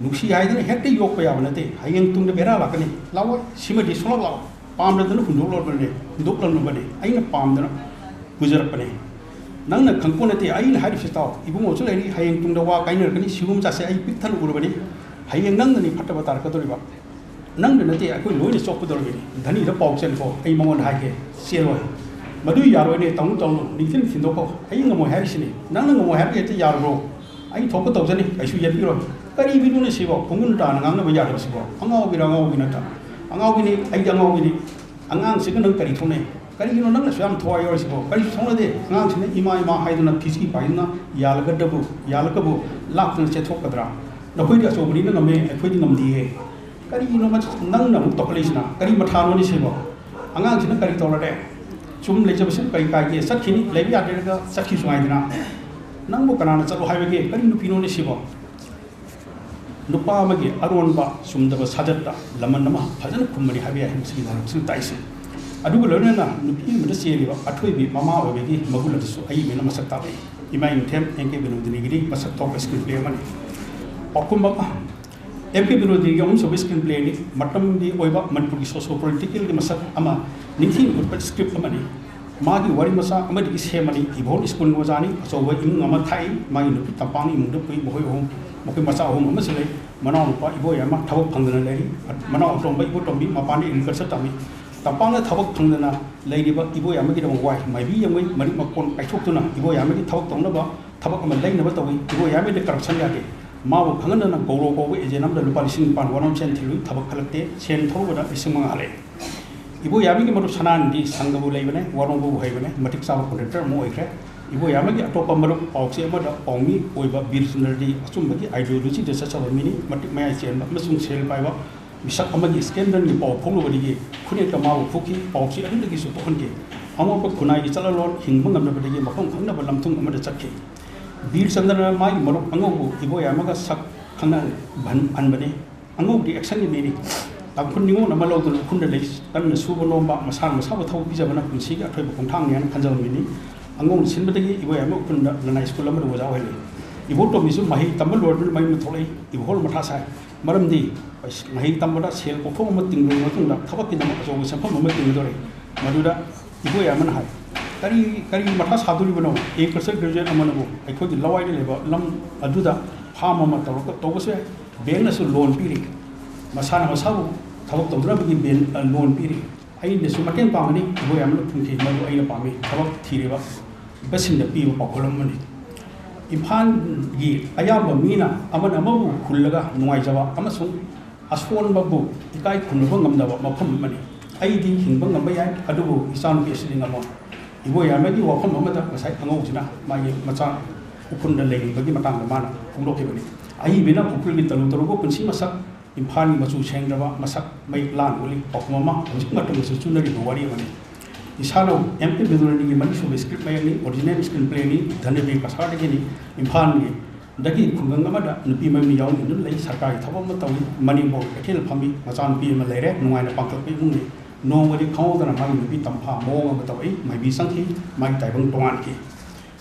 nuksi hai de hekte yo pa ya na te hayeng tung de bera la kani law sima di solo law pam de nu hundu lo ne nduk lo no ba de ai na pam de gujar pa ne nang na khangko na te ai na hari fitaw ibu mo chule ni hayeng tung da wa kai ner kani sigum cha se ai pik thal ur bani hayeng nang ni phatta batar ka dori ba nang de na te akoi loi ni chok dor bani dhani da paw chen ko ai mong hai ke se roi madu ya roi ne tong tong ni tin tin do ko ai ngamo hari sini nang ngamo hari te ya ro ai thok ko taw jani ai su yen pi ro kari bi du ne se bo pungun da nang na ba ya ro se bo angau bi ra ngau bi na ta angau bi ni ai da ngau bi ni angang se kan kari thone kari no nang na swam thoi yor si bo kari thong de ngang sine ima hai na phisi pai na yal ga da bu yal ka bu lak na che thok kadra na khoi da so bri na me khoi di ngam di he kari no ma nang na mu tok le sina kari ma tha no ni se bo angang sine kari to la de chum le jab se kai kai ke sak khini le bi ade ga sak khi suai dina nang bu kana na chalo hai ge kari nu pino ni se bo nupa ma ge aron ba sum da ba sajat da laman na ma phajan khumani ha bi ha si da su tai se adu lo na nupi ma se li ba athoi bi mama o be gi magul da su ai me na masak ta be imai them enke binodini gi masak to ka screen play mani pakum ba enke binodini gi um so screen play ni matam di oiba manipur gi socio political gi masak ama ningthin ut script mani ma gi wari masa ama di se mani ibon school no jani so wa ing ama thai ma gi nupi tapang ing de pui mohoi hom mokai masa hom ama se le mana pa ibo ya ma thau phangna le mana from ba ibo tombi ma pani in kar sa tami tapang na thawak thangna le ri ba ibo ya ma gi dong wai mai bi yang mai mari ma kon pai thok tu na ibo ya ma gi thawak tong na ba thawak ma le na ba tawi ibo ya ma de corruption ya ke ma bu phangna na goro ko we je nam da lupa lising pan wanam chen thilu thawak khalakte chen thau ba da ising ma hale ibo ya ma gi maru sanan di sangga bu le bane warong bu hai bane matik sa ko director mo ai kre ibo ya ma gi atopa maru pau se ma da pawmi oi ba bir sunar di asum ba gi ideology de sa sa ba mini matik mai chen ba masung sel pai ba misak amagi scandal ni pau pholo bari ge khune ka ma phuki pau si adu gi su pon ke amo pa khunai gi chala lor hing bang na bari ge makhong khangna ba lamthung amada chakhe bir chandra mai maru ango bu ibo ya ma ga sak khangna ban an bane ango di action ni ni tam khun ningo na ma lo tu khun de le kan na su bo nom ba masan ma sa ba thau bi ja bana kun si ga thoi ba khong thang ne khan jaw ni ango sin ba de gi ibo ya ma kun da na school ma do ja wa le ibo to mi su mai tam ba lor mai mu tholai ibo hol ma tha sai maram di mahi tambada sel ko phom ma ting lo ma tung da thaba ki na ma so sa phom ma ting do re maduda ibo ya man hai kari matha saduri bano ek percent graduate amana bo ai ko di lawai le ba lam aduda phama ma to se bank na su loan pi ri masana masabu thawak tawdra bagi ben loan piri ai ne su maten pamani bo yam lu thungki ma ai na pami thawak thire ba basin da pi ba kolam mani imhan gi ayam ba mina aman amabu khullaga nuai jawa amasung asfon babu ikai khunba ngam da ba mafam mani ai di hingba ngam ba yai adubu isan bi siling amon ibo yam gi wa kham amada masai angau jina ma ye macha ukun da lei bagi matang da mana kunglo ke bani ai bina ukul gi talu talu ko punsi masak imhan gi machu chengraba masak mai lan uli pokmama hojik matum su chunari wari mani isano MP Binodini mani so script mai ni original screenplay ni dhane be kasar de ni imhan ni dagi khungang amada nupi mai ni yaw ni lei sarkar thawam ma tawi mani bo kel phami machan pi ma lere nuai na pakak pi mung ni no wali khau da ma nupi tampha mo ma tawi mai bi sangki mai tai bang tongan ki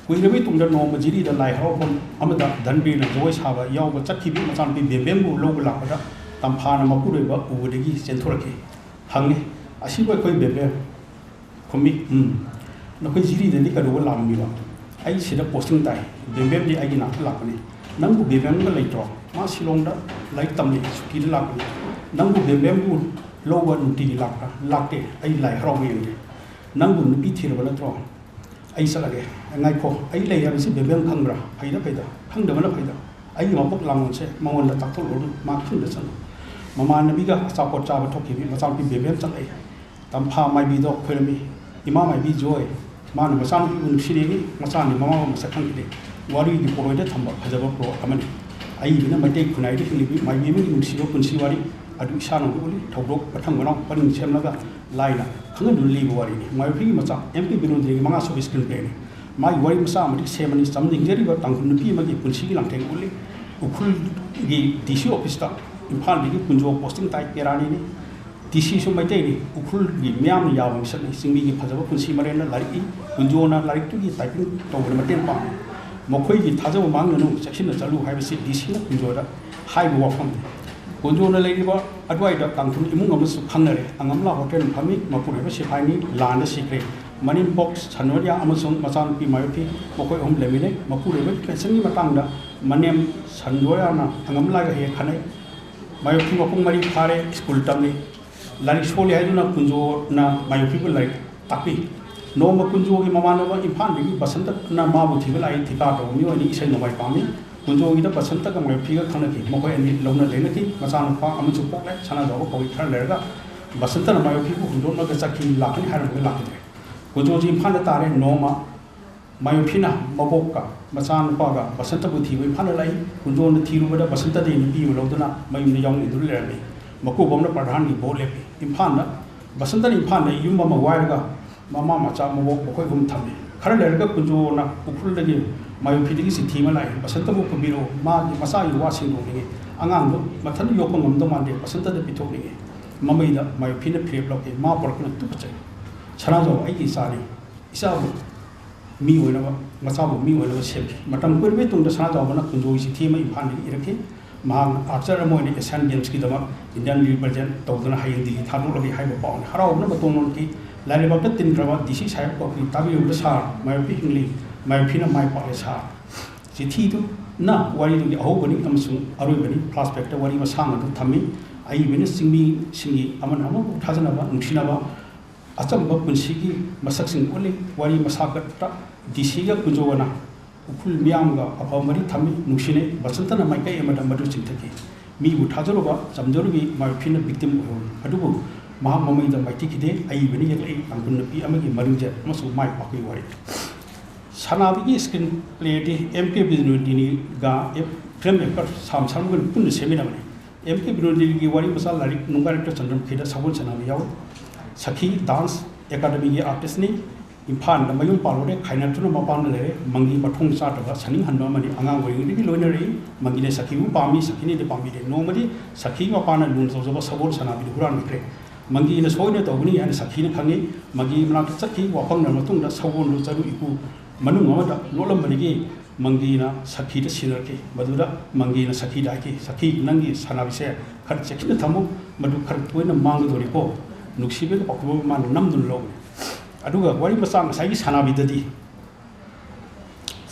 kui rebi tung da no ma jiri da lai haw pon amada dhan bi na joi sawa yaw ba chakhi bi machan pi bem bu lo la pa da tampha na ma pu re ba u de gi senthor ki hangi asi ba koi bebe komi na koi jiri de ni ka do lam mi ba ai sida posting tai bem di ai na la pa ni nang bu bem ga lai tro ma silong da lai tam ni suki da la pa ni nang bu bem bu lo wa nu ti la ka la te ai lai hro mi ni nang bu nu pi thir ba la tro ai sa la ge ngai ko ai lai ya si bem khang bra ai da khang da ma la pai da ai ma pok lang se ma won la tak thol ro ma khun da san mama nabi ga sa ko cha ba thok ki ma sa pi bem chang ai tam pha mai bi do khoi mi ima mai bi joy ma na ma sa ni un shiri ni ma sa ni mama ma sa khang ki wari di ko da thamba phajaba pro amani ai bi na ma te khunai di li bi mai bi mi un shi ko si wari adu sa no uli thobok pathang no panin chem la ga lai na khang du li bo wari ni mai phi ma cha MP Binodini manga so screen play ni mai wari ma sa ma di semani samding jeri ba tang nu pi ma gi punsi gi lang theng uli ukul gi DC office ta imphal bi gi punjo posting tai kerani ni DC so mai te ni ukul gi myam ya wang sa ni singmi gi phajaba punsi mare na lari i punjo na lari tu gi typing to ma ten pa mo khoi gi thajaba mang na no section na chalu hai si DC na punjo da hai bo fam punjo na lai ba adwai da tang thun imung am su khang na re angam la hotel phami ma pure ba si phai ni lan da secret manin box chanoria amasung machan pi mai pi mo khoi om le mi ne ma pure ba pension ni matang da manem sandoya na angam la ga he khanai mai pi ma pung mari phare school tam ni lari soli hai na punjo na mai pi bu lai tapi no ma punjo gi mama no ma impan bi basanta na ma bu thi lai thika to mi ni isai no mai pa mi punjo gi da basanta ka mai pi ga khana ki mo khoi ni lo na le na ki machan pa am chu pok lai chana do ko thar le ga basanta na mai pi bu hundo na ga chaki la ni har ga la ki punjo ji impan da tare no ma mai pi na ma bok ka machan pa ga basanta bu thi wi phan lai punjo na thi ru ba da basanta de ni pi mo lo na mai ni yong ni du le ni maku bom na pradhan ni bo le impan na basanta ni impan na yum ma wai ga mama macha mo bo khoi gum thami khara le ga punjo na ukul de gi mai phi de gi si thi ma lai basanta bu pu biro ma gi masa yu wa sing do ni angang do mathan yo ko ngam do man de basanta de pitok ni mamai da mai phi na phre block ke ma por ko tu pa chai chana jo ai ki sa ni isa bu mi wo na masa bu mi wo na se matam ko be tung da sa jo na punjo si thi ma impan ni irakhe mahang after a morning Asian Games ki dama Indian represent tawdana hayi di thanu lagi hai ba pawn harau na baton ki lari ba tin graba disi sai ko ki tabi u sa mai pi hingli mai pi na mai pa sa si thi tu na wari du ho bani am sung aroi bani prospect wari ma sang du thami ai bini singmi singi aman amu thajana ba nushina ba acham ba punsi ki masak sing oli wari masakat ta disi ga kunjona ukul miam ga apa mari thami nushine basanta na mai kai amada madu chintaki mi bu thajalo ba samjoro gi mai phina victim ho adubu ma mamai da mai tikide ai bini yak ai angkun pi amagi marinja masu mai pakui wari sanabi gi screen play di MP Binodini ga frame paper sam sam gun pun seminar ni MP Binodini gi wari masal lari nungar to chandram khida sabul sanabi yaw sakhi dance academy gi artist ni impan da mayum palore khaina tuna mapan le mangi pathung sa ta saning hanba mani angang wai ni loinari mangi le sakhi u pami sakhi ni de pami de normally sakhi ma pana lun so so sabor sana bi huran mikre mangi na soine to guni an sakhi na khangi mangi mna ta sakhi wa phang na matung da sabon lu charu iku manung ma da lolam bani gi mangi na sakhi da sinar ke madura mangi na sakhi da ki sakhi nangi sana bi se khar chekhi na thamu madu khar toina mang do ri ko nuksibe ko pakbo man nam dun lo aduga wari masang sai gi sanabidadi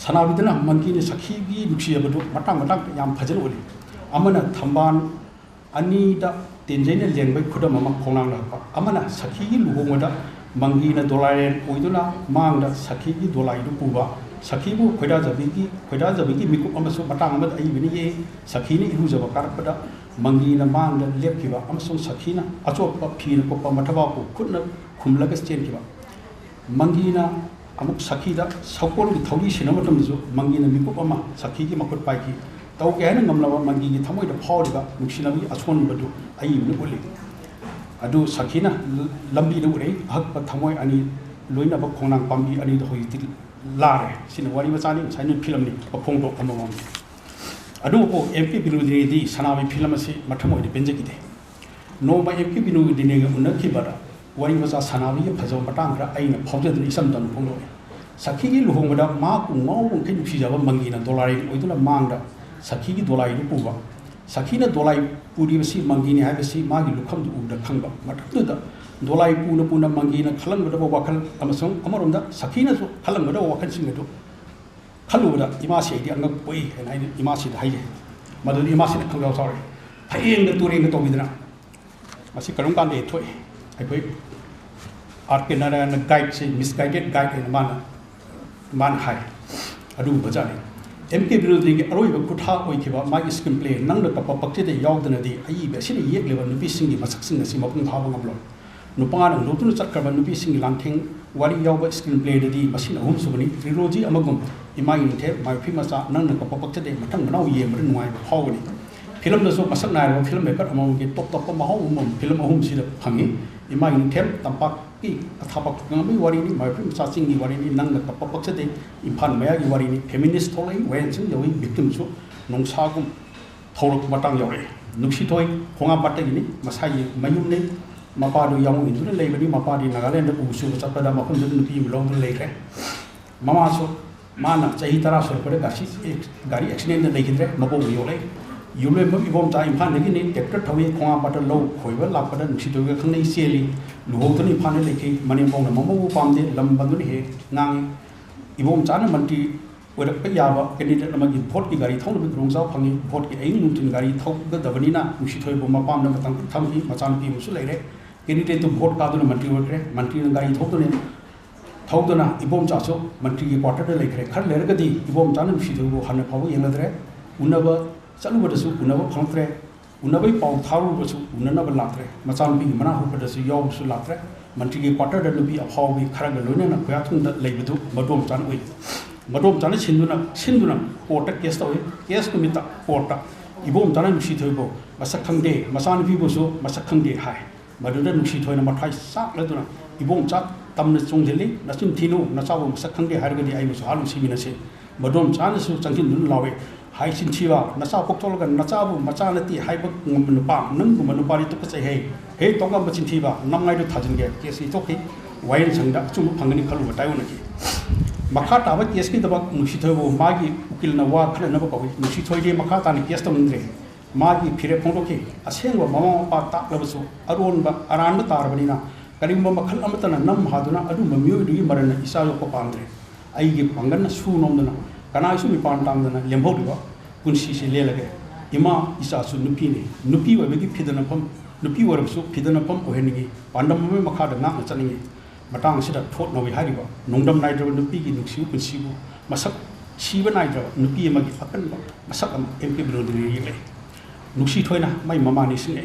sanabidana mangi ne sakhi gi nuksi abadu matang matang yam phajal oli amana thamban ani da tenjaina lengbai khudam ama khonang la pa amana sakhi gi luhongda mangi na dolaren oiduna mangda sakhi gi dolai du puba sakhi bu khoida jabi gi miku amasu matang amad ai bini ye sakhi ni ilu jaba karpada mangi na mangda lepkiba amasung sakhi na achopa phi na ko mathaba ko khudna khumlaga chen kiba mangi na amuk sakhi da sakol gi thogi sinamatam ju mangi na miku ama sakhi gi makut pai ki tau ke na ngamlawa mangi gi thamoi da phawriba nuksinabi achon badu ai ni uli adu sakhina lambi du re hak pa thamoi ani loina ba khonang pambi ani do hoi til lare sin wari ma chani sainin film ni ba khong do amamam adu ko mp binodini di sanabi film asi mathamoi di benje ki de no ba mp binodini ga unakhi bara wari ma sa sanabi ye phajo matang ra aina phawje du isam dan phong do sakhi gi luhong da ma ku ngau ku kin phi jaba mangi na dollar oidula mangda sakhi gi dolai du puba sakhi na dolai puri basi mangi ni hai basi magi lukham du da khangba matatu da dolai puna mangi na khalang da wakal amasong amarom da sakhi na so khalang da wakal sing do khalu da ima si di angak poi hai ima si da hai madu ima si khangau sorry thaeng da turing da to bidna masi karum kan de thoi ai poi art ke na guide se misguided guide in man hai adu bajani MK Binodini ki aroi ba kutha oi khiba magi screenplay nang da pa pakte de yaw dana di ai be sin yek lewa nupi sing gi masak sing si mapung thawa ngam lo nupa na notun chat karba nupi sing langtheng wari yaw ba screenplay de di masin ahum subani trilogy amagum imai ni the mai phi masa nang da pa pakte de mathang nau ye mar nuai ba hawni film da so masak na ro film maker among gi top ma haw film ahum si da phangi imai ni the tampak ki athapak ngami wari ni mai phi masa sing gi wari ni nang da pa pakte de impan maya gi wari ni feminist tholai wen chung yawi victim chu nongsa gum thorok matang yawi nuksi thoi khonga patte gi ni masai mayum ne mapa do yang indu le bani mapa di nagaland u su chapa da makhun du nupi long le kre mama so mana chahi tara so pare gari accident le gidre mapo yo le yule mo ibom ta impan ne gi ni tractor thawi khonga patte lo khoiba la pada nuksi do ga khnei seli luho to ni phane le ki manim bong na mamu pam de lam bandu ni he ngang ibom chana manti wada pe yaba candidate amagi vote ki gari thong bi rongsa phangi vote ki aing nutin gari thok da dabani na musi thoi bo mapam na matang tham hi machan pi musu leire candidate to vote ka do na manti wore manti na gari thok do ne thok do na ibom cha so manti ki quarter de leire khar leire ga di ibom chana musi thoi bo hanna phawo yengadre unaba chalu bada su unaba phangtre unabai pau tharu ba su unana ba latre machan pi mana hu bada su yaw su latre manti ki quarter de nubi aphaw bi khara ga loina na khya thung da leibedu madom chan oi madom chana sinduna court case tawi case ko mita court ibom chana nusi thoibo masak khangde masan bi bo so masak khangde hai maduda nusi thoina mathai sak laduna ibom cha tamna chongjeli nasin thinu nachawo masak khangde har gadi ai so halu simina se madom chana su changkin dun lawe hai sin thiwa nacha poktol ga nachabu machana ti hai bak ngam pa nang gu manu pari to ka he he tonga machin thiwa namngai do thajin ge case to ki wain changda chung phangani khalu batayo na ki makha tawa case ki dabak nusi thoibo magi ukil na wa khla na ba ko nusi thoide makha ta ni case to mundre magi phire phongdo ki asengwa mama pa ta labasu aron ba aran ba tar bani na karimba makhal amatana nam haduna adu mamyo du marana isa yo ko pandre ai gi pangan su nom na kana su mi pan tang na lemho du ba kunsi se le lage ima isa su nupi ni nupi wa be gi phidana pam nupi wa su phidana pam o hen gi pandam me makha da na chani matang sida thot no wi hari ba nongdam nai dro nupi gi nuksi kunsi bu masak siba nai dro nupi ma gi akan ba masak am mp binodini le nuksi thoina mai mama ni sine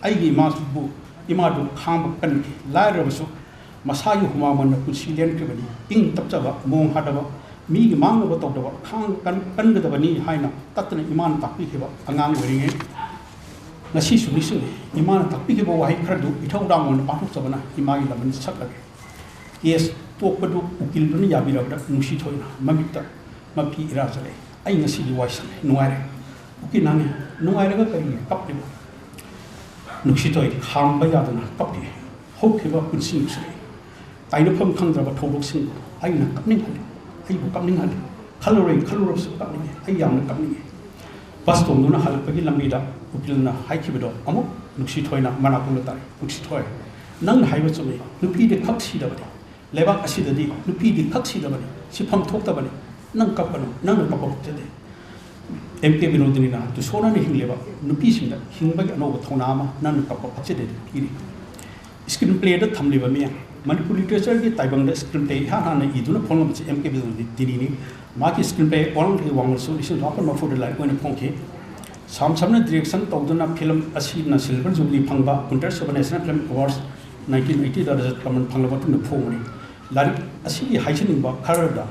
ai gi ma bu ima du kham kan ki lai ro su masa yu huma man kunsi len ki bani ing tap cha ba mong ha da ba mi gi mang ba tok da ba khang kan ga da bani haina tatna iman tak pi ki ba angang wori nge nasi su ni sine iman tak pi ki ba wai khra du ithau dang mon pa thuk cha bana ima gi laman sak la yes tok pa du ukil du ni ya bi ra da nusi thoina mamik ta ma pi ira cha le ai ngasi di wai sa nuai re ukil na ni nuai re ga kari kap ni nusi thoi kham ba ya da na kap ni hok ki ba kun sing su tai no pham khang da ba thok sing ai na kap ning ai bu kap ning hal khalore su kap ning ai yang na kap ning bas tong na hal pa gi lambi da ukil na hai ki ba do amo nusi thoi na mana pu la tai nusi thoi nang hai ba chu me nupi de khap si da ba lebak asida di nupi di khak si da ba si pham thok da ba nang kap ba nang na pa te de MK Binodini na to sona ni hingleba nupi sinda hingba no thonama nan kappa pachede iri screenplay da thamleba me Manipur literature ki taibang da screenplay ha na iduna phonga chi MK Binodini ni ma ki screenplay all the wang so isin rapan ma for the like when phongke samna direction tawduna film asi na silver jubilee phangba Punter National Film Awards 1980 da result kaman phanglaba tu na phongni lari asi haisin ba kharada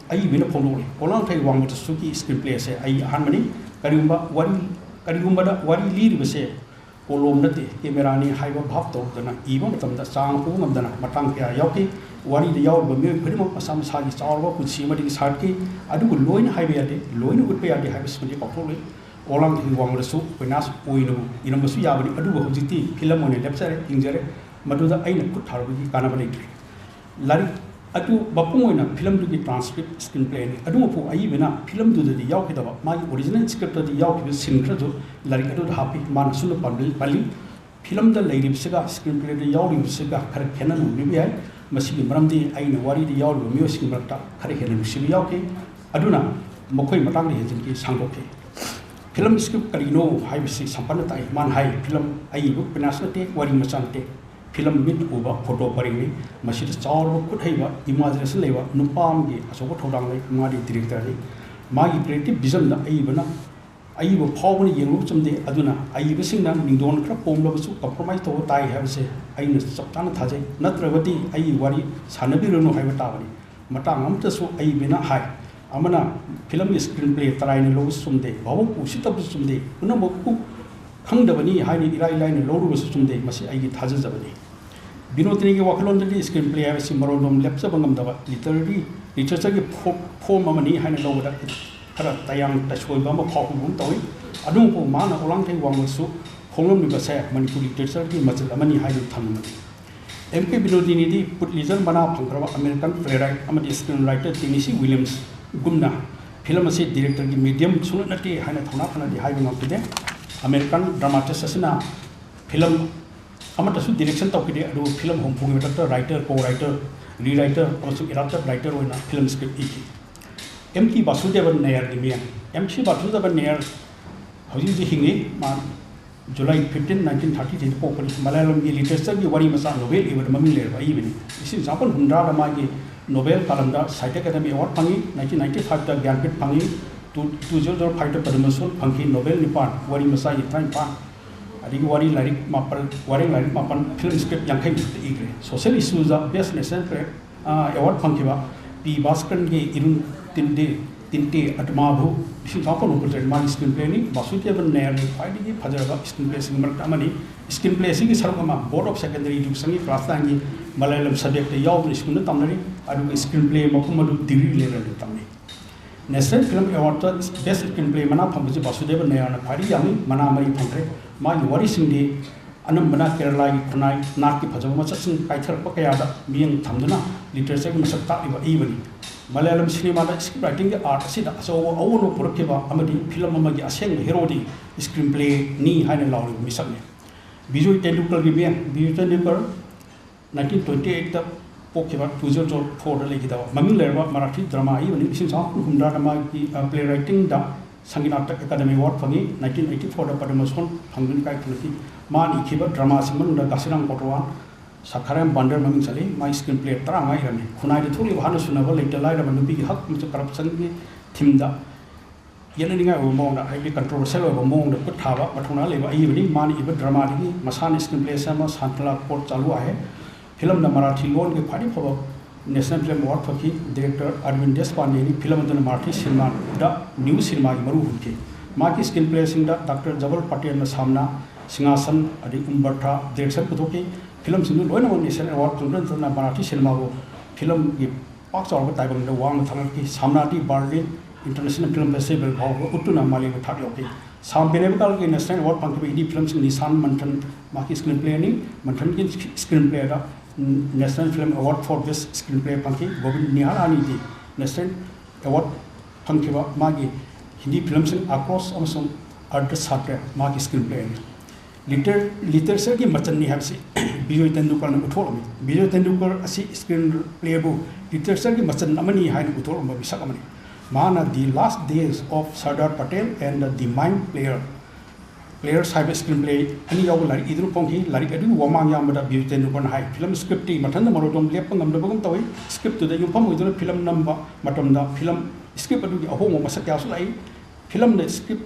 ai bina pholo olang thai wang ta suki screenplay se ai han mani kariyumba da wari lir bese kolom nate camera ni haiba bhap to dana iba matam da sang ko ngam dana matang kya yauki wari da yaw ba me phirimo asam sa gi chawba puchi madi sat ki adu ko loin haiba yate loin gut pe yate haiba smali pathole olang thai wang da su pinas oinu inam su yabani adu ba hojiti film one lepsare injare madu da aina kut tharbi kana bani lari atu bapung oina film du ki transcript screenplay ni adu pu ai bena film du di yaw ki da ma original script di yaw ki sin kra jo lari adu happy man sun pali film da lady siga screenplay di yaw ri siga khar khena nu ni bi ai masi maram di ai na wari di yaw lu music marta khar khena nu si yaw ki aduna mokoi matang ni hin ki sangok ki film script kari no hai bi sampan tai man hai film ai bu pinasna te wari machan te film mit uba photo paring ni masi chaur kut haiba imagination leba nupam gi asobo thodang lai ngari director ni magi creative vision da ai bana ai bo phawni yengu chumde aduna ai bising na ningdon kra pomlo su compromise to tai have se ai na chaptana thajai natragati ai wari sanabi rono haiba ta bani matang am ta su ai bina hai amana film screenplay tarai ni lo sumde bawo usitab sumde una mokku khangdabani hai ni irai lai ni lo ru sumde masi ai gi thaja jabani Binodini ki wakalon da screenplay hai si marodom lepsa bangam da literary literature ki form amani hai na lo da khara tayang ta choi ba ma phok bum tawi adung ko mana olang thai wang su khonglom ni ba sa Manipur literature ki machal amani hai tham MK Binodini di put lijan bana phangkra American playwright amadi screenwriter Tennessee Williams gumna film ase director ki medium sunat nati hai na thona phana di hai bangam de American dramatist asina film amata su direction tawkide adu film home phungi director writer co-writer rewriter also director writer oina film script iki MK Basudevan Nair ni mian MC Basudevan Nair hoji ji hingi ma July 15 1930 po pali Malayalam ki literature ki wari masa novel iwa mami le ba ibini isi japan hundra da ma ki novel kalamda Sahitya Academy Award phangi 1995 da Gyanpit phangi 2005 da Padma Shri phangi novel nipan wari masa itrain pa adigi wari larik mapan film script yang kai igre social issues of best national award phankiba P Bhaskar ge irun tinte atmabu isi japon upur man screenplay ni Basudevan Nair ni adigi phajara screenplay singmar amani screenplay sing sargama board of secondary education ni prastangi Malayalam subject yaw ni school tamnari adu screenplay makumadu degree level tamni National Film Award best screenplay mana phamji Basudevan Nair na phari yami mana mai phamre ma wari singdi anam bana Kerala ki khunai nar ki phajaba machasing kaithar pa kaya da miang thamduna literature ki masak ta iba ibani Malayalam cinema da script writing ki art asida so awono purkiba amadi film amagi aseng hero di screenplay ni haina lawri misakne Bijoy Tendulkar ki bian Bijoy Tendulkar 1928 da pokiba 2004 da legi da maming lerwa Marathi drama ibani isin sa humda drama ki playwriting da Sanginata Academy Award phangi 1984 da Padma Shri phangin kai thulki mani khiba drama simon da gasirang kotwan sakharam bandar maming sali my screenplay taranga irame khunai de thuli hanu sunaba later lai da manupi hak mu corruption ki thim da yana ninga o mong da highly controversial o mong da put thaba mathuna leba ibani mani iba drama ri masan screenplay sama santala court chalu ahe film da Marathi lon ke phadi phaba National Film Award Phaki Director Arvind Deshpande ni film dan Marathi cinema da new cinema ki maru hunke ma ki screenplay sing da Dr. Jabal Patel na samna Singhasan adi Umbartha direction putoki film sing loina mon National Award tunran na Marathi cinema go film ki pak chaw ba tai bang da wang thangal ki samna di Berlin International Film Festival ho utuna mali ba thak yoki sam benebal ki National Award pangki idi film sing Nisan Manthan ma ki screenplay ni Manthan ki screenplay da National Film Award for Best Screenplay pangki Govind Nihalani di National Award pangki ba magi Hindi films across amasung artist satre magi screenplay literature ki machan ni habsi Bijoy Tendulkar na uthol mi Bijoy Tendulkar asi screenplay bu literature ki machan amani hain uthol ma bisak amani Mana the last days of Sardar Patel and the Mind Players have screenplay any young like either ponky like a do wamang yamada beauty and one high film scripting matanda marodom lepang of the bogum script to the yupam with the film number matamda film script to the home of Masakasu like film the script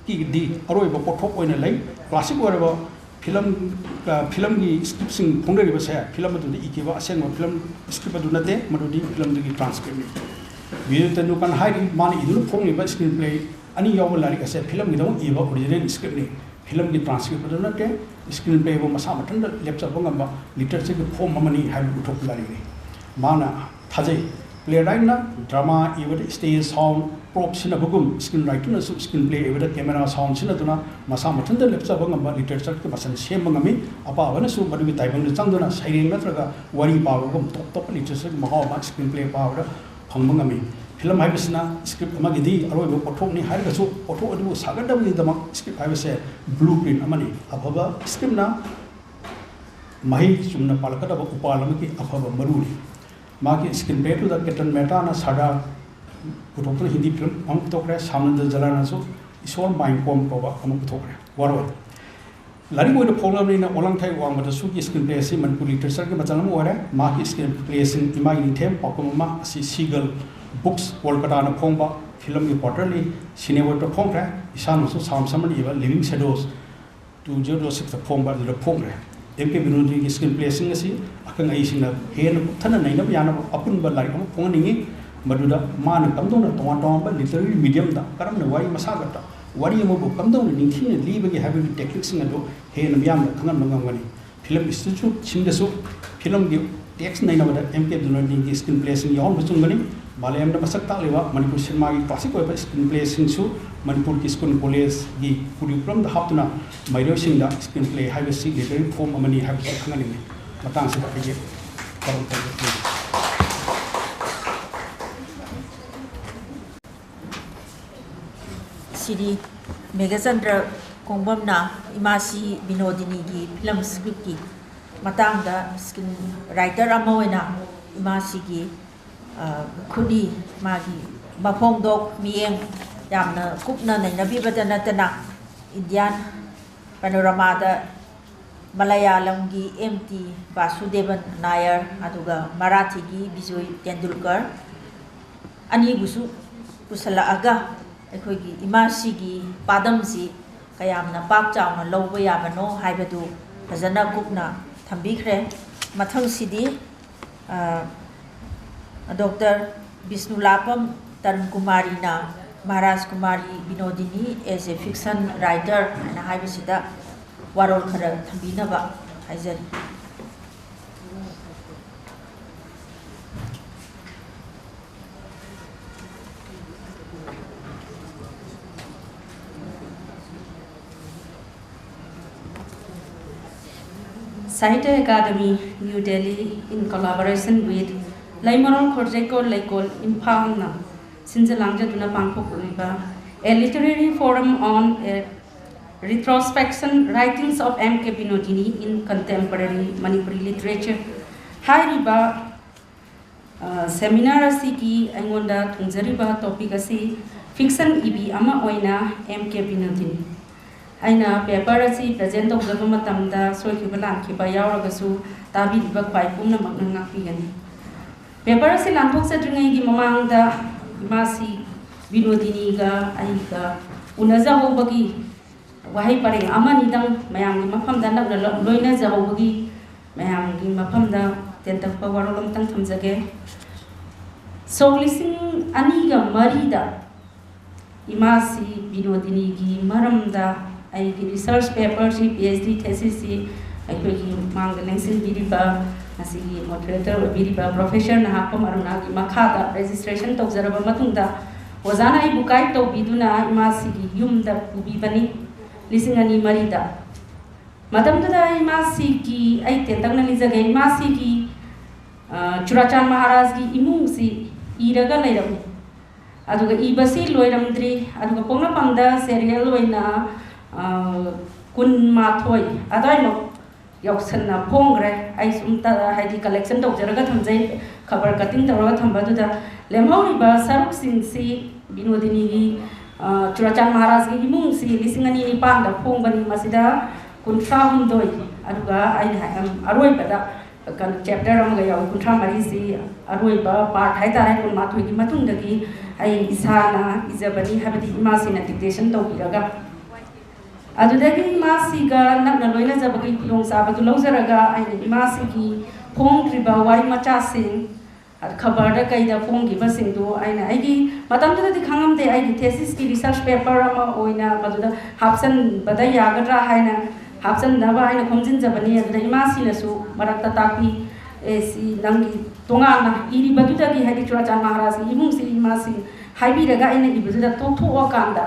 di arrow of pop in a lake classic whatever film ki script sing ponder river say film to the ikiva sen film script to nate madudi film to transcript beauty and one high man either pong by screenplay ani young like I said film don't eva original script ni film ki transcript to nate screenplay wo masa matanda lepsa bongamba literature ki form mamani have to talk like mana thajai playwright na drama even stage sound prop sina bugum screenwriter na screenplay even camera sound sina tuna masa matanda lepsa bongamba literature ki masan sem bangami apa wana su madu bi taibang changduna sairing natraga wari pawagum top literature maha ma screenplay pawada phangmangami film haibisna script amagidi aroi bo pothok ni hair gasu pothok adu sagadam ni dama script haibise blueprint amani ababa script na mahi chumna palakada ba upalama ki ababa maruni magi screenplay to the ketan meta na sada puthok hindi film am tokre samnanda jalana so isol mind pom ko ba am puthokre warwa lari ko de program ni na olang thai wang ba su ki screenplay si Manipur literature ke macam wara magi screenplay sin imagine them pakoma si seagull books Kolkata na phongba film reporterly cinema to phongre isan so samsam ni ba living shadows 2006 the phongba the phongre mk binodini ki screenplay sing asi akang ai sing na hen thana nai na yana apun ba lai am phongningi maduda man kamdona ton ba literary medium da karam na wai masagata wari mo bo kamdona ningthi li ba gi have techniques sing ado hen yam da khangan mangani film institute chingdasu film gi text nai na ba mk binodini ki screenplay sing yon bachungani Malayam da masak tak lewa Manipur cinema ki classic web screenplay sing su Manipur ki school college gi curriculum da haptuna mairo sing da screenplay have a see literary form amani have a khangani matang se ba ge karon ta Siri Bhodhachandra kongbam na imasi Binodini gi film script ki matang da screen writer amoina imasi gi khudi magi mapong dok mieng yamna kupna nei nabi badana tana Indian panorama da Malayalam gi MT Vasudevan Nair aduga Marathi gi Bijoy Tendulkar ani gusu kusala aga ekhoi gi imasi gi padam si kayamna pak chawna lowba yamano haibadu fazana kupna thambikre mathang sidi Dr. Visnulapam Tarun Kumari na Maharaj Kumari Binodini as a fiction writer and haibasida warol khara thambina ba haijari Sahitya Academy, New Delhi, in collaboration with Laimarol Khorjeko Laikol Imphal na Sinjalangja Duna Pangpokuriba, a literary forum on retrospection writings of M.K. Binodini in contemporary Manipuri literature. Hi Riba seminar asiki Angonda Tunzariba topic asi fiction ibi ama oina M.K. Binodini. Aina paper asi present of government tamda so kibalan kiba yauragasu tabi diba kwai pumna magna ngapigani. Paper si lantok sa dringai gi mamang da imasi Binodini ga ai ga unaza ho bagi wahai pareng amani dang mayam gi mafam da nak loina za ho bagi mayam gi mafam da tentak pa warolom tang thamjage so lising ani ga marida imasi Binodini gi maram da ai gi research paper si PhD thesis si ai gi mang da nengsin biriba asigi moderator biriba professor na hapam aruna gi makhada registration tok zaraba matungda ozana ai bukai to biduna imasi gi yumda ubi bani lising ani marida madam da imasi gi ai tentang na lizage imasi gi Bhodhachandra Maharaj gi imung si iraga lairam aduga ibasi loiramdri aduga pongna pangda serial loina kun mathoi adai no ꯌꯥꯎꯁꯟꯅ ꯐꯣꯡꯈ꯭ꯔꯦ ꯑꯩ ꯁꯨꯝ ꯍꯥꯏꯗꯤ collection ꯇꯧꯖꯔꯒ ꯊꯝꯖꯩ ꯈꯕꯔ cutting ꯇꯧꯔꯒ ꯊꯝꯕꯗꯨꯗ ꯂꯦꯝꯍꯧꯔꯤꯕ ꯁꯔꯨꯛꯁꯤꯡꯁꯤ ꯕꯤꯅꯣꯗꯤꯅꯤꯒꯤ ꯆꯨꯔꯥꯆꯥꯟ ꯃꯍꯥꯔꯥꯖꯒꯤ ꯏꯃꯨꯡꯁꯤ 2009ꯗ ꯐꯣꯡꯕꯅꯤ ꯃꯁꯤꯗ 53 ꯑꯗꯨꯒ ꯑꯩꯅ ꯑꯔꯣꯏꯕꯗ ꯆꯦꯞꯇꯔ ꯑꯃꯒ ꯌꯥꯎꯏ 53ꯁꯤ ꯑꯔꯣꯏꯕ ꯄꯥꯔꯠ ꯍꯥꯏꯇꯥꯔꯦ 12ꯒꯤ ꯃꯇꯨꯡꯗꯒꯤ ꯑꯩ ꯏꯁꯥꯅ ꯏꯖꯕꯅꯤ ꯍꯥꯏꯕꯗꯤ ꯏꯃꯥꯁꯤꯅ ꯗꯤꯛꯇꯦꯁꯟ ꯇꯧꯕꯤꯔꯒ ꯑꯗꯨꯗꯒꯤ ꯏꯃꯥꯁꯤꯒ ꯅꯛꯅ ꯂꯣꯏꯅꯖꯕꯒꯤ ꯈꯨꯗꯣꯡꯆꯥꯕꯗꯨ ꯂꯧꯖꯔꯒ ꯑꯩꯅ ꯏꯃꯥꯁꯤꯒꯤ ꯐꯣꯡꯈ꯭ꯔꯤꯕ ꯋꯥꯔꯤ ꯃꯆꯥꯁꯤꯡ ꯈꯕꯔꯗ ꯀꯩꯗ ꯐꯣꯡꯈꯤꯕꯁꯤꯡꯗꯨ ꯑꯩꯅ ꯑꯩꯒꯤ ꯃꯇꯝꯗꯨꯗꯗꯤ ꯈꯪꯉꯝꯗꯦ ꯑꯩꯒꯤ ꯊꯦꯁꯤꯁꯀꯤ ꯔꯤꯁꯔꯆ ꯄꯦꯄꯔ ꯑꯃ ꯑꯣꯏꯅ ꯃꯗꯨꯗ ꯍꯥꯞꯆꯟꯕꯗ ꯌꯥꯒꯗ꯭ꯔꯥ ꯍꯥꯏꯅ ꯍꯥꯞꯆꯟꯅꯕ ꯑꯩꯅ ꯈꯣꯝꯖꯤꯟꯖꯕꯅꯤ ꯑꯗꯨꯗ ꯏꯃꯥꯁꯤꯅꯁꯨ ꯃꯔꯛꯇ ꯇꯥꯛꯄꯤ ꯁꯤ ꯅꯪꯒꯤ ꯇꯣꯉꯥꯟꯅ ꯏꯔꯤꯕꯗꯨꯗꯒꯤ ꯍꯥꯏꯗꯤ ꯆꯨꯔꯥꯆꯥꯟ ꯃꯍꯥꯔꯥꯖꯒꯤ ꯏꯃꯨꯡꯁꯤ ꯏꯃꯥꯁꯤ ꯍꯥꯏꯕꯤꯔꯒ ꯑꯩꯅ ꯏꯕꯗꯨꯗ ꯇꯣꯛꯊꯣꯛꯑꯀꯥꯟꯗ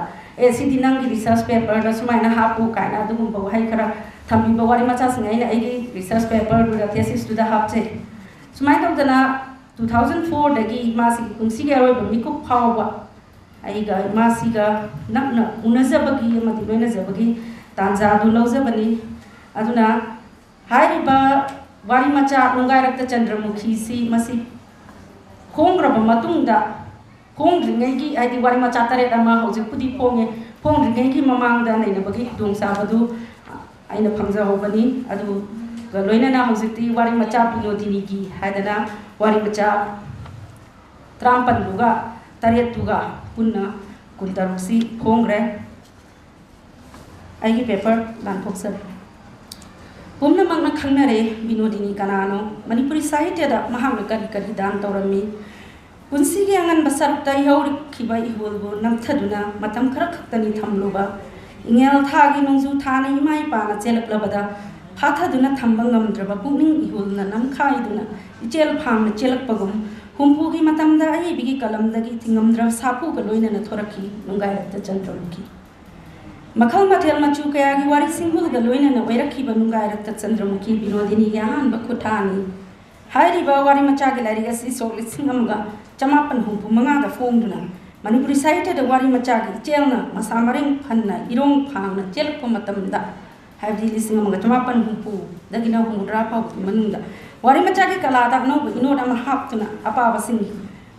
ꯁꯤꯗꯤ ꯅꯪꯒꯤ ꯔꯤꯁꯔꯆ ꯄꯦꯄꯔꯗ ꯁꯨꯃꯥꯏꯅ ꯍꯥꯞꯄꯨ ꯀꯥꯏꯅ ꯑꯗꯨꯒꯨꯝꯕ ꯋꯥꯍꯩ ꯈꯔ ꯊꯝꯕꯤꯕ ꯋꯥꯔꯤ ꯃꯆꯥꯁꯤꯡ ꯑꯩꯅ ꯑꯩꯒꯤ ꯔꯤꯁꯔꯆ ꯄꯦꯄꯔꯗꯨꯗ ꯊꯦꯁꯤꯁꯇꯨꯗ ꯍꯥꯞꯆꯩ ꯁꯨꯃꯥꯏꯅ ꯇꯧꯗꯅ 2004ꯗꯒꯤ ꯏꯃꯥꯁꯤꯒꯤ ꯄꯨꯟꯁꯤꯒꯤ ꯑꯔꯣꯏꯕ ꯃꯤꯀꯨꯞ ꯐꯥꯎꯕ ꯑꯩꯒ ꯏꯃꯥꯁꯤꯒ ꯅꯛꯅ ꯎꯅꯖꯕꯒꯤ ꯑꯃꯗꯤ ꯂꯣꯏꯅꯖꯕꯒꯤ ꯇꯥꯟꯖꯥꯗꯨ ꯂꯧꯖꯕꯅꯤ ꯑꯗꯨꯅ ꯍꯥꯏꯔꯤꯕ ꯋꯥꯔꯤ ꯃꯆꯥ ꯅꯨꯡꯒꯥꯏꯔꯛꯇ ꯆꯟꯗ꯭ꯔꯃꯨꯈꯤꯁꯤ ꯃꯁꯤ ꯐꯣꯡꯈ꯭ꯔꯕ ꯃꯇꯨꯡꯗ ꯐꯣꯡꯗ꯭ꯔꯤꯉꯩꯒꯤ ꯍꯥꯏꯗꯤ ꯋꯥꯔꯤ ꯃꯆꯥ 7 ꯑꯃ ꯍꯧꯖꯤꯛꯄꯨꯗꯤ ꯐꯣꯡꯗ꯭ꯔꯤꯉꯩꯒꯤ ꯃꯃꯥꯡꯗ ꯂꯩꯅꯕꯒꯤ ꯈꯨꯗꯣꯡꯆꯥꯕꯗꯨ ꯑꯩꯅ ꯐꯪꯖꯍꯧꯕꯅꯤ ꯑꯗꯨꯒ ꯂꯣꯏꯅꯅ ꯍꯧꯖꯤꯛꯇꯤ ꯋꯥꯔꯤ ꯃꯆꯥ ꯕꯤꯅꯣꯗꯤꯅꯤꯒꯤ ꯍꯥꯏꯗꯅ wari baca terampan juga tariat juga punna kuntaruksi kongre aigi paper dan foksar pumna magna khangnare Binodini kanano Manipuri sahitya da mahang kari kari dan taurami punsi gi angan basar tai hauri khiba ihulbu namthaduna matam khara khaktani thamluba ingel thagi nongju thana imai pana chelaklabada phathaduna thambang ngamdraba pukning ihulna namkhaiduna ichel phangna chelakpagum humpugi matamda ai bigi kalamdagi thingamdra sapu ka loina na thoraki nungairakta chandramukhi makhal mathel machu kaya gi wari singhul ga loina na oirakhiba nungairakta chandramukhi Binodini gi ahanba khuthani hairiba wari macha gi lari asi solisingam chamapan humpu manga da fongduna Manipuri site da wari macha gi chelna masamaring phanna irong phangna chelakpa matamda haibdi lisingam chamapan humpu dagina humudra pa manunda wari macha gi kalada no ino da mahaptuna apa basingi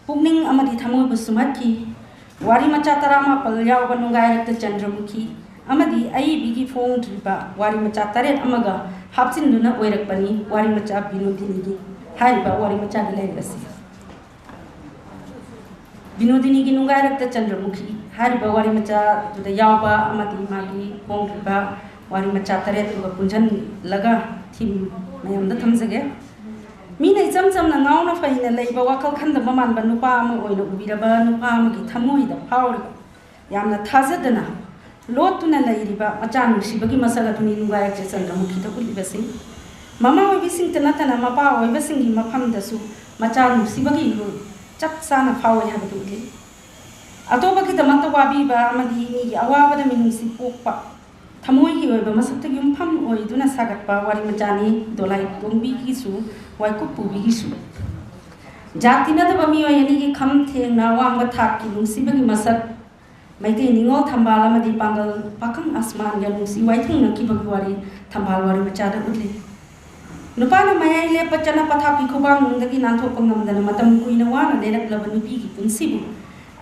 pugning amadi thamoi busumaki wari macha tarama pal yaw banungairakta chandramukhi amadi ai bigi phone driba wari macha taret amaga hapcinduna oirakpani wari macha Binodini gi haiba wari macha gi legacy Binodini gi nungairakta chandramukhi haiba wari macha tuda yawba amadi magi phone driba wari macha taret tuga punjan laga thim mayamda thamjage mina icham cham na ngauna faina leiba wakal khanda maman ba nupa ama oina ubiraba nupa ama gi thamoi da phawri yamna thajadana lotuna leiriba macha nusibagi masala tuni nungai che chandramukhi ta ulibasi mama oi bising tana mapa oi basingi mafam dasu macha nusibagi lu chak sana phawai ha batu li atoba ki tamata wabi ba amadi ni awa ba da minusi pokpa thamoi hi oi ba masakta yum pham oi duna sagat pa wari machani dolai tongbi ki su wai ku pubi ki su jatina da bami oi ani ki kham theng na wang ga thak ki nungsi bagi masak Meitei ningol thambal amadi pangal pakang asman ya nungsi wai thung na ki bagi wari thambal wari macha da utli nupa na mayai le pachana patha ki khubang nungdagi nanthok pangam dana matam kuina wana lerak laba nupi ki punsibu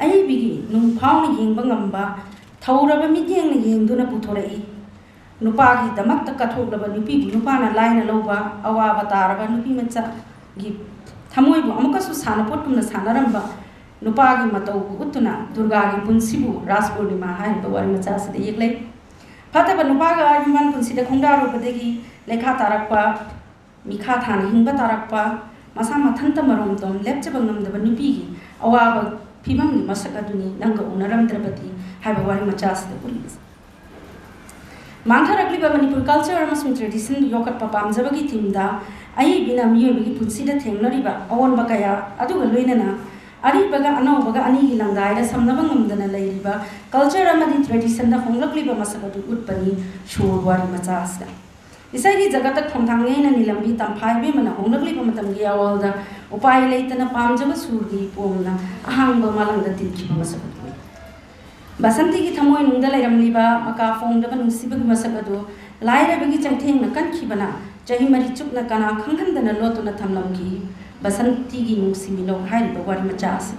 ai bigi nung phau ni yeng bangamba thauraba midyeng ni yeng duna puthorei nupa gi damak ta kathok laba nupi bu nupa na laina loba awa bataraba nupi macha gi thamoi bu amaka su sana pot kumna sanaramba nupa gi matau utuna durga gi punsibu raspurnima hai ba wari macha sida yeklei phata ba nupa ga yuman punsida khongdaru badegi lekha tarakpa mikha thani hingba tarakpa masa mathanta marom tom lepcha bangam da nupi gi awa ba phimam ni masaka duni nanga unaram drabati hai ba wari macha sida pulis mangtharakli ba Manipur culture amasmi tradition yokat pa pamjabagi thimda ai bina miyobagi punsida thengnari ba awon ba kaya aduga loinana ari baga anau baga ani gi langai da samnaba ngamdana leiriba culture amadi tradition da honglakli ba masaka du utpani shur wari macha asga isai gi jaga ta thongthangnge na nilambi tamphai be mana honglakli ba matam gi awal da upai leitana pamjaba sur gi pomna ahang ba malang da tinki ba masaka du basanti gi thamoi nungda lairamli ba maka phong da nungsi ba gi masaka du लाइरबगी चंथेंगना कनखिबना चही मरी चुपना कना खंगहंदना लोतुना थमलमगी बसंतीगी नुंसिमिनो हारिबा वारी मचास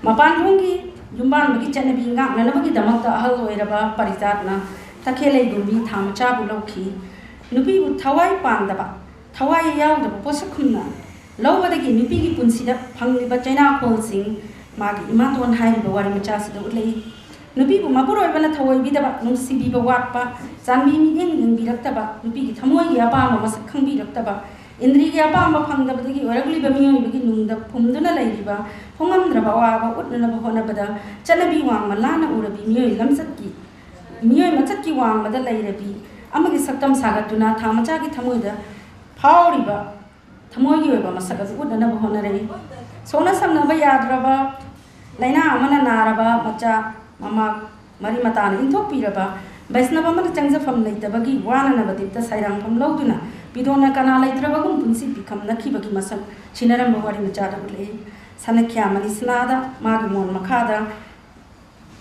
मपानरोंगी युम्बानबगी चनबी ngangnanabagi damakta ahal oiraba parijatna takhelei gumbi thamchabu lokhi nupi bu thawai pandaba thawai yaudaba posakhumna lobadagi nupi gi punsida phangliba chaina kholsing magi imaton hairiba wari machasida ulei nupi bu mapuroibana thawai bidaba nungsibiba watpa janmi mi eng biraktaba nupi gi thamoi gi apama masak khangbirataba indri gi apama phangdabadagi oragliba miyoibagi nungda phumduna leiriba hongamdraba waba utnanaba honabada chanabi wangma lana urabi miyoi lamsatki miyoi machakki wangmada leirabi amagi saktam sagatuna thamachagi thamoida phauriba thamogi oiba masaga utnanaba honare sona samnaba yadraba laina amana naraba macha mama mari matana inthopiraba Vaisnava mana changja fam leitabagi wana nabadipta sairang fam lauduna bidona kana leitrabagum punsi bikam nakhibagi masak chinaram bawari machada ule sanakya mani snada magi mon makhada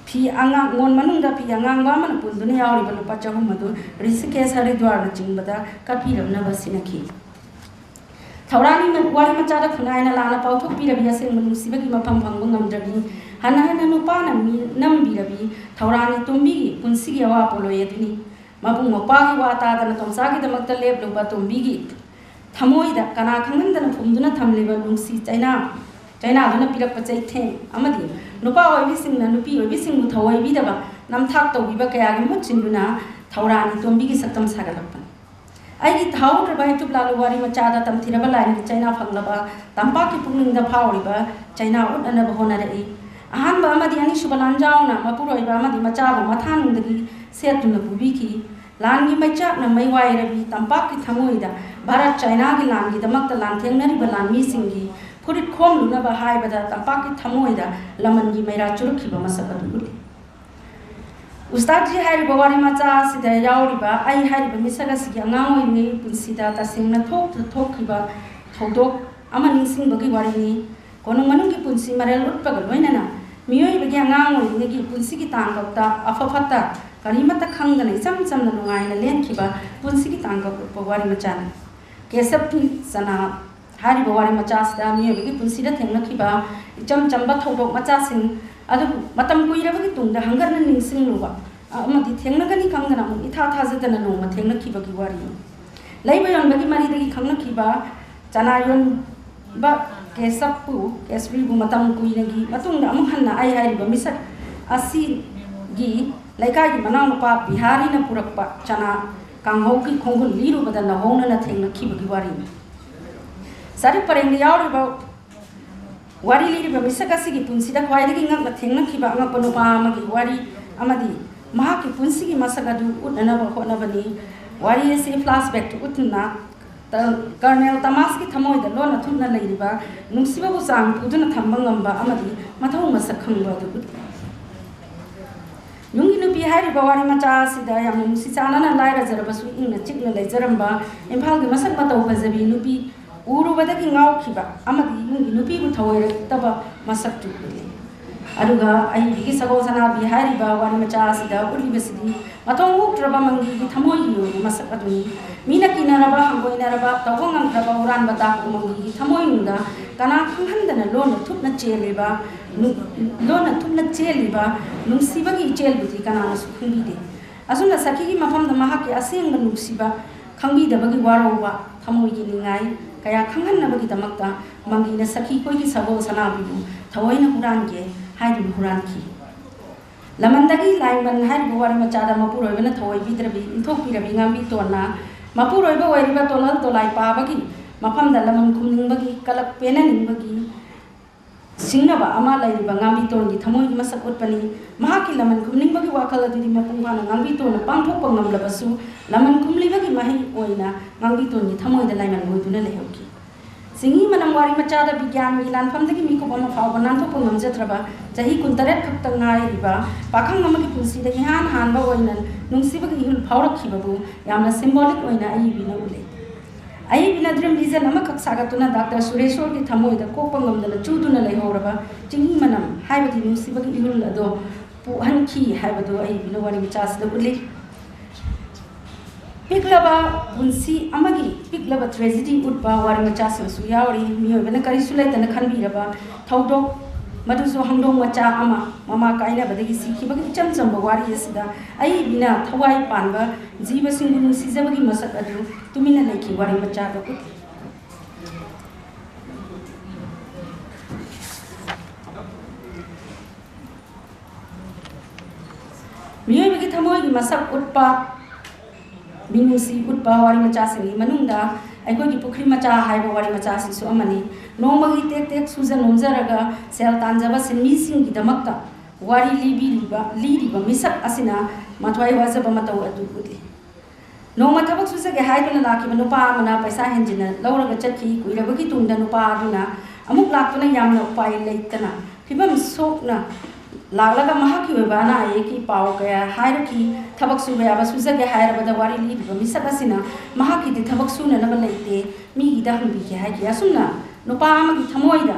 phi anga mon manungda phi anga ba man punduna yauri balu pachahum madu Rishikesh Haridwar na jingbada kapiram na basinakhi Thaurani man wari machada khunaina lana pauthok pirabi aseng manusibagi mapam phangbu ngamdrabi hana nupa nambirabi Thaurani tumbi punsigi awa poloyeduni mabung mopagi wata dana tomsagi damakta lebluba tumbigi thamoida kana khangandana phumduna thamliba nungsi chaina duna pirak pachai the amadi nupa oibi singna nupi oibi singmu thawai bidaba namthak tawbiba kayagi mutchinduna Thaurani tumbigi saktam sagalappan aigi thau trabai tuplalu wari machada tamthiraba lain chaina phanglaba tampaki pungninda phawriba chaina unana bahonare ahanba amadi ani subalanjauna mapuroiba amadi machabu mathanungdagi setuna pubiki langi machakna maiwairabi tampaki thamoida bharat china gi langi damakta lanthengnariba lanmi singi furit khomluna ba haibada tampaki thamoida lamangi maira churukhiba masakadu Ustad ji hairiba wari macha sida yauriba ai hairiba misaga sigi angangoi ni punsida tasengna thokhiba thodok ama ningsingbagi warini konung manunggi punsi marel utpaga loinana miyoi bagi angangoi ni punsi gi tangkapta afafata karimata khangdana isam samna nungaina lenkhiba punsi gi tangkap wari macha kesapti sana hairiba wari macha sida miyoi bagi punsida thengnakhiba icham chamba thodok macha sing adu matam kuirabagi tungda hangarna ningsingluba amadi thengnagani kangdana mu itha thajadana noma thengnakibagi wari leibayon bagi maridagi khangnakhiba chanayon ba kesapu kesri bu matam kuinagi matungda amuk hanna ai hairiba misak asi gi laikai gi manang pa bihari na purakpa chana kanghau ki khongul liru badana hongna na thengnakibagi wari sari pareng yauriba wari liriba misakasigi punsida khwaidagi ngak thengnakhiba angakpa nupa amagi wari amadi mahaki punsigi masagadu utnanaba honabani wari ase flashback to utna Colonel Tamas ki thamoida lona thunna leiriba nungsiba bu sang puduna thamba ngamba amadi mathau masak khangba du nungi nupi hairiba wari macha sida yam nungsi chanana laira jarabasu ingna chikna leijaramba imphal gi masak matau bajabi nupi urubadagi ngaukhiba amadi nungi nupi bu thawaira taba masak tu aduga ai bigi sago sana bi hairiba wari macha sida uribasidi matong utraba mangi gi thamoi yu masak aduni mina kinaraba hangoinaraba tawangam traba uran bata mangi gi thamoi nunda kana khanghandana lona thupna cheliba nungsibagi chelbudi kana sukhungi de asuna sakhi gi mafam da mahaki aseng nungsiba khangbi da bagi warowa thamoi gi ningai kaya khanghanna bagi damakta mangi na sakhi koi gi sago sana bibu thawaina huran ge haidu huran ki lamandagi lainban haidu wari machada mapuroi bana thawai bidrabi inthokpi rabi ngambi tona mapuroi ba wairiba tolal tolai pa bagi mafam da laman khumning bagi kalak penaning bagi singnaba ama lairiba ngambi ton gi thamoi gi masak utpani mahaki laman khumning bagi wakal adudi mapungwana ngambi ton pangthok pangamlabasu laman khumli bagi mahi oina ngambi ton gi thamoi da laiman moiduna lehauki singi manam wari machada bigyan mi lan famdagi mi ko bama faw banan to pungam jatraba jahi kuntaret khakta ngai riba pakhang amagi punsi dagi han ba oinan nungsibagi hul phawrakhi babu yamna symbolic oina ai bina ule ai bina dream reason amakak sagatuna Dr. Sureshwar ki thamoi da kopangam dana chuduna leihoraba jingi manam haibadi nungsibagi hul ado pu hanki haibadu ai bina wari machas da ule पिकलबा पुंसी अमगी पिकलबा tragedy उठबा वारी मचा सु यावरी मियोबना करिसु लेतना खनबिरबा थौदोक मधुसु हंगदोंग मचा अमा ममा काइना बदगी सिखिबगी चम चम वारी असिदा आई बिना थवाई पानबा जीव सिंगु नुसिजबगी मसक अदु तुमिना लेखि वारी मचा दो मियोबगी थमोगी मसक उठपा मिनुसी उठपा वारी मचा सिंगी मनुंदा अखोगी पुखरी मचा हाइबा वारी मचा सिसु अमनी नोमगी तेक तेक सुजन नोमजरगा सेल तांजबा सिनमी सिंगी दमक्ता वारी लीरिबा मिसक असिना मथवाई वाजबा मतौ अदु उदि नोमा थबक सुजगे हाइदुना लाखिबा नुपा अमना पैसा हेंजिना लौरगा चखी कुइरबगी तुंगदा नुपा अदुना अमुक लाक्तुना यामना उपाय लेतना फिबम सोकना लागलगा महाकी वेबाना एकी पाव कया हाइरकी थबक सुबया बसुजगे हाइरबदा वारी लीरिबा मिसक असिना महाकी दि थबक सुना नबा लेते मीगी दहंबी के हाइकी असुना नुपा अमगी थमोइदा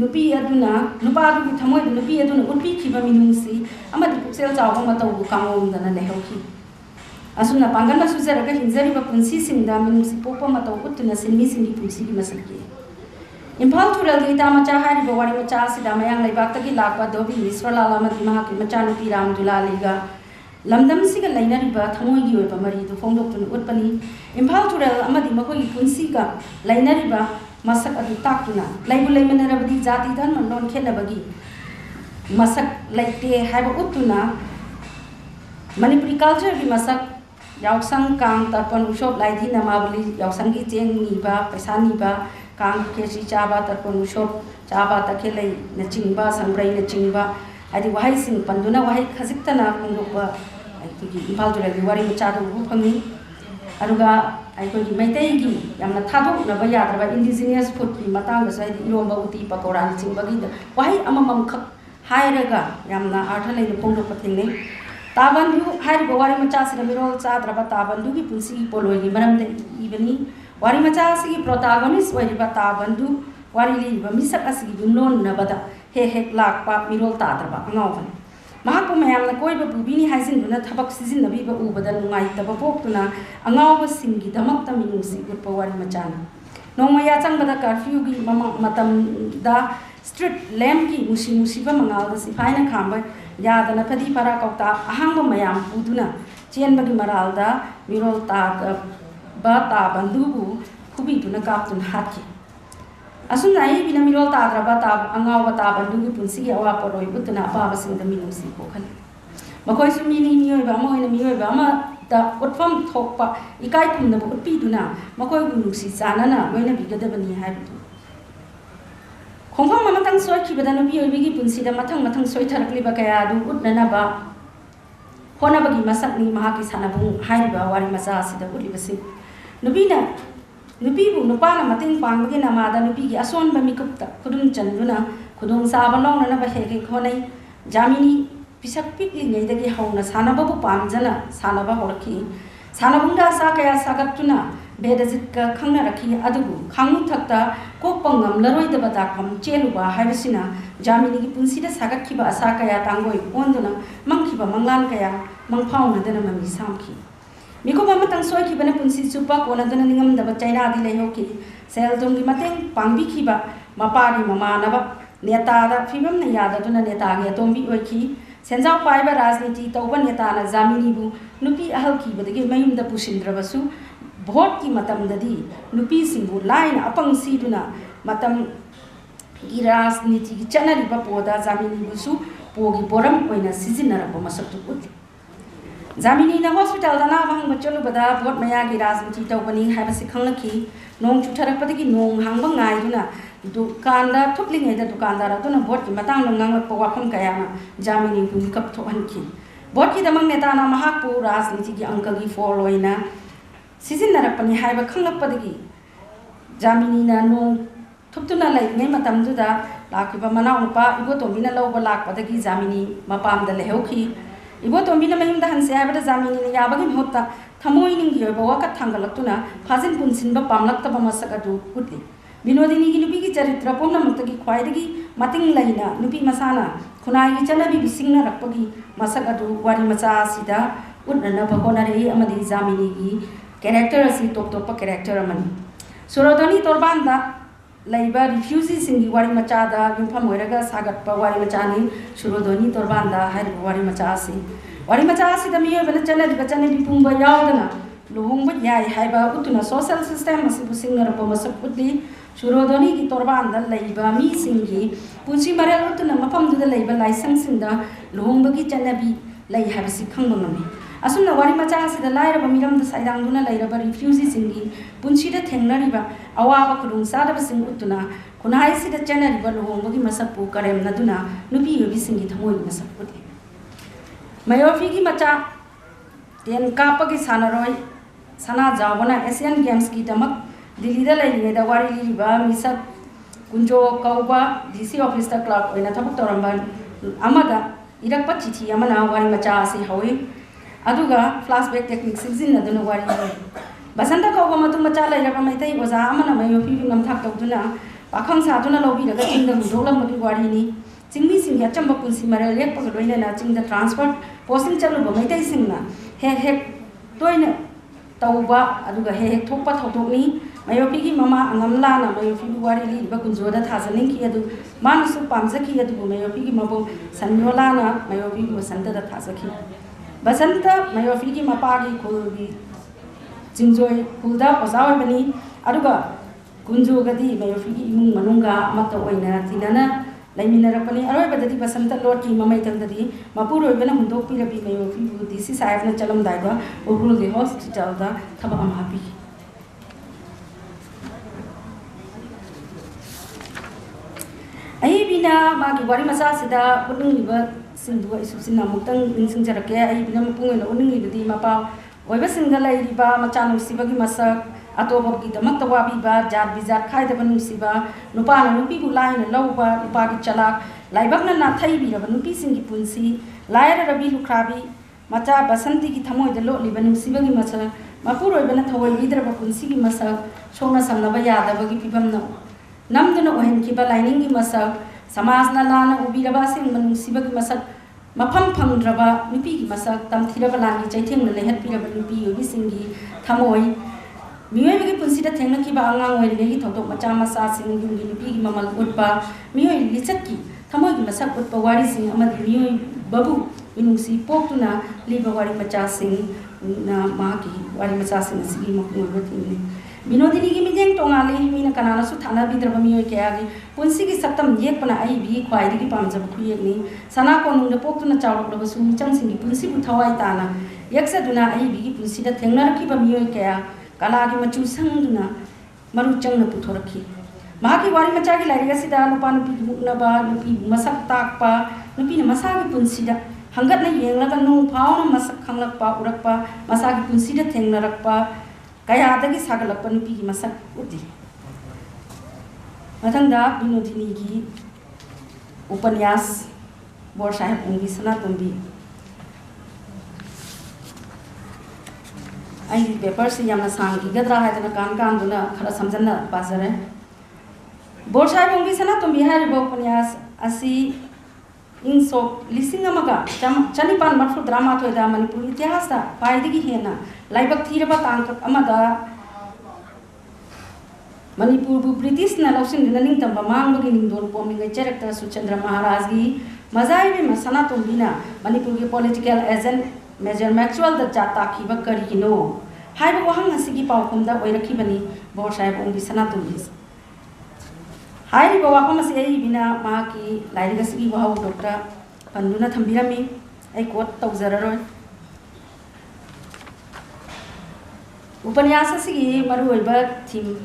नुपी अदुना नुपा अदुगी थमोइदा नुपी अदुना उटपी खिबा मिनुंसी अमदि पुक्सेल चावबा मतौ कांगोमदना लेहौकी असुना पांगना सुजरगा हिंजरिबा पुंसी सिंगदा मिनुंसी पोपा मतौ उतुना सिनमी सिंगी पुंसी की मसलकी इम्फाल थुरल की ता मचा हारिबा वारी मचा सिदा मयांग लेबाक्तगी लाकबा दोबी ईश्वरलाला मदि महाकी मचानुपी रामदुलालीगा लमदम सिगा लैनरिबा थमोइगी ओइबा मरिदु फोंदोक्तुना उटपनी इम्फाल थुरल अमदि मखोगी पुंसीगा लैनरिबा मसक अदु ताक्तुना लैबु लैमनरबदी जाति धर्म लोन खेनबगी मसक लैते हाइबा उटुना मणिपुरी कल्चर की मसक यावसंग कांग तर्पण उशोब लाइधी नमावली यावसंगी चेंग नीबा पैसा नीबा कांग केसी चाबा तर्पण उशोब चाबा तखेलै नचिंबा संग्रई नचिंबा आदि वहाई सिंग पंदुना वहाई खजिक्तना खुंगोपा आइतुगी इम्फाल थुरल वारी मचादु फंगी अरुगा आइकोगी मैतैगी यामना थादोकनबा याद्रबा इंडिजिनियस फूड की मतंग साइद इरोंबा उती पकोड़ा चिंबगी वहाई अममम खक हाइरगा यामना अर्थ लैन फोंदोपा थेंगनै ताबंदु हाइरबा वारी मचासिना मिरोल चाद्रबा ताबंदुगी पुंसी पोलोगी मरमदे इबनी वारी मचासिगी प्रोटागोनिस्ट ओइरिबा ताबंदु वारी लिबा मिसक असिगी युमलोन नबदा हे हेक लाकपा मिरोल ताद्रबा अंगावबन महापु मयामना कोइबा पुबिनी हाइजिनदुना थबक सिजिनबीबा उबदा नुंगाइतबा पोक्तुना अंगावबा सिंगी दमक्ता मिनुसी उटपा वारी मचाना नोंमया चंगबदा कर्फ्यूगी मतमदा स्ट्रीट लैम्प की मुसी मुसीबा मंगालदा सिफाइना खांबा यादना फदी फरा कौता अहांग मयाम पुदुना चेनबगी मरालदा मिरोल तागबा ताबंदुबु खुबीदुना काप्तुन हाकी असुना आई बिना मिरोल ताद्रबा ताब अंगावबा ताबंदुगी पुंसी अवा परोय बुतुना अपाबसिंग मिनुसी पोखल मखोइसु मिनी मियोइबा अमोइना मियोइबा अमा दा उटफम थोकपा इकाई खुमनबु उटपीदुना मखोइबु नुसी चानना लोइना बिगदबनी हाइबु खोंफम मतंग सोइखिबदा नुपी ओइबिगी पुंसीदा मथंग मथंग सोइथरकलिबा कया दु उटननबा होनबगी मसकनी महाकी सानबु हाइबा वारी मचा सिदा उलिबसि नुपीना नुपीबु नुपाना मतेंग पांगबगी नमादा नुपीगी असोनबा मिकुप्ता खुदुम चंदुना खुदुम साबा लौननबा हेगे खोनै जामिनी पिसक पिकलिङैदगी हौना सानबबु पामजना सानबा होरखि सानबुंदा सा कया सागतुना बेदजितका खंगनरखि अदुबु खांगु थक्ता कोपंगम लरोइदबा दाखम चेलुबा हाइबसिना जामिनीगी पुंसीदा सागतखिबा असा कया तांगोइ ओंदुना मंखिबा मंगलान कया मंगफाउनदना ममी सामखि मिकोबा मतंग सोइखिबना पुंसी सुपा कोनदना निंगमदबा चाइनादी लेहोकि सेलदुंगी मतेंग पांगबिखिबा मपारी ममानबा नेतादा फिबमना याददुना नेतागी अतोंबी ओइखि सेंजाव पाइबा राजनीति तौबा नेताना जामिनीबु नुपी अहलखिबदगी मयुमदा पुसिंद्रबसु भोट की मतमददी नुपी सिंगु लाइन अपंग सीदुना मतम की राजनीति की चनरिबा पोदा जामिनीबुसु पोगी बोरम ओइना सिजिनरबा मसक्तु उति जामिनीना हॉस्पिटल दा नाबा हंग चलुबदा भोट मयागी राजनीति तौबनी हाइबसि खंगलखि नोंग चुथरकपदगी नोंग हांगबा ngaiduna दुकानदा थुपलिङैदा दुकानदार अदुना भोट की मतंग nganglakpa wafam kayana जामिनी बु मिकप थोहनखि भोट की दमंग नेताना महापु राजनीति की अंकगी फॉल ओइना सिजिनरपनी हाइबा खंगलकपदगी जामिनीना नोंग थुपतुना लैङै मतमदुदा लाखिबा मनाउ नुपा इबोतोंबिना लौबा लाकपदगी जामिनी मपामदा लेहौखि इबोतोंबिना मयुमदा हंसे हाइबदा जामिनीना याबगी महत्ता थमोइनिंगी ओइबा वाका थांगलक्तुना फाजिन पुनसिनबा पामलक्तबा मसक अदु उटली बिनोदिनी की नुपी की चरित्र पुनमक्तगी ख्वाइदगी मतिंग लैना नुपी मसाना खुनाई चनबी बिसिंगना रक्पगी मसक अदु वारी मचा सिदा utnanaba honare amadi Jamini gi character asi top top character amani Surodoni torbanda laiba refugees singi wari machada yumpham oiraga sagatpa wari machani Surodoni torbanda hai wari machasi da miyo bana chana bachane bipumba yaudana luhungba yai haiba utuna social system asi busingar pa masaputli Surodoni ki torbanda laiba mi singi punsi maral utuna mapam duda laiba license sinda luhungba ki chana bi lai habisi khangbanami asumna wari machasi da laira ba miram da saidang duna laira ba refugees singi punsi da thengnari ba awaba kudung sada ba sing utuna kunai si da chana riba luhungba ki masapu karem na duna nubi yobi singi thamoi masaputli Mayofi ki macha ten kapa ki sanaroi sana jawbana Asian Games ki damak Delhi da lai da wari liba misak kunjo kauba DC office da clerk oina thabak toramba amada irak chithi amana wari macha ase hawi aduga flashback technique sizin aduna wari basanta kauba matu macha lai raba maitai oza amana Mayofi ki namthak tawduna pakhang sa duna lobi daga chingda mudolam ki wari ni Chingmi sing ya chamba punsi mara lek pa doina na chingda transport posting chalu ba maitai singna he toina tauba aduga he thokpa thotokni Mayofi ki mama angamla na Mayofi ki wari li ba kunjoda thajaning ki adu manasu pamja ki adu Mayofi ki mabo sanyola na Mayofi ki basanta da thajaki basanta Mayofi ki mapa ki khulbi jingjoi khulda ozawa bani aduga kunjogadi Mayofi ki imung manunga mata oina tinana Laiminarapani Arabadi Basanta Lord Mamaitan Mapur even a Hundopi Mayofi this is I have no chalam daiga or rule the hospital da Taba am happy. Aibina Maki Warimasa Sida Udungiba Sindu Susina Mutang in Sinjarake, Aibina Mapung and Uningi the Mapa, Weba Singala Riba, Machano Sibagi Masa. Atop of the Matawabi ba, Jad Bizar Kaitaban Siba, Nupana Nupi Line, Loba, Upadi Chalak, Laibagna Nataibi, Nupi Singi Punsi, Laira Rabi Lukrabi, Mata Basanti Tamo, the Lord Liban Sibagi Masa, Mapuro Benatawa, either of Punsi Masa, Shona Samnabaya, the Bagi Pipamno. Namdana Ohen Kiba Lining Masa, Samasna Lana, Ubirabasi, and Sibagi Masa, Mapam Pandraba, Nupi Masa, Tamtirabalani, Jaitim, the Lehat Pirabanupi, Visingi, Tamoi. Mioi ki punsida thengna ki ba angang wai legi thoktok macha masa sing gi nupi gi mamal utpa mioi lichak ki thamoi gi masak utpa wari sing amadi mioi babu minusi poktuna liba wari macha sing na ma ki wari macha sing sigi mokul rothini Binodini gi mijeng tongale mina kanana su thana bidraba mioi kya gi punsi gi saktam yek pana ai bi khwai gi pamjab khuyek ni sana ko nung de poktuna chawlok lo su michang sing gi punsi bu thawai tana yaksa duna ai bi gi punsida thengna rakhi ba mioi kya Kalagi machu sangduna maruchang na puthoraki mahaki wari macha gi lariga sida nupa nupi na ba nupi masak takpa nupi na masagi punsida hangat na yenglaga nung phau na masak khanglakpa urakpa masagi punsida thengnarakpa kaya adagi sagalakpa nupi gi masak uti mathangda Binodini gi upanyas bor sahib ungi sanatombi I papers yamna sangi gadra haidana kan duna khara samjana pasare borsai bongi sana to bihari bo panyas asi inso lisingamaga chanipan marfu drama thoida Manipur itihas da paidigi hena laibak thiraba tangkak amada Manipur bu British na lausin dinaning tamba mangbagi ningdon pomningai character Bhodhachandra Maharaj gi mazai be masana to bina Manipur gi political agent Major Maxwell the Jata Kiba Karino. High Wahang Sigi Paukum that way Kibani, Borsai Bongi Sanatulis. High Wahama say Bina Maki, Ladigasi Wahu Doctor, Panduna Tambirami, I quote Tawzaro. Upanyasa Sigi, Maruba Tim.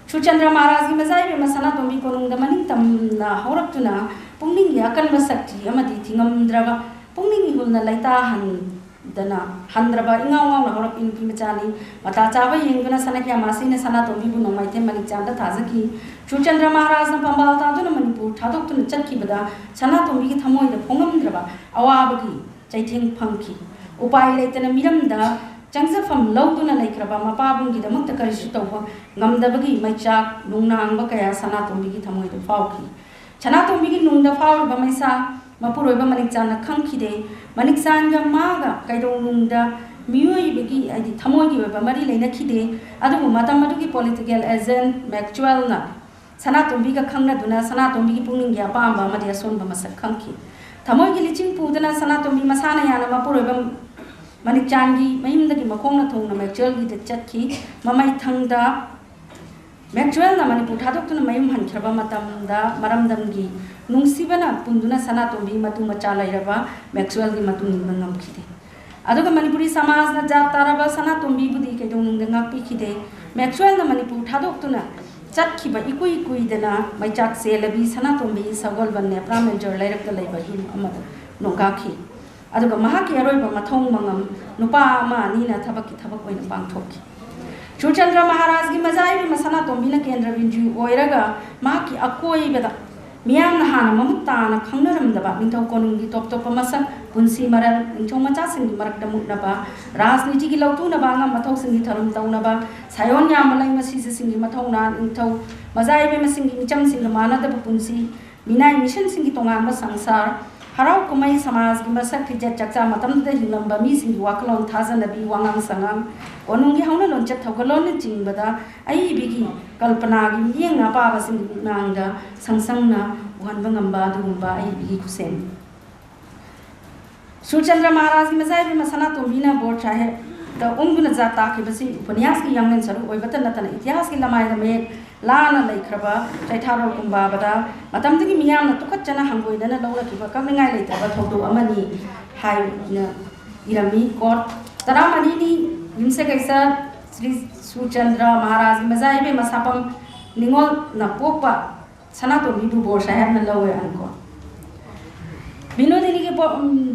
Bhodhachandra Maharaj Mazai Masana Tombi Konung the Manitam Horatuna, Punging Yakan Masakti, Amadi Tingam Drava. Pungning hulna laita han dana handraba ingaw na horap in kimachani mata chawa yenguna sanakya masine sana to bibu no maite manik chanda thazaki Bhodhachandra Maharaj na pambal ta duna Manipur thadok tu chakki bada sana to mi ki thamoi da phongam draba awabagi chaitheng phangki upai leitana miram da changsa fam lawduna laikraba mapabung gi damak ta karisu tawba ngamdabagi maichak nungnang ba kaya sana to mi ki thamoi da fauki chana to mi ki nungda faur ba maisa Mapuroiba Manikchana Kankide, Manikchanga Maga, Kaidonunda, Mui Adi Tamogi, Mari Lena Kide, Adu Matamaduki political agent, Mactualna, Sanatum Biga Kanga Duna, Sanatum Bigi Puninga Bamba, Madia Sonba Masak Kanki. Tamogi Liching Pudana, Sanatum Bimasana Yana Mapuroiba Manikchangi, Maimdaki Makona Tona, Mactualgi the Chatki, Mamai Tangda. Mactual na Manipur hadok tu na mayum hankraba matamda maramdamgi nungsibana punduna sanatombi matu machala iraba Mactual di matu ningam kide adoga Manipuri samaj na jat taraba sanatombi budi ke dong ngak pi kide Mactual na Manipur hadok tu na chat khiba ikui dena mai chak se labi sanatombi sagol banne pramel jor lairak da laiba yum amad nongka khi adoga mahaki aroi ba mathong mangam nupa ama ni na thabak ki thabak oina pangthok Bhodhachandra Maharaj ki mazai masana tombina kendra binju oiraga maki akoi beda miyam na hana mamutta na khangnaram daba ningthou konungi top masa punsi maral ningthou macha singi marak damuk na ba rajniti ki lautu na ba nga mathau singi tharum tau na ba sayon nya malai masi singi mathau na ningthou mazai be masingi micham singi mana da punsi minai mission singi tongan ba sangsar harau kumai samaj ki masak ki chakcha matam da hinamba mi singi waklon thajan da bi wangang sangam konungi hauna lon chat thogalon jing bada ai bigi kalpana gi yeng na pa ba singi mangda sangsang na wan bangamba dumba ai bigi kusen Bhodhachandra Maharaj ki mazai bi masana tombina bor chahe da onguna jata ki basi upanyas ki yanglen saru oibata natana itihas ki lamai da me lana laikhraba chaitharo kumba bada matam digi miyam na tukachana hangoi dana lawla ki ba kamngai leita ba thodu amani hai na irami court taramani ni yimse kaisa Sri Bhodhachandra Maharaj ki mazai be masapam ningol na pokpa sanatombi du bor sahab na lawe anko Binodini ki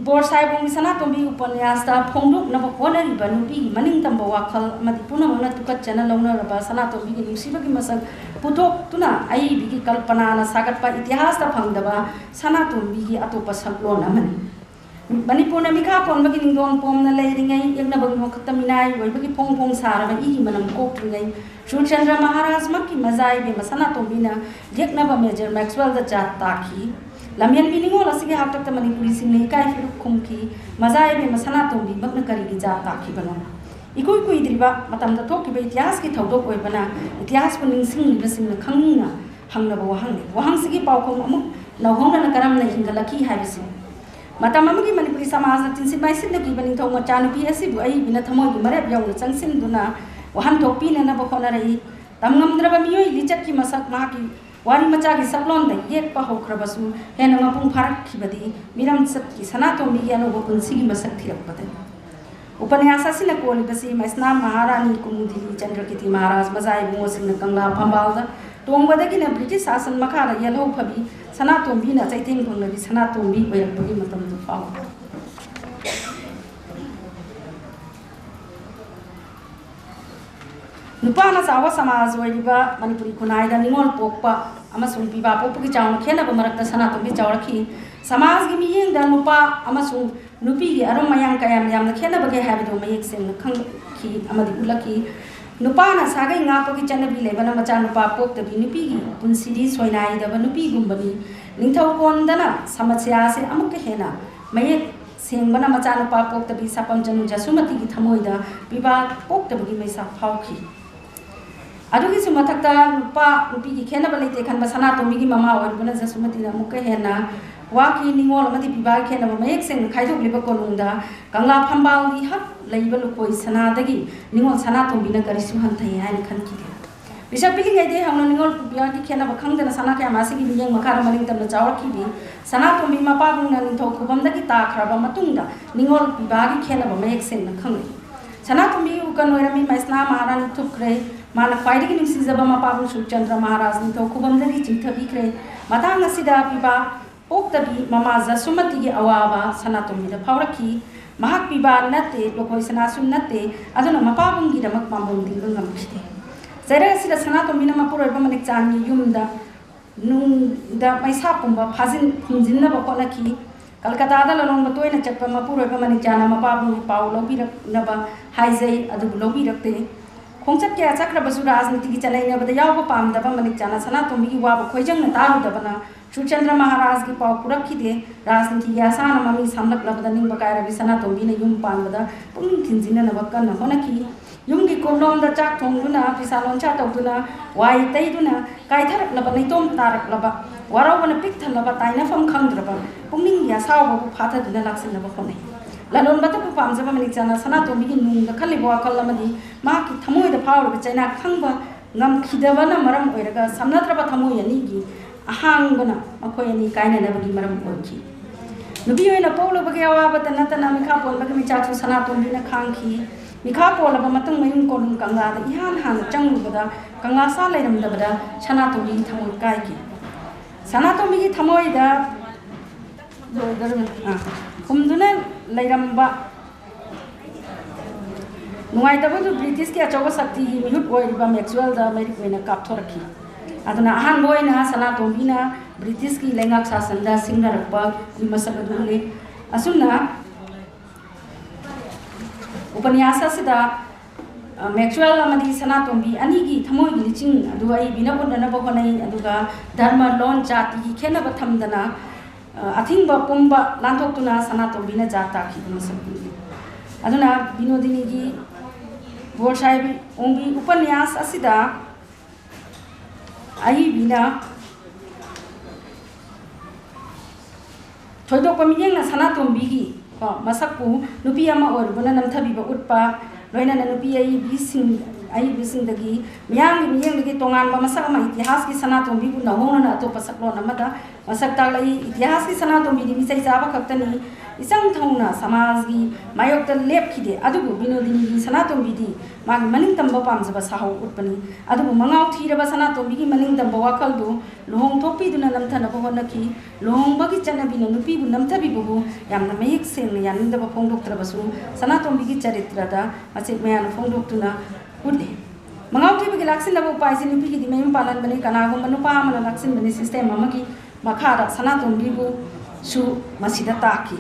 bor sahab ngi sanatombi upanyasta phongruk na bakona ri banupi maning tamba wakhal madi puna mona tukachana lawna raba sanatombi ki nusiba ki masak putok tuna ai bigi kalpana na sagat pa itihas ta phangdaba sanatombi ki atopa saklon amani Manipur na mikha pon bagi ningdon pom na leiringai yakna bagi mokta minai wai bagi pong saraba i ki manam kok ringai Bhodhachandra Maharaj makki mazai be sanatombi na yakna ba Major Maxwell da jat takhi Lamian biningol asigi hatak ta Manipuri singai kai firu khumki mazai be sanatombi bakna kari gi jat takhi banona ikui driba matam da thok ki be itihas ki thodok oi bana itihas pu ningsing ni basing na khangna hangna ba wahang sigi paukhom amuk nawhong na karam na hingalaki haibisi matam amagi Manipuri samaj na tinsi bai sin ki baning thong machanupi asibu ai bina thamoi gi marep yaw na changsin duna wahan topi na ba khona rai tamngam draba miyoi lichat ki masak ma ki wari macha gi saklon da yek pa hokrabasu hena mapung pharak khibadi miram sat ki sanatombi gi anu punsi gi masak thirak pate उपन्यासा सिना कोली बसी मैसना महारानी कुमुदिनी चंद्रकीर्ति महाराज मजाई मोसिंग कंगला फंबालदा तोंगबदगी न British शासन मखारा yellow फबी सनातोंबी न चैतेंग फंगलबी सनातोंबी ओयरपगी मतम दु फाव नुपाना चावा समाज ओइरिबा मणिपुरी खुनाइदा निंगोल पोकपा अमसुंग पिबा पोपगी चावना खेनबा मरकता सनातोंबी चावरखी समाज gi miyeng da nupa amasung nupi gi arom mayang kayam yamna khena bage habido mayek sem na khang ki amadi ulaki nupa na sagai nga pagi chanabi lebana macha nupa pok da bi nupi gi punsidi soinai da nupi gumbani ningthou kondana samasya se amuk hena mayek sengbana macha nupa pok da bi sapam janu jasumati gi thamoi da biba pok da bi maisa phauki adugi sumathakta nupa nupi gi khena balite khan basana to mi gi mama or bana jasumati na muk hena waki ningol amadi bibai khena mayek seng khaidok liba konungda kangla phambal gi hat leiba lukoi sana dagi ningol sana tombina karisu han thai hain khan ki bisa piling ai de hamna ningol biya gi khena ba khang dana sana kya masi gi miyang makara maling tamna chawar ki bi sana tombi ma pa bung na ningthou khubam dagi ta khraba matungda ningol biba gi khena ba mayek seng na khang sana tombi ukan oirami maisna maharani thukre mana kwai dagi ningsi jaba ma pa bung Bhodhachandra Maharaj ningthou khubam dagi chingthabi kre matang asida biba Oktabi mama jasumati gi awaba sanatombi da phawraki mahak piba natte lokoi sanasum natte aduna mapabung gi damak mambung ding ngam khite zara sida sanatombi na mapuroi ba manik changi yumda nung da maisa pumba phajin phunjin na ba kolaki Kolkata da lalong ba toina chakpa mapuroi ba manik chana mapabung pau lobi rak na ba haizai adu lobi rakte khongchat kya chakra basu rajniti gi chanai na ba da yaw ba pam da ba manik chana sanatombi gi wa ba khoijang na taru da bana Bhodhachandra Maharaj ki pau purakide rajniti ya sana mami samlak labda ning bakaira bi Sanatombi na yum panbada pung thinjina na bakkan na honaki yum ki kolom da chak thongduna pisalon cha tawduna wai taiduna kaitharak laba naitom tarak laba warau bana pik than laba taina fam khangdraba pungning ya saw bu phatha duna laksin na bakone lalon bata pu pamjaba mani chana Sanatombi ki nung da khali bo akal lamadi ma ki thamoi da phawr ba chaina khangba ngam khidaba na maram oiraga samnatraba thamoi ani gi ahang bana makoi ani kaina na bagi maram ochi nubi oina polo bagi awa bata natana mikha pon bagi mi chachu Sanatombi na khangki mikha pola ba matung mayung kolum kanga da ihan han changbada kanga sa leiram da bada Sanatombi thamoi kai ki Sanatombi ki thamoi da humduna leiram ba nungai da bu British ki achawa sakti gi mihut oiriba Maxwell da America oina kapthoraki aduna ahan boina Sanatombi na British ki lengak sasan da singna rakba ni masakadule asuna उपन्यास Maxwell amadi Sanatombi anigi thamoi gi ching adu ai binabun na bokonai aduga dharma lon jati gi khena ba thamdana athing ba pumba lanthok tuna Sanatombi na jata ki masabi aduna Binodini gi bolshai ongi upanyas asida ai bina thoidok pamiyeng na Sanatombi gi masakku nupi ama orbuna namthabi ba utpa loina na nupi ai bising dagi miyang dagi tongan ba masak ma itihas ki Sanatombi bu nahona na to pasaklo namada masak talai itihas ki Sanatombi di misai jaba khaktani isang thauna samaj gi mayok ta lep khide adubu Binodini gi Sanatombi di magi maning tamba pamjaba sahu utpani adubu mangau thiraba Sanatombi gi maning tamba wakal du lohong thopi duna namthana ba honaki lohong bagi chana bina nupi bu namthabi bu yamna mayik sen yaninda ba phongdok trabasu Sanatombi gi charitra da achik mayan phongdok tuna udde mangau thibi gi laksin da bu paisi nupi gi di mayum palan bani kana go manupa amana laksin bani system amagi makhara Sanatombi bu su masida taki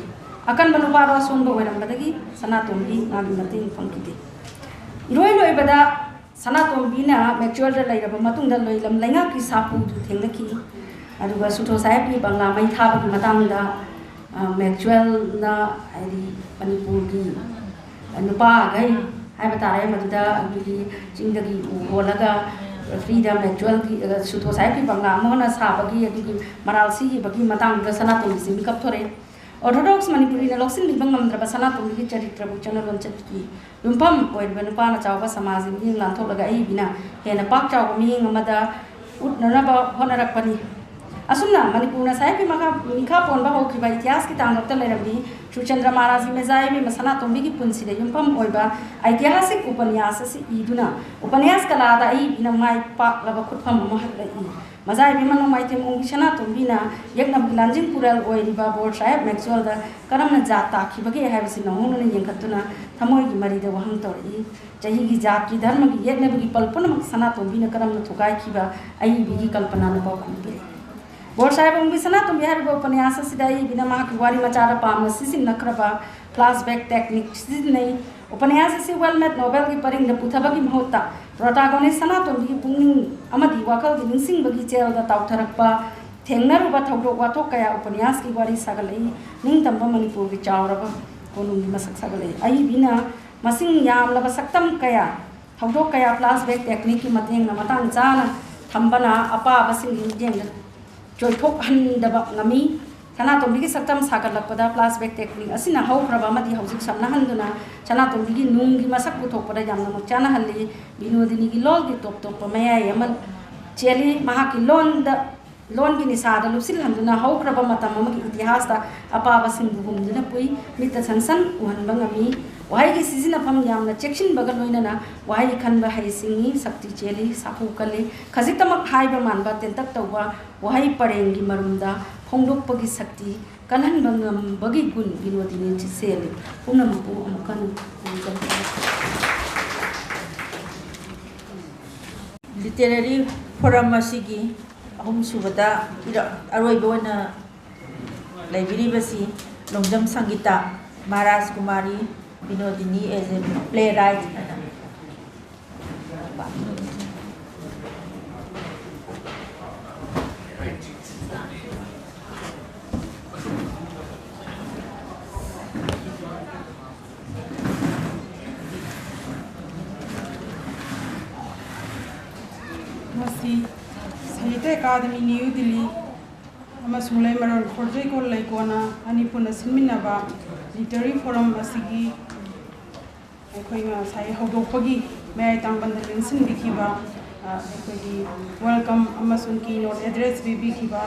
akan manupa ro songdo oiram badagi Sanatombi ngagi mating phangkide iroi loi bada Sanatombi na Maxwell da lairaba matung da loilam lainga ki sapu du thenglaki aduga sutho sahib ki bangla mai thaba ki matang da Maxwell na ai Manipur ki nupa gai hai batare maduda adugi jingdagi holaga freedom Maxwell ki sutho sahib ki bangla mona sabagi adugi maralsi bagi matang da Sanatombi se mikap thore Orthodox Manipuri na loksin libang ngamdra Sanatombi ki charitra bu channel on chatki yumpam oid benupa na chawba samaj ni lanthok laga ai bina hena pak chawba mi ngamada utnana ba honarak pani asumna Manipur na sai mikha pon ba hokhi ba ityas ki tanggap ta lerami Bhodhachandra Maharaj me jai me Sanatombi ki punsi de yumpam oiba aitihasik upanyas si iduna upanyas kala da ai bina mai pak laba khutpham ma hat lai Mazai bimano maitem ongi Sanatombi na yekna lanjing pural oiriba board sahib Maxwell da karamna jata khibage haibasi na hongna yengkhatuna thamoi gi mari da wahang tori chahi gi jat ki dharma gi yekna gi palpana mak Sanatombi na karamna thukai khiba ai bigi kalpana na ba khunpe board sahib ongi Sanatombi hariba upanyasa sidai bina ma ki wari machara pamna sisin nakraba flashback technique sidnai upanyasa si well met Nobel gi paring da puthaba gi mahota protagonist Sanatombi gi pungning amadi wakal gi ningsing bagi chel da tautharakpa thengnaruba thawdok wathok kaya upanyas ki wari sagalai ningtamba Manipur gi chawraba konung gi masak sagalai ai bina masing yam laba saktam kaya thawdok kaya flashback technique ki mateng na matang chana thambana apa basing gi jeng joithok handaba ngami Sanatombi ki saktam sagalakpada flashback technique asina haukraba amadi haujik samna handuna Sanatombi gi nung gi masak puthokpada yamna machana halli Binodini gi lol gi top top maya yamal cheli maha ki lon gi nisada lupsil handuna haukraba matam amagi itihas ta apa basing bugumduna pui mita sansan uhan bangami wahai gi sizina pham yamna chekshin bagal loina na wahai khan ba hai singi sakti cheli sapu kale khajitamak haiba manba tentak tawwa wahai pareng gi marumda phongdok pagi sakti kanhan bangam bagi gun Binodini chisele pumna mapu amakan literary forum asigi ahum subada aroi bona library basi longjam sangita Maharaj Kumari Binodini as a playwright ꯉꯁꯤ ꯁꯥꯍꯤꯇ꯭ꯌ academy new Delhi ꯑꯃꯁꯨꯡ ꯂꯩꯃꯔꯣꯜ ꯈꯣꯔꯖꯩꯀꯣꯜ ꯂꯩꯀꯣꯟꯅ ꯃꯅꯤꯄꯨꯔꯅ ꯁꯤꯟꯃꯤꯟꯅꯕ literary form ꯑꯁꯤꯒꯤ ꯑꯩꯈꯣꯏꯅ ꯉꯁꯥꯏ ꯍꯧꯗꯣꯛꯄꯒꯤ ꯃꯌꯥꯏ ꯇꯥꯡꯕꯟꯗ ꯂꯦꯡꯁꯤꯟꯕꯤꯈꯤꯕ ꯑꯩꯈꯣꯏꯒꯤ welcome ꯑꯃꯁꯨꯡ ꯀꯤꯅꯣꯠ address ꯄꯤꯕꯤꯈꯤꯕ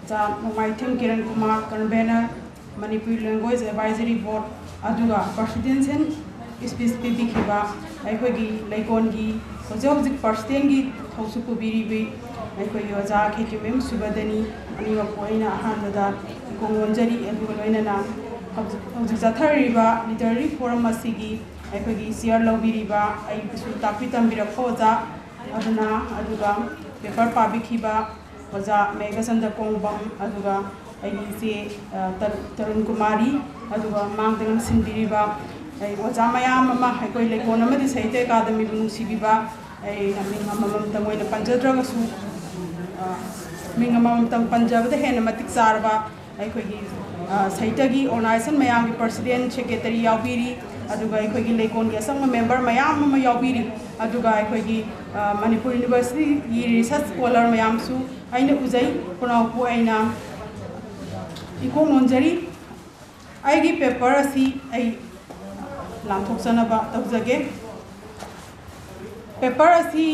ꯖꯥ Nongmaithem Kiran Kumar convenor Manipuri language advisory board ꯑꯗꯨꯒ ꯄ꯭ꯔꯁꯤꯗꯦꯟꯁꯤꯌꯦꯜ ꯁ꯭ꯄꯤꯆ ꯄꯤꯕꯤꯈꯤꯕ ꯑꯩꯈꯣꯏꯒꯤ ꯂꯩꯀꯣꯟꯒꯤ ꯍꯧꯖꯤꯛ ꯍꯧꯖꯤꯛ ꯄ꯭ꯔꯁꯤꯗꯦꯟꯒꯤ ꯊꯧꯁꯨ ꯄꯨꯕꯤꯔꯤꯕꯤ ꯑꯩꯈꯣꯏꯒꯤ ꯑꯣꯖꯥ ꯈꯦꯇ꯭ꯔꯤꯃꯌꯨꯝ ꯁꯨꯕꯗꯅꯤ ꯑꯅꯤꯃꯛꯄꯨ ꯑꯩꯅ ꯑꯍꯥꯟꯕꯗ ꯏꯀꯣꯡ ꯂꯣꯟꯖꯔꯤ ꯑꯗꯨꯒ ꯂꯣꯏꯅꯅ ꯍꯧꯖꯤꯛ ꯆꯠꯊꯔꯤꯕ ꯂꯤꯇꯔꯦꯔꯤ ꯐꯣꯔꯝ ꯑꯁꯤꯒꯤ ꯑꯩꯈꯣꯏꯒꯤ ꯆꯤꯌꯔ ꯂꯧꯕꯤꯔꯤꯕ ꯑꯩꯕꯨꯁꯨ ꯇꯥꯛꯄꯤ ꯇꯝꯕꯤꯔꯛꯄ ꯑꯣꯖꯥ ꯑꯗꯨꯒ ꯄꯦꯄꯔ ꯄꯥꯕꯤꯈꯤꯕ ꯑꯣꯖꯥ ꯃꯦꯘꯆꯟꯗ꯭ꯔ ꯀꯣꯡꯕꯝ ꯑꯗꯨꯒ ꯑꯩꯒꯤ ꯏꯆꯦ ꯇꯔꯨꯟ ꯀꯨꯃꯥꯔꯤ ꯑꯗꯨꯒ ꯃꯥꯡꯗ ꯉꯝꯁꯤꯟꯕꯤꯔꯤꯕ ꯑꯣꯖꯥ ꯃꯌꯥꯝ ꯑꯃ ꯑꯩꯈꯣꯏ ꯂꯩꯀꯣꯟ ꯑꯃꯗꯤ ꯁꯥꯍꯤꯇ꯭ꯌ ꯑꯦꯀꯥꯗꯃꯤꯕꯨ ꯅꯨꯡꯁꯤꯕꯤꯕ ꯑꯩꯅ ꯃꯤꯡ ꯑꯃꯃꯝꯇꯪ ꯑꯣꯏꯅ ꯄꯟꯖꯗ꯭ꯔꯒꯁꯨ ꯃꯤꯡ ꯑꯃꯃꯝꯇꯪ ꯄꯟꯖꯕꯗ ꯍꯦꯟꯅ ꯃꯇꯤꯛ ꯆꯥꯔꯕ ꯑꯩꯈꯣꯏꯒꯤ ꯁꯥꯍꯤꯇ꯭ꯌꯒꯤ ꯑꯣꯔꯒꯅꯥꯏꯖꯦꯁꯟ ꯃꯌꯥꯝꯒꯤ ꯄ꯭ꯔꯁꯤꯗꯦꯟ ꯁꯦꯀ꯭ꯔꯦꯇꯔꯤ ꯌꯥꯎꯕꯤꯔꯤ ꯑꯗꯨꯒ ꯑꯩꯈꯣꯏꯒꯤ ꯂꯩꯀꯣꯟꯒꯤ ꯑꯁꯪꯕ ꯃꯦꯝꯕꯔ ꯃꯌꯥꯝ ꯑꯃ ꯌꯥꯎꯕꯤꯔꯤ ꯑꯗꯨꯒ ꯑꯩꯈꯣꯏꯒꯤ ꯃꯅꯤꯄꯨꯔ ꯌꯨꯅꯤꯚꯔꯁꯤꯇꯤꯒꯤ ꯔꯤꯁꯔꯁ ꯁ꯭ꯀꯣꯂꯔ ꯃꯌꯥꯝꯁꯨ ꯑꯩꯅ ꯎꯖꯩ ꯄꯨꯝꯅꯃꯛꯄꯨ ꯑꯩꯅ ꯏꯀꯣꯡ ꯂꯣꯟꯖꯔꯤ ꯑꯩꯒꯤ ꯄꯦꯄꯔ ꯑꯁꯤ ꯑꯩ ꯂꯥꯟꯊꯣꯛꯆꯅꯕ ꯇꯧꯖꯒꯦ ꯄꯦꯄꯔ ꯑꯁꯤ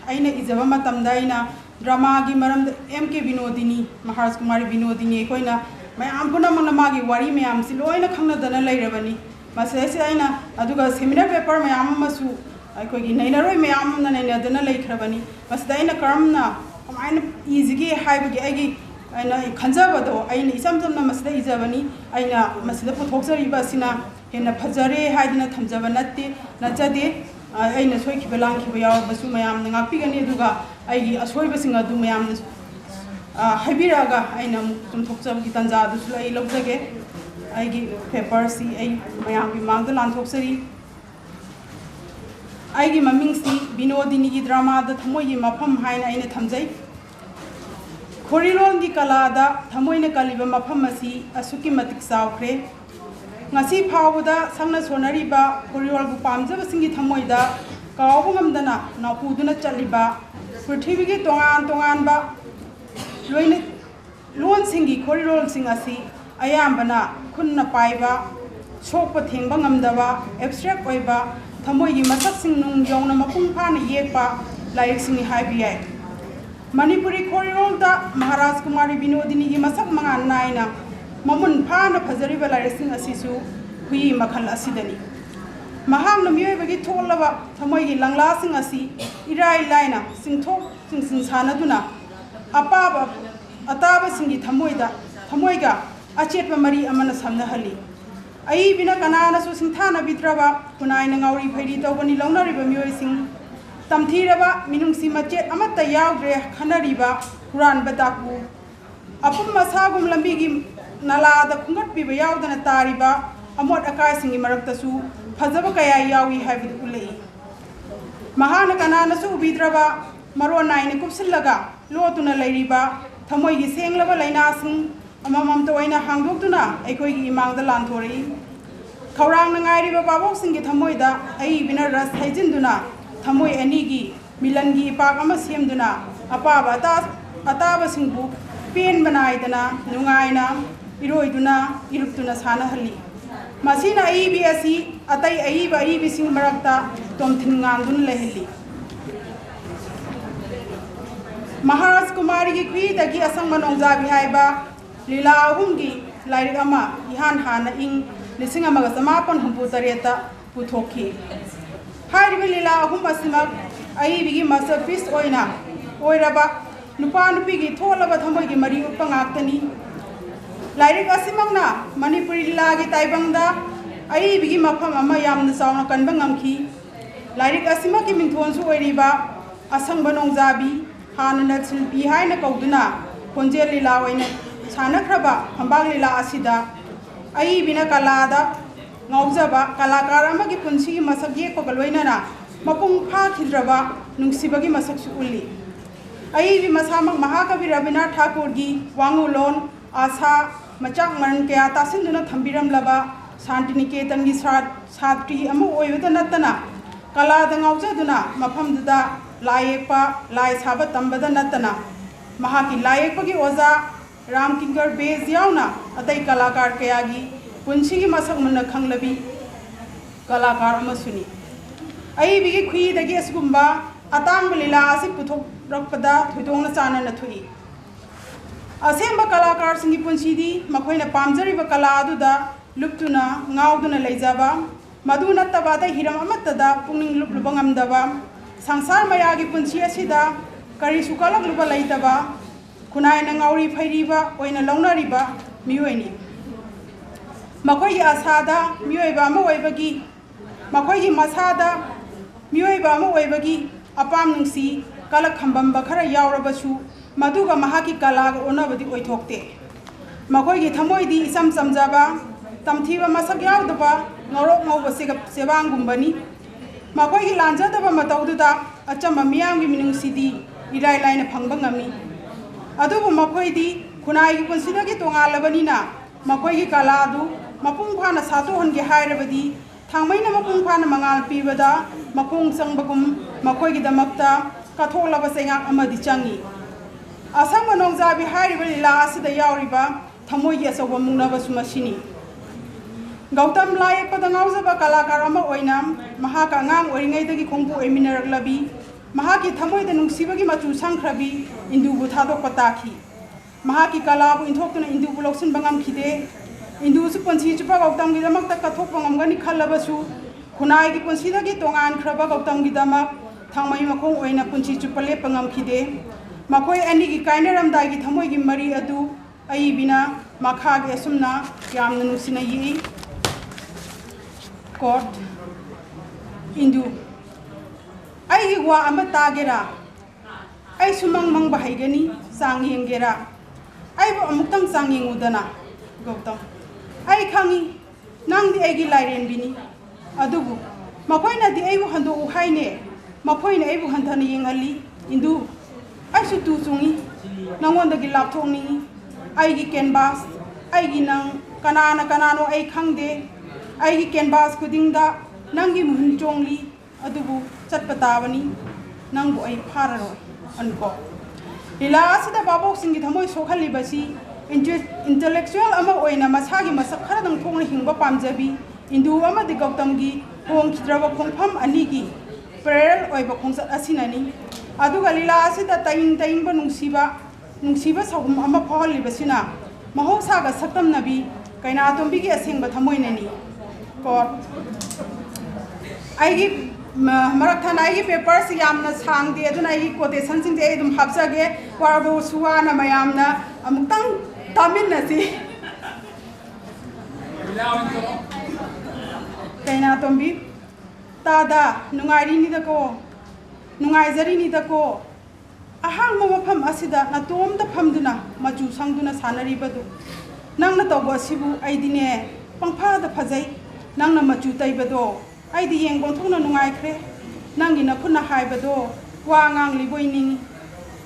ꯑꯩꯅ ꯏꯖꯕ ꯃꯇꯝꯗ ꯑꯩꯅ ꯗ꯭ꯔꯃꯥꯒꯤ ꯃꯔꯝꯗ M.K. Binodini ꯃꯍꯥꯔꯥꯖ ꯀꯨꯃꯥꯔꯤ ꯕꯤꯅꯣꯗꯤꯅꯤ ꯑꯩꯈꯣꯏꯅ ꯃꯌꯥꯝ ꯄꯨꯝꯅꯃꯛꯅ ꯃꯥꯒꯤ ꯋꯥꯔꯤ ꯃꯌꯥꯝꯁꯤ ꯂꯣꯏꯅ ꯈꯪꯅꯗꯅ ꯂꯩꯔꯕꯅꯤ ꯃꯁꯤꯗꯩꯁꯤꯗ ꯑꯩꯅ ꯑꯗꯨꯒ ꯁꯦꯃꯤꯅꯥꯔ ꯄꯦꯄꯔ ꯃꯌꯥꯝ ꯑꯃꯁꯨ ꯑꯩꯈꯣꯏꯒꯤ ꯅꯩꯅꯔꯣꯏ ꯃꯌꯥꯝ ꯑꯃꯅ ꯅꯩꯅꯗꯅ ꯂꯩꯈ꯭ꯔꯕꯅꯤ ꯃꯁꯤꯗ ꯑꯩꯅ ꯀꯃꯥꯏꯅ ꯏꯁꯤꯒꯦ ꯍꯥꯏꯕꯒꯤ ꯑꯩꯒꯤ ꯑꯩꯅ ꯈꯟꯖꯕꯗꯣ ꯑꯩꯅ ꯏꯆꯝ ꯆꯝꯅ ꯃꯁꯤꯗ ꯏꯖꯕꯅꯤ ꯑꯩꯅ ꯃꯁꯤꯗ ꯄꯨꯊꯣꯛꯆꯔꯤꯕ ꯑꯁꯤꯅ ꯍꯦꯟꯅ ꯐꯖꯔꯦ ꯍꯥꯏꯗꯅ ꯊꯝꯖꯕ ꯅꯠꯆꯗꯦ ꯑꯩꯅ ꯁꯣꯏꯈꯤꯕ ꯂꯥꯟꯈꯤꯕ ꯌꯥꯎꯔꯕꯁꯨ ꯃꯌꯥꯝꯅ ꯉꯥꯛꯄꯤꯒꯅꯤ ꯑꯗꯨꯒ ꯑꯩꯒꯤ ꯑꯁꯣꯏꯕꯁꯤꯡ ꯑꯗꯨ ꯃꯌꯥꯝꯅ ꯍꯥꯏꯕꯤꯔꯛꯑꯒ ꯑꯩꯅ ꯑꯃꯨꯛ ꯆꯨꯝꯊꯣꯛꯆꯕꯒꯤ ꯇꯥꯟꯖꯥꯗꯨꯁꯨ ꯑꯩ ꯂꯧꯖꯒꯦ ꯑꯩꯒꯤ ꯄꯦꯄꯔꯁꯤ ꯑꯩ ꯃꯌꯥꯝꯒꯤ ꯃꯥꯡꯗ ꯂꯥꯟꯊꯣꯛꯆꯔꯤ ꯑꯩꯒꯤ ꯃꯃꯤꯡꯁꯤ ꯕꯤꯅꯣꯗꯤꯅꯤꯒꯤ ꯗ꯭ꯔꯃꯥꯗ ꯊꯃꯣꯏꯒꯤ ꯃꯐꯝ ꯍꯥꯏꯅ ꯑꯩꯅ ꯊꯝꯖꯩ ꯈꯣꯔꯤꯂꯣꯟꯒꯤ ꯀꯂꯥꯗ ꯊꯃꯣꯏꯅ ꯀꯜꯂꯤꯕ ꯃꯐꯝ ꯑꯁꯤ ꯑꯁꯨꯛꯀꯤ ꯃꯇꯤꯛ ꯆꯥꯎꯈ꯭ꯔꯦ ꯉꯁꯤ ꯐꯥꯎꯕꯗ ꯁꯪꯅ ꯁꯣꯟꯅꯔꯤꯕ ꯈꯣꯔꯤꯂꯣꯜꯕꯨ ꯄꯥꯝꯖꯕꯁꯤꯡꯒꯤ ꯊꯃꯣꯏꯗ ꯀꯥꯎꯕ ꯉꯝꯗꯅ ꯅꯥꯎꯄꯨꯗꯨꯅ ꯆꯠꯂꯤꯕ ꯄ꯭ꯔꯤꯊꯤꯕꯤꯒꯤ ꯇꯣꯉꯥꯟ ꯇꯣꯉꯥꯟꯕ ꯂꯣꯟꯁꯤꯡꯒꯤ ꯈꯣꯔꯤꯂꯣꯜꯁꯤꯡ ꯑꯁꯤ ꯑꯌꯥꯝꯕꯅ ꯈꯨꯟꯅ ꯄꯥꯏꯕ ꯁꯣꯛꯄ ꯊꯦꯡꯕ ꯉꯝꯗꯕ ꯑꯦꯕꯁꯇ꯭ꯔꯦꯛ ꯑꯣꯏꯕ ꯊꯃꯣꯏꯒꯤ ꯃꯁꯛꯁꯤꯡ ꯅꯨꯡ ꯌꯧꯅ ꯃꯄꯨꯡ ꯐꯥꯅ ꯌꯦꯛꯄ ꯂꯥꯏꯔꯤꯛꯁꯤꯡꯅꯤ ꯍꯥꯏꯕ ꯌꯥꯏ ꯃꯅꯤꯄꯨꯔꯤ ꯈꯣꯔꯤꯂꯣꯜꯗ ꯃꯍꯥꯔꯥꯖ ꯀꯨꯃꯥꯔꯤ ꯕꯤꯅꯣꯗꯤꯅꯤꯒꯤ ꯃꯁꯛ ꯃꯉꯥꯜ ꯅꯥꯏꯅ ꯃꯃꯨꯟ ꯐꯥꯅ ꯐꯖꯔꯤꯕ ꯂꯥꯏꯔꯤꯛꯁꯤꯡ ꯑꯁꯤꯁꯨ ꯍꯨꯏ ꯃꯈꯜ ꯑꯁꯤꯗꯅꯤ ꯃꯍꯥꯛꯅ ꯃꯤꯑꯣꯏꯕꯒꯤ ꯊꯣꯛꯂꯕ ꯊꯃꯣꯏꯒꯤ ꯂꯪꯂꯥꯁꯤꯡ ꯑꯁꯤ ꯏꯔꯥꯏ ꯂꯥꯏꯅ ꯆꯤꯡꯊꯣꯛ ꯆꯤꯡꯁꯤꯟ ꯁꯥꯟꯅꯗꯨꯅ ꯑꯇꯥꯕꯁꯤꯡꯒꯤ ꯊꯃꯣꯏꯒ ꯑꯆꯦꯠꯄ ꯃꯔꯤ ꯑꯃꯅ ꯁꯝꯅꯍꯜꯂꯤ ꯑꯏꯕꯤꯅ ꯀꯅꯥꯅꯁꯨ ꯁꯤꯡꯊꯥꯅꯕꯤꯗ꯭ꯔꯕ ꯈꯨꯟꯅꯥꯏꯅ ꯉꯥꯎꯔꯤ ꯐꯩꯔꯤ ꯇꯧꯕꯅꯤ ꯂꯧꯅꯔꯤꯕ ꯃꯤꯑꯣꯏꯁꯤꯡ ꯇꯝꯊꯤꯔꯕ ꯃꯤꯅꯨꯡꯁꯤ ꯃꯆꯦꯠ ꯑꯃꯠꯇ ꯌꯥꯎꯗ꯭ꯔꯦ ꯈꯟꯅꯔꯤꯕ ꯍꯨꯔꯥꯟꯕ ꯗꯥꯀꯨ ꯑꯄꯨꯝ ꯑꯁꯥꯒꯨꯝ ꯂꯝꯕꯤꯒꯤ ꯅꯂꯥꯗ ꯈꯨꯡꯒꯠꯄꯤꯕ ꯌꯥꯎꯗꯅ ꯇꯥꯔꯤꯕ ꯑꯃꯣꯠ ꯑꯀꯥꯏꯁꯤꯡꯒꯤ ꯃꯔꯛꯇꯁꯨ ꯐꯖꯕ ꯀꯌా ꯌꯥꯎꯏ ꯍꯥꯏꯕꯗꯨ ꯎꯠꯂꯛꯏ ꯃꯍꯥꯛꯅ ꯀꯅꯥꯅꯁꯨ ꯎꯕꯤꯗ꯭ꯔꯕ ꯃꯔꯣꯟ ꯅꯥꯏꯅ ꯀꯨꯞꯁꯤꯜꯂꯒ ꯂꯣꯠꯇꯨꯅ ꯂꯩꯔꯤꯕ ꯊꯃꯣꯏꯒꯤ ꯁꯦꯡꯂꯕ ꯂꯩꯅꯥꯁꯤꯡ ꯑꯃꯃꯝꯇ ꯑꯣꯏꯅ ꯍꯥꯡꯗꯣꯛꯇꯨꯅ ꯑꯩꯈꯣꯏꯒꯤ ꯏꯃꯥꯡꯗ ꯂꯥꯟꯊꯣꯔꯛꯏ ꯈꯧꯔꯥꯡꯅ ꯉꯥꯏꯔꯤꯕ ꯚꯥꯕꯣꯛꯁꯤꯡꯒꯤ ꯊꯃꯣꯏꯗ ꯑꯏꯕꯤꯅ ꯔꯁ ꯍꯩꯖꯤꯟꯗꯨꯅ ꯊꯃꯣꯏ ꯑꯅꯤꯒꯤ ꯃꯤꯂꯟꯒꯤ ꯏꯄꯥꯛ ꯑꯃ ꯁꯦꯝꯗꯨꯅ ꯑꯄꯥꯕ ꯑꯇꯥꯕꯁꯤꯡꯕꯨ ꯄꯦꯟꯕ ꯅꯥꯏꯗꯅ ꯅꯨꯡꯉꯥꯏꯅ ꯏꯔꯣꯏꯗꯨꯅ ꯏꯔꯨꯞꯇꯨꯅ ꯁꯥꯟꯅꯍꯜꯂꯤ ꯃꯁꯤꯅ ꯑꯏꯕꯤ ꯑꯁꯤ ꯑꯇꯩ ꯑꯏꯕ ꯑꯏꯕꯤꯁꯤꯡ ꯃꯔꯛꯇ ꯇꯣꯝꯊꯤꯟ ꯉꯥꯟꯗꯨꯅ ꯂꯩꯍꯜꯂꯤ ꯃꯍꯥꯔꯥꯖ ꯀꯨꯃꯥꯔꯤꯒꯤ ꯈꯨꯏꯗꯒꯤ ꯑꯁꯪꯕ ꯅꯣꯡꯖꯥꯕꯤ ꯍꯥꯏꯕ ꯂꯤꯂꯥ ꯑꯍꯨꯝꯒꯤ ꯂꯥꯏꯔꯤꯛ ꯑꯃ ꯏꯍꯥꯟ ꯍꯥꯟꯅ ꯏꯪ 1967ꯗ ꯄꯨꯊꯣꯛꯈꯤ ꯍꯥꯏꯔꯤꯕ ꯂꯤꯂꯥ ꯑꯍꯨꯝ ꯑꯁꯤꯃꯛ ꯑꯏꯕꯤꯒꯤ ꯃꯥꯁꯇꯔꯄꯤꯁ ꯑꯣꯏꯔꯕ ꯅꯨꯄꯥ ꯅꯨꯄꯤꯒꯤ ꯊꯣꯛꯂꯕ ꯊꯃꯣꯏꯒꯤ ꯃꯔꯤ ꯎꯠꯄ ꯉꯥꯛꯇꯅꯤ ꯂꯥꯏꯔꯤꯛ ꯑꯁꯤꯃꯛꯅ ꯃꯅꯤꯄꯨꯔꯤ ꯂꯤꯂꯥꯒꯤ ꯇꯥꯏꯕꯪꯗ ꯑꯏꯕꯤꯒꯤ ꯃꯐꯝ ꯑꯃ ꯌꯥꯝꯅ ꯆꯥꯎꯅ ꯀꯟꯕ ꯉꯝꯈꯤ ꯂꯥꯏꯔꯤꯛ ꯑꯁꯤꯃꯛꯀꯤ ꯃꯤꯡꯊꯣꯟꯁꯨ ꯑꯣꯏꯔꯤꯕ ꯑꯁꯪꯕ ꯅꯣꯡꯖꯥꯕꯤ ꯍꯥꯟꯅꯅ ꯁꯤꯜꯄꯤ ꯍꯥꯏꯅ ꯀꯧꯗꯨꯅ ꯈꯣꯟꯖꯦꯜ ꯂꯤꯂꯥ ꯑꯣꯏꯅ ꯁꯥꯟꯅꯈ꯭ꯔꯕ ꯐꯝꯕꯥꯛ ꯂꯤꯂꯥ ꯑꯁꯤꯗ ꯑꯏꯕꯤꯅ ꯀꯂꯥꯗ ꯉꯥꯎꯖꯕ ꯀꯂꯥꯀꯥꯔ ꯑꯃꯒꯤ ꯄꯨꯟꯁꯤꯒꯤ ꯃꯁꯛ ꯌꯦꯛꯄꯒ ꯂꯣꯏꯅꯅ ꯃꯄꯨꯡ ꯐꯥꯈꯤꯗ꯭ꯔꯕ ꯅꯨꯡꯁꯤꯕꯒꯤ ꯃꯁꯛꯁꯨ ꯎꯠꯂꯤ ꯑꯏꯕꯤ ꯃꯁꯥꯃꯛ ꯃꯍꯥꯀꯕꯤ ꯔꯕꯤꯅꯥꯊ ꯊꯥꯀꯨꯔꯒꯤ ꯋꯥꯉꯨꯂꯣꯟ आशा मचाक मरण क्या तासिंदुना थंबिरमलबा शांतिनिकेतनगी सात्री अमु ओइबदा नतना कला द ngauजदुना मफमदुदा लायेक्पा लाय साबा तंबदा नतना महाकी लायेक्पगी ओजा राम किंगर बेज यावना अतई कलाकार कयागी पुंसीगी मसक मुन्ना खंगलबी कलाकार अमसुनी अईबिगी खुईदगी असगुंबा अतांग लीला असि पुथोरकपदा थुइदोंना चानना थुई असेंबा कलाकार सिंगी पुंसीदी मखोइना पामजरिबा कला अदुदा लुप्तुना ngauduna leijaba madu nattabada hiram amatada pungning lupluba ngamdaba sangsar mayagi punsi asida kari sukalak luba leitaba kunai na ngauri phairiba oina launariba miyoini makoi asada miyoiba ma oibagi makoi gi masada miyoiba ma oibagi apam nungsi kalak khambamba khara yaurabasu maduga mahaki kala onabadi oithokte makoi gi thamoi di isam samjaba tamthiba masak yaudaba ngorok ngauba sebanggumbani makoi gi lanjadaba mataududa achamba miyamgi minungsidi irai laina phangba ngami adubu makoi di kunai gi punsidagi tongalabani makoi gi kala adu mapung phana sato hange hairabadi thangmaina mapung phana mangal pibada makung sangbagum makoi gi damakta katholaba sengak amadi changi asang manongjabi hairiba lila asida yauriba thamoi gi asoba mungnaba sumasini Gautam Layak Padangauza Kalakar Ama Oinam, Mahaka Ngang Oringai Kongbu Eminar Labi, Mahaki Tamoy the Nuksibagi Matu Sankrabi, Indu Butado Pataki, Mahaki Kalab, Intokuna Indu Buloksun Bangam Kide, Indu Supansi Chupagam Gidamak Katopangam Gani Kalabasu, Kunai Ponsidagi Tongan Krabagam Gidamak, Tamay Mako Oina Punchi Chupale Pangam Kide, Makoi Aniki Kainaram Dagi Tamoy Mari Adu, Aibina, Makag Esumna, Yam Nusina Yi. Court Indu I wa amatagera I sumang mang bahigani sanging gera I amutang sanging udana Gautam I kangi nang di egi lairen bini adubu makoina di ebu hando uhaine mapoina ebu handani yengali Indu I sutu sungi nangonda gi lapthongni I gi canvas I gi nang kanano I khangde I canvas kudingda nangi muhun chongli adubu chatpatabani nangu ai phararo anko ila asida babok singi thamoi sokhali basi intellectual ama oina masagi masak khara dang thongna hingba pamjabi indu ama de gautamgi hong khidraba khongpham anigi parallel oiba khongsat asinani aduga lila asida taing ba nungsiba sagum ama phahali basina mahosaga saktam nabi kaina tombi gi asengba thamoinani Court. I give Marathon, I give papers, Yamna Sang, the Adonai quotations in the Adam Hapsage, Warbo Suana Mayamna, Amutang Taminasi. Kaina Tombi Tada, Nungari Nidako, Nungazari Nidako, a hang mopam asida, Natom the Pamduna, Maju Sangduna Sanari Badu, Nang the Togo Sibu, Aidine, Pampa the Pazay. Nang na machu taibado ai di yeng gonthuna nungai khre nang ina khuna haibado wa ngang li boini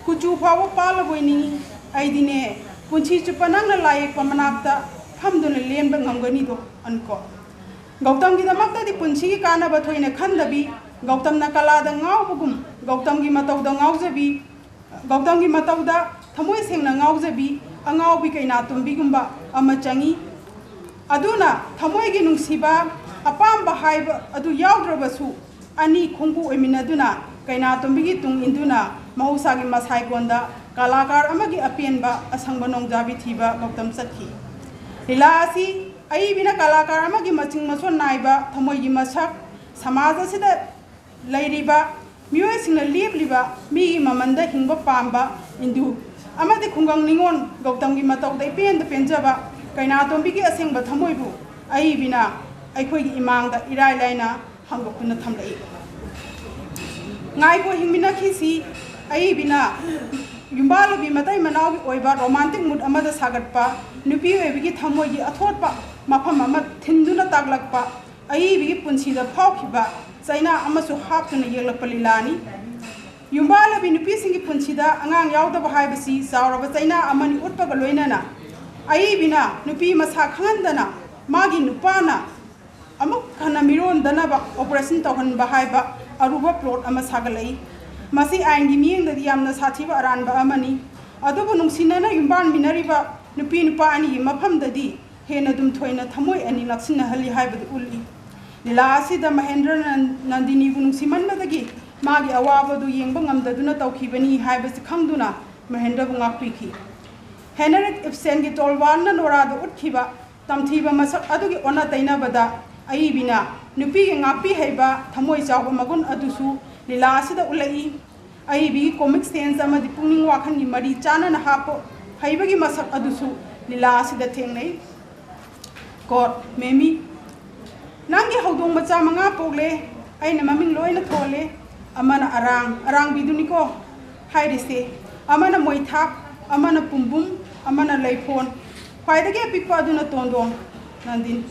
kuchu phawa pala boini ai di ne punchi chupa nang na lai pamanakta phamduna len ba ngamgani do anko Gautam gi damakta di punchi gi kana ba thoine khandabi Gautam na kala da ngau bugum Gautam gi matau da ngau jabi Gautam gi matau da thamoi seng na ngau jabi angau bi kaina tumbi gumba ama changi Aduna thamoi gi nungsiba apamba haiba adu yaudrobasu ani khongbu eminaduna kaina tombi gi tung induna mahusa gi masai gonda kalakar amagi apienba asangba nongjabi thiba gautam sathi hilasi ai bina kalakar amagi maching mason naiba thamoi gi masak samaj asida lairiba mioi singna libliba mi gi mamanda hingba pamba indu amadi khungang ningon gautam gi matau dai pen da penjaba kaina tombi gi asengba thamoibu ai bina ai imang da irai laina hangokuna thamlai ngai ko hingmina khisi ai bina yumbal bi matai manau gi oiba romantic mood amada sagatpa nupi oibi gi thamoi gi athotpa mafam ama thinduna taglakpa ai bi punsi da phawkhiba chaina amasu haptuna yelakpa lilani yumbal bi nupi singi punsi da angang yaudaba haibasi zawraba chaina amani utpa ga loinana ai bina nupi masa khangandana magi nupana amuk khana miron dana ba operation tohan ba haiba aruba plot ama sagalai masi aing gi mieng da yamna sathiba aran ba amani adubu nungsinana yumban minariba nupi nupa ani mafam da di hena dum thoina thamoi ani laksina hali haibad uli lila asida Mahendra Nandini bu nungsiman madagi magi awaba du yengba ngamdaduna tawkhibani haibasi khangduna Mahendra bu ngakpiki Henrik Ibsen gi tolwana norada utkiba tamthiba masak adugi ona taina bada aibina nupi gi ngakpi haiba thamoi chawba magun adusu lila asida ulai aibi comic sense amadi pungning wakhan gi mari chana na hapo haibagi masak adusu lila asida thengnai God memi nangi hodong macha manga pogle aina maming loina thole amana arang biduni ko hairise amana moithak amana pumbum amana leifon khwaidagi pikpa aduna tondong nandin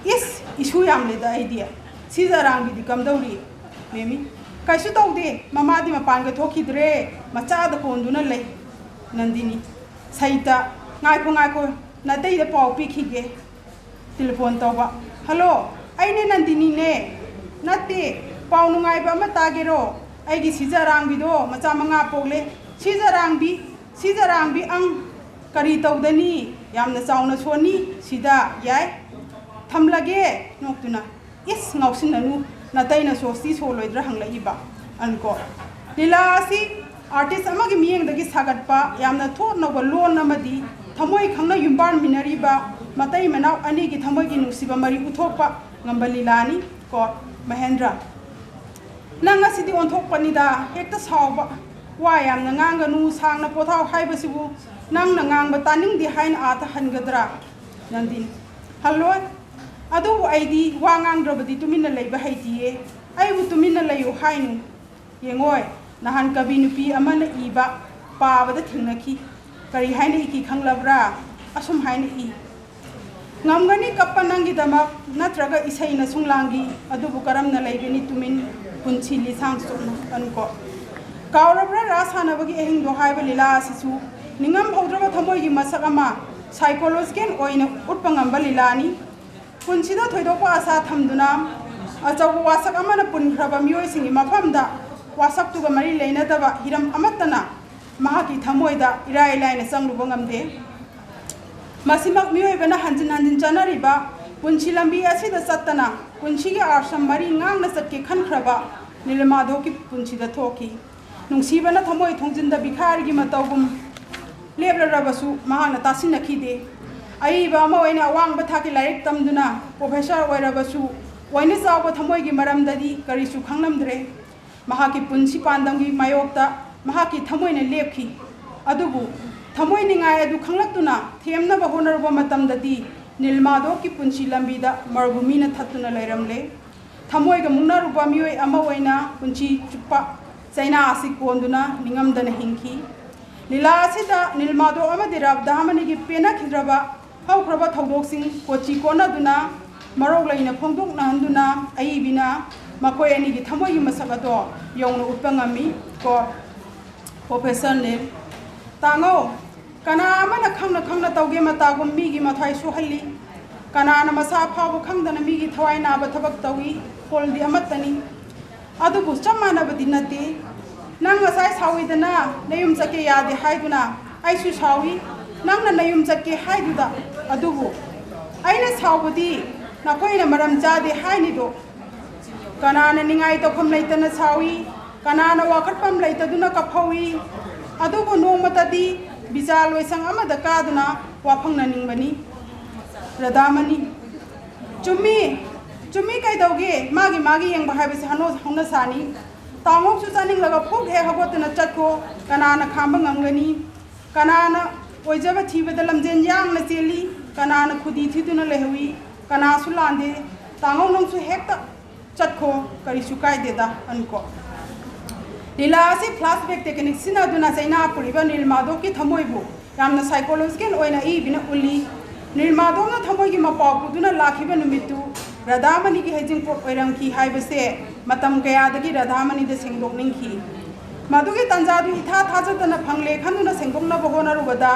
is issue yam le da idea siza rang bidi kamdauri memi kaisu tawde mamadi mapanga thokidre macha da konduna lei nandini saita ngai ko natai da pau pikhige telephone tawba hello aine nandini ne nate pau nungai ba ma tagero aigi sijarang bi do macha manga pogle sijarang bi ang kari tawdani yamna chauna soni sida yai thamlage noktuna is ngausinanu natai na sosti soloidra hangla anko lila si artist amagi mieng dagi sagatpa yamna thor no lon namadi thamoi khangna yumban minariba matai manau ani gi thamoi gi nusiba mari uthokpa ngambalilani ko Mahendra nanga sidi onthok panida hekta sawba wa yamna nganga nu sangna pothau haibasibu nangna ngangba taning di hain ata hangadra nandin hallo adu aidi wa ngangrabadi tumina leiba haitiye ai bu tumina layu hainu yengoi nahan kabi nupi amana iba pabada thingnaki kari haina iki khanglabra asum haina i ngamgani kapanangi dama natraga isaina sunglangi adubu karamna leibeni tumin punchi lisang sukna anko kaurabra rasana bagi ehing do haiba lila sisu ningam hodraba thamoi gi masakama psychological oina utpangamba lilani punchida thoidokwa asa thamduna achaw wasak amana punhraba mioi singi mafamda wasak tuga mari leina daba hiram amatana mahaki thamoida irai laina changluba ngamde masimak mioi bana hanjin chanariba punchi lambi asida satana punchi gi arsam mari ngang na satke khankraba nilmadho ki punchi da thoki nungsibana thamoi thongjinda bikhari gi matawgum lebrarabasu mahana tasinakide aiba ma oina awang bathaki laik tamduna professor oirabasu oina chawa thamoi gi maramdadi karisu khangnamdre mahaki punchi pandamgi mayokta mahaki thamoina lepki adubu thamoi ningai adu khanglaktuna themna ba honarba matamdadi nilmado ki punchi lambida marbumina thattuna lairamle thamoi ga mungna rupa mioi ama oina punchi chuppa chaina asi konduna ningamdana hingki lila asida nilmado amadi rabdhamani gi pena khidraba haukraba thodok sing kochi kona duna marok laina phongdok nahanduna aibina makoi ani gi thamoi gi masakado yongna utpangami ko professor ne tango kana amana khangna tawge matagum mi gi mathai suhalli kana na masa phabu khangdana mi gi thawai na ba thabak tawi poldi amatani adu bu chamana badinati nang asai sawidana nayum chake yade haiduna aisu sawi nangna nayum chake haiduda adubu aina sawbudi nakoina maram jade haini do kanana ningai to khom leitana sawi kanana wakhatpam leitaduna kaphawi adubu nomatadi bichal loisang amada kaduna wafangna ningbani radamani chumi kai dauge magi yang bahai bisi hona sani tangok su chaning laga phok he hagotna chatko kanana khamba ngamgani kanana oijaba thibada lamjen yang na cheli kanana khudi thiduna lehui kana su lande tangok nong su hekta chatko kari su kai deda anko lila si flashback technique sina duna saina puriba nilmado ki thamoibu yamna psychological oina I bina uli nilmado na thamoi gi mapau puduna lakhiba numitu radhamani gi hejing pot oiram ki haibase matam kaya dagi radhamani de sengdok ningki madugi tanjadu itha thajadana phangle khanuna sengdokna bohona rubada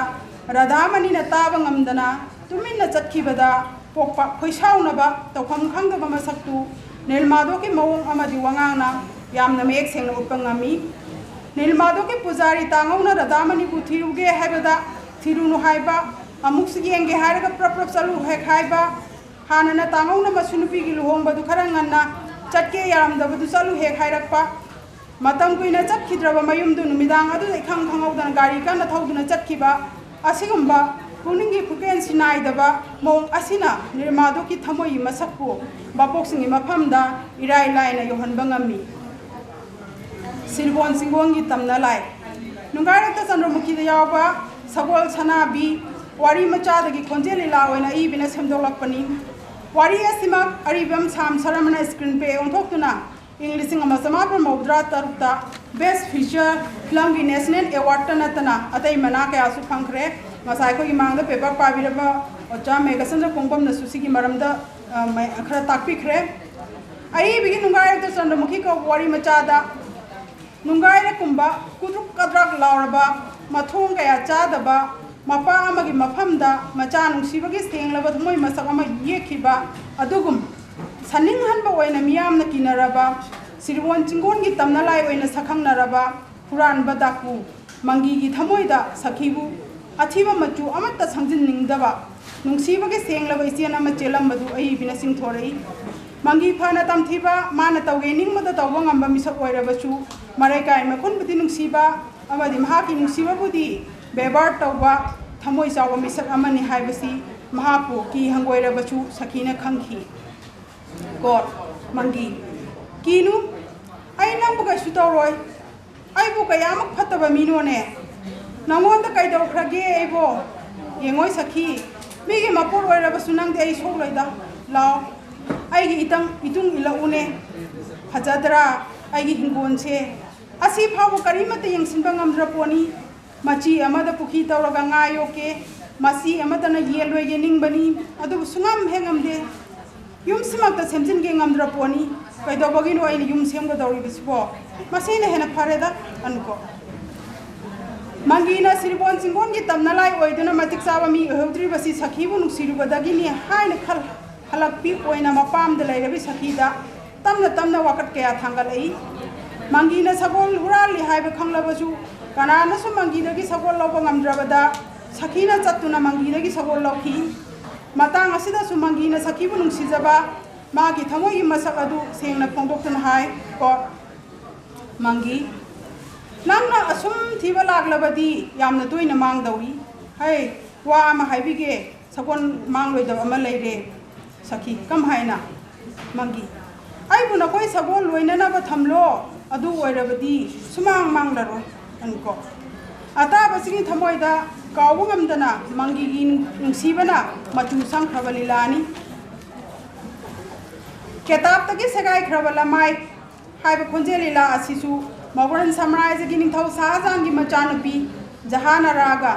radhamani na taba ngamdana tuminna chatkibada pokpa khoisauna ba tokham khangda masaktu nilmado ki mawong amadi wangana yamna mek sengna upangami Neelmadhav के पुजारी तांगौना रदामनी को थिरुगे हैबदा थिरुनु हाइबा अमुक से येंगे हाइरगा प्रप चलु है खाइबा हानना तांगौना मसुनुपी की लुहोंबदु खरा ngana चटके यारमदबदु चलु है खाइरकपा मतम कुइना चटखिद्रबा मयुमदु नुमिदांग अदु खंग खंगौदन गाड़ी काना थौदुना चटखिबा असिगुम्बा पुनिंगी पुकेन सिनाइदबा मोंग असिना निर्मादो की थमोई मसकपु बापोक्सिंगी मफमदा इराइ लाइना योहनबा ngami सिरबोन सिंगोंगी तमना लाइ नुंगारक्ता चंद्रमुखी दा यावबा सगोल सनाबी वारी मचादगी खोंजे लीला ओइना इबिना सेमदोलकपनी वारी असिमक अरिबम साम सरमना स्क्रीन पे ओंथोक्तुना इंग्लिशिंग अमसमापर मौद्रा तरुक्ता बेस्ट फीचर फिल्म की नेशनल अवार्ड तनतना अतई मना कयासु फंखरे मसाई को मांग पेपर पाबिरबा ओचा मेगचंद्र कोंगबम नसुसी की मरमदा खरा ताकपिखरे आई बिगी नुंगारक्ता चंद्रमुखी को वारी मचादा नुंगाइरे कुंबा कुद्रुक कद्रक लाउरबा मथोंग कया चादबा मपा अमगी मफमदा मचा नुंसीबगी सेंगलबा थमोय मसक अमा येखिबा अदुगुम सनिंग हनबा ओइना मियामना किनरबा सिरवोन चिंगोन की तमनालाई ओइना सखंगनरबा पुरानबा दाकु मंगी की थमोयदा सखीबु अथीबा मचु अमत्ता संजिन निंगदबा नुंसीबगी सेंगलबा इसियन अमा चेलमबदु अई बिना सिंगथोरई मंगी फाना तमथीबा माना तौगे निंगमदा तौबा ngamba मिसक ओइरबसु मराइकाय मखुनबुदी नुंसीबा अमदि महाकी नुंसीबाबुदी बेबार तौबा थमोय चावबा मिसक अमनि हाइबसी महापु की हंगोइरबसु सखीना खंखी गॉड मंगी कीनु आई नंबु कैसु तौरोय आइबु कयामक फत्तबा मीनोने नंगोंदा कैदौख्रगे आइबो येंगोय सखी मिगी मपोर ओइरबसु नंगदे आई सोगलैदा लाओ आइगी इतुंग इलाउने फजदरा आइगी हिंगोन से असी फाव करीमत यंगसिनबा ngamdraponi machi amada pukhi tawraga ngayo ke masi amada na yelwe yeningbani adu sungam hengamde yum simakta semjin ge ngamdraponi kaidobagi no aini yum semga dawri bisbo masine hena phareda anko mangina sirbon singon gi tamna lai oiduna matik sawa mi hodri basi sakhibu nuksiru badagi ni haina khal halak pi oina mapam de lairabi sakhida tamna wakat kaya thangal ai mangina sagol hurali haiba khanglabaju kanana su mangidagi sagol loba ngamdrabada sakhina chattuna mangidagi sagol lokhi matang asida su mangina sakhibu nungsijaba magi thamoi masak adu sengna phongdoktun hai ko mangi nangna asum thiba laglabadi yamna toina mangdawi hai wa ama haibige sagon mangloida ama leire sakhi kam haina mangi ai buna koi sagol loina na ba thamlo adu oirabadi sumang manglaro anko ata basini thamoida kawungamdana mangi gi nungsibana machu sang khrabalilani ketab tagi sagai khrabala mai haiba khonjelila asisu Mawaran Samurai gi ningthou Sahajan gi machanupi Jahana Raga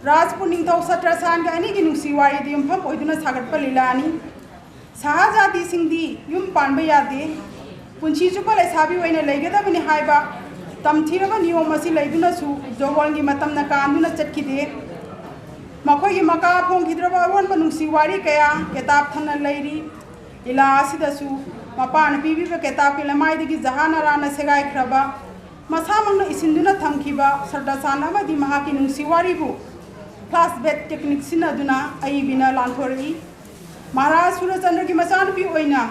Rajpur ningthou Satrasan ga ani gi nungsi wari di umpham oiduna sagatpa lilani Sahajati singdi yum panba yade punchi chupa lesabi oina leigedabani haiba tamthiraba niyom asi leiduna su jowal gi matamna kanduna chatkide makhoi gi maka phong gidraba aron banungsi wari kaya kitab thana leiri ila asidasu mapana pibi ba kitab ki lamai digi Jahana Rana segai khraba masamangna isinduna thamkiba sardasan amadi mahaki nungsi wari bu class bet technique sinaduna ai bina lanthori Maharaj Surachandra ki machanupi oina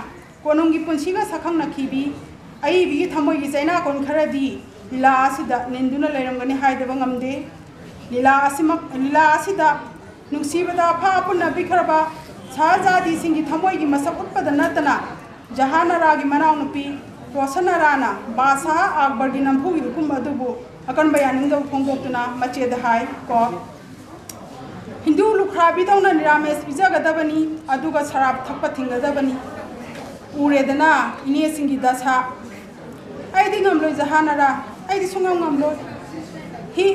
konongi punsiga sakhang nakhibi ai bi thamoi gi chaina kon kharadi lila asida ninduna leirangani haidaba ngamde lila asida nungsibada pha punna bikhraba Sahajadi singi thamoi gi masak utpada natana Jahana Ragi manau nupi Rosana Rana Basa Akbar gi nampu gi hukum adubu akan bayaning do phongdoktuna macheda hai ko Hindu lukhrabi dawna nirames pijagadabani aduga sarap thakpa thingadabani uredana ine singi dasa aidi ngamloi Jahana Ra aidi sungam ngamloi hi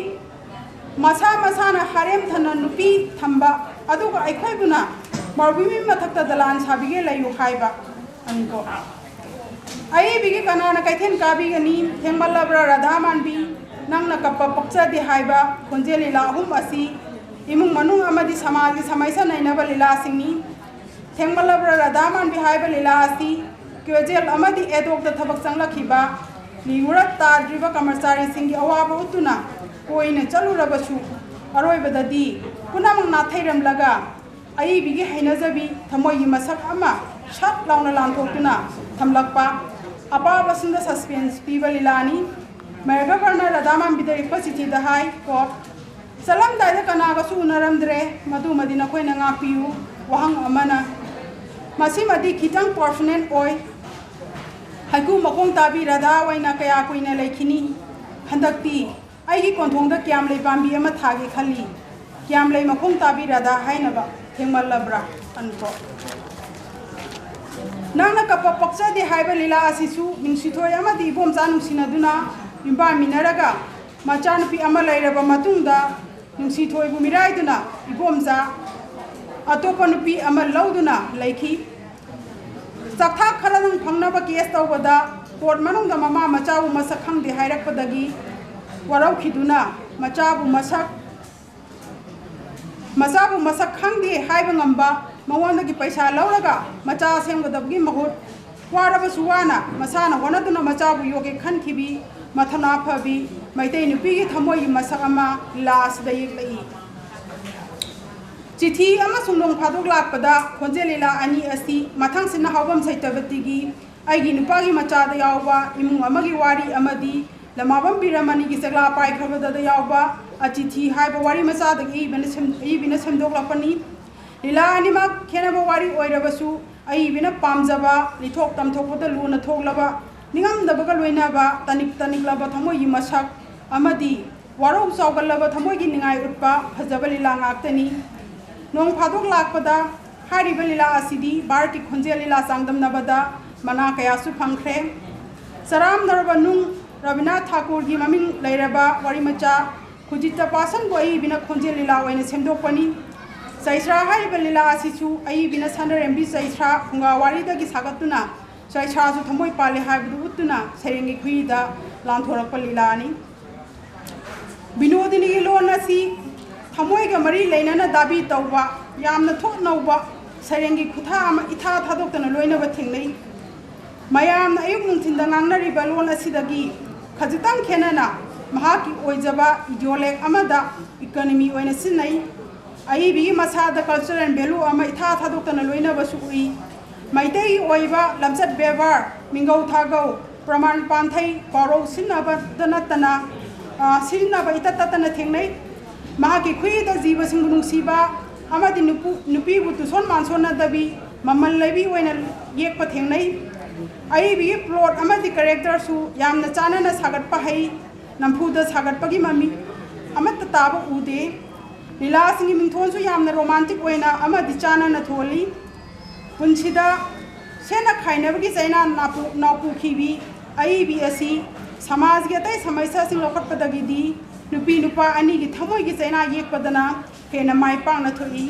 masa na harem thana nupi thamba aduga aikhoibuna marbimi mathakta dalan sabige layu haiba anko ai bigi kanana kaithen kabi gani thengmalabra radhamanbi nangna kappa pakcha di haiba khonjeli la hum asi imung manung amadi samaj gi samaisa nainaba lila singni thengmalabra radhamanbi haiba lila asi kyojel amadi edok da thabak changlakhiba लीगुरा ताद्रिबा कर्मचारी सिंगी अवाब उतुना कोइने चलुरबसु अरोइबददी पुनमक नाथैरमलगा अईबिगी हैनजबी थमोई मसक अमा shut लाउना लांथोक्तुना थमलकपा अपाबसुंदा suspense पीबा Lilani mayor governor राधामान बिदरिक चिठी दहाई court सलम दाइदा कनागसु उनरमद्रे मदु मदि नखोइना ngapiu wahang amana masi madi khitang personal ओय haiku मकोंग ताबी राधा वाइना कया कुइना लेखिनी हंदक्ति आइगी कोंथोंग द क्याम ले पांबी अमा थागे खली क्याम ले मकोंग ताबी राधा हाइनबा थेंगमलब्रा अनको नांगना कप पक्सा दे हाइबा लीला आसिसु निंसिथोय अमा दि बोमजा नुसिनादुना इम्बा मिनरगा मचानुपी अमा लैरबा मतुंगदा निंसिथोय बु मिराइदुना इबोमजा अतोपा नुपी अमा लौदुना लैखी चक्था खरदं फंगनब केस तौबदा कोर्ट मनुंग ममा मचाबु मसक खंगदे हाइरकपदगी वरौखिदुना मचाबु मसक खंगदे हाइबा ngamba मवोंदगी पैसा लौरगा मचा सेमगदबगी महुत वारबसु वाना मसाना होनदुना मचाबु योगे खनखिबी मथना फबी मैतै नुपीगी थमोई मसक अमा लास दयेलई चिठी अमा सुंदोंग फादोक लाकपदा खोंजे लीला अनि असि मथांग सिना हावबम सैतबतिगी आइगी नुपागी मचादा यावबा इमुंग अमगी वारी अमदी लमाबम बिरमनी की सगला पाइखबदा यावबा अचिठी हाइबा वारी मचादगी इबिना सेमदोकलापनी लीला अनिमा खेनबा वारी ओइरबसु अइबिना पामजबा लिथोक तमथोकपदा लुना थोकलबा निंगमदबगा लोइनाबा तनिक थमोई मसक अमदी वारो चावगलबा थमोई निंगाई उटपा फजबा लीला ngaktani नोंग फादोक लाकपदा हारिबा लीला असिदी भारती खोंजे लीला चांगदमनबदा मना कयासु फंख्रे सराम नरबा नुंग रविनाथ ठाकुर की ममिंग लैरबा वारीमचा खुजिता पासन को आई बिना खोंजे लीला ओइने सेमदोकपनी सैस्रा हारिबा लीला असिसु आई बिना सनर एमबी सैस्रा फुंगा वारीदगी सागतुना सैस्रासु थमोई पाले हाइबदु उतुना सेरेंगी खुइदा लांथोरकपा लीलानी बिनोदिनी की लोन असि थमोइगा मरी लेना दाबी तौबा यामना थोक नौबा सरेंगी खुथा अमा इथा थादोक्तना लोइनबा थेंगनै मयामना अयुक नुंथिंदा ngangnariba लोन असिदगी खजितांग खेनना महाकी ओइजबा इडियोलेक अमदा इकोनॉमी ओइना सिनै अइबी मसादा कल्चरल वैल्यू अमा इथा थादोक्तना लोइनबा सुई मैतै ओइबा लमचत व्यवहार मिंगौ थागौ प्रमाण पांथै पारो सिनबा दनतना सिनबा इतततना थेंगनै महाकी खुईदा जीव सिंह नुसीबा अमदी नुपीबु तुसन मानसोनदबी ममल लेबी ओइना येकपा थेंगनै अइबी प्लॉट अमदी कैरेक्टर सु यामना चानना सागतपा है नमफुदा सागतपगी ममी अमत ताबा उदे लीला सिंह मिंथोनसु यामना रोमांटिक ओइना अमदी चानना थोली पुंसिदा सेना खाइनबगी चैना नापु खिबी अइबी असि समाज के अतै समस्या सिंह लोकटपदगिदी नुपी नुपा अनी की थमोई की चैना येकपदना हेना माइ पांगना थोई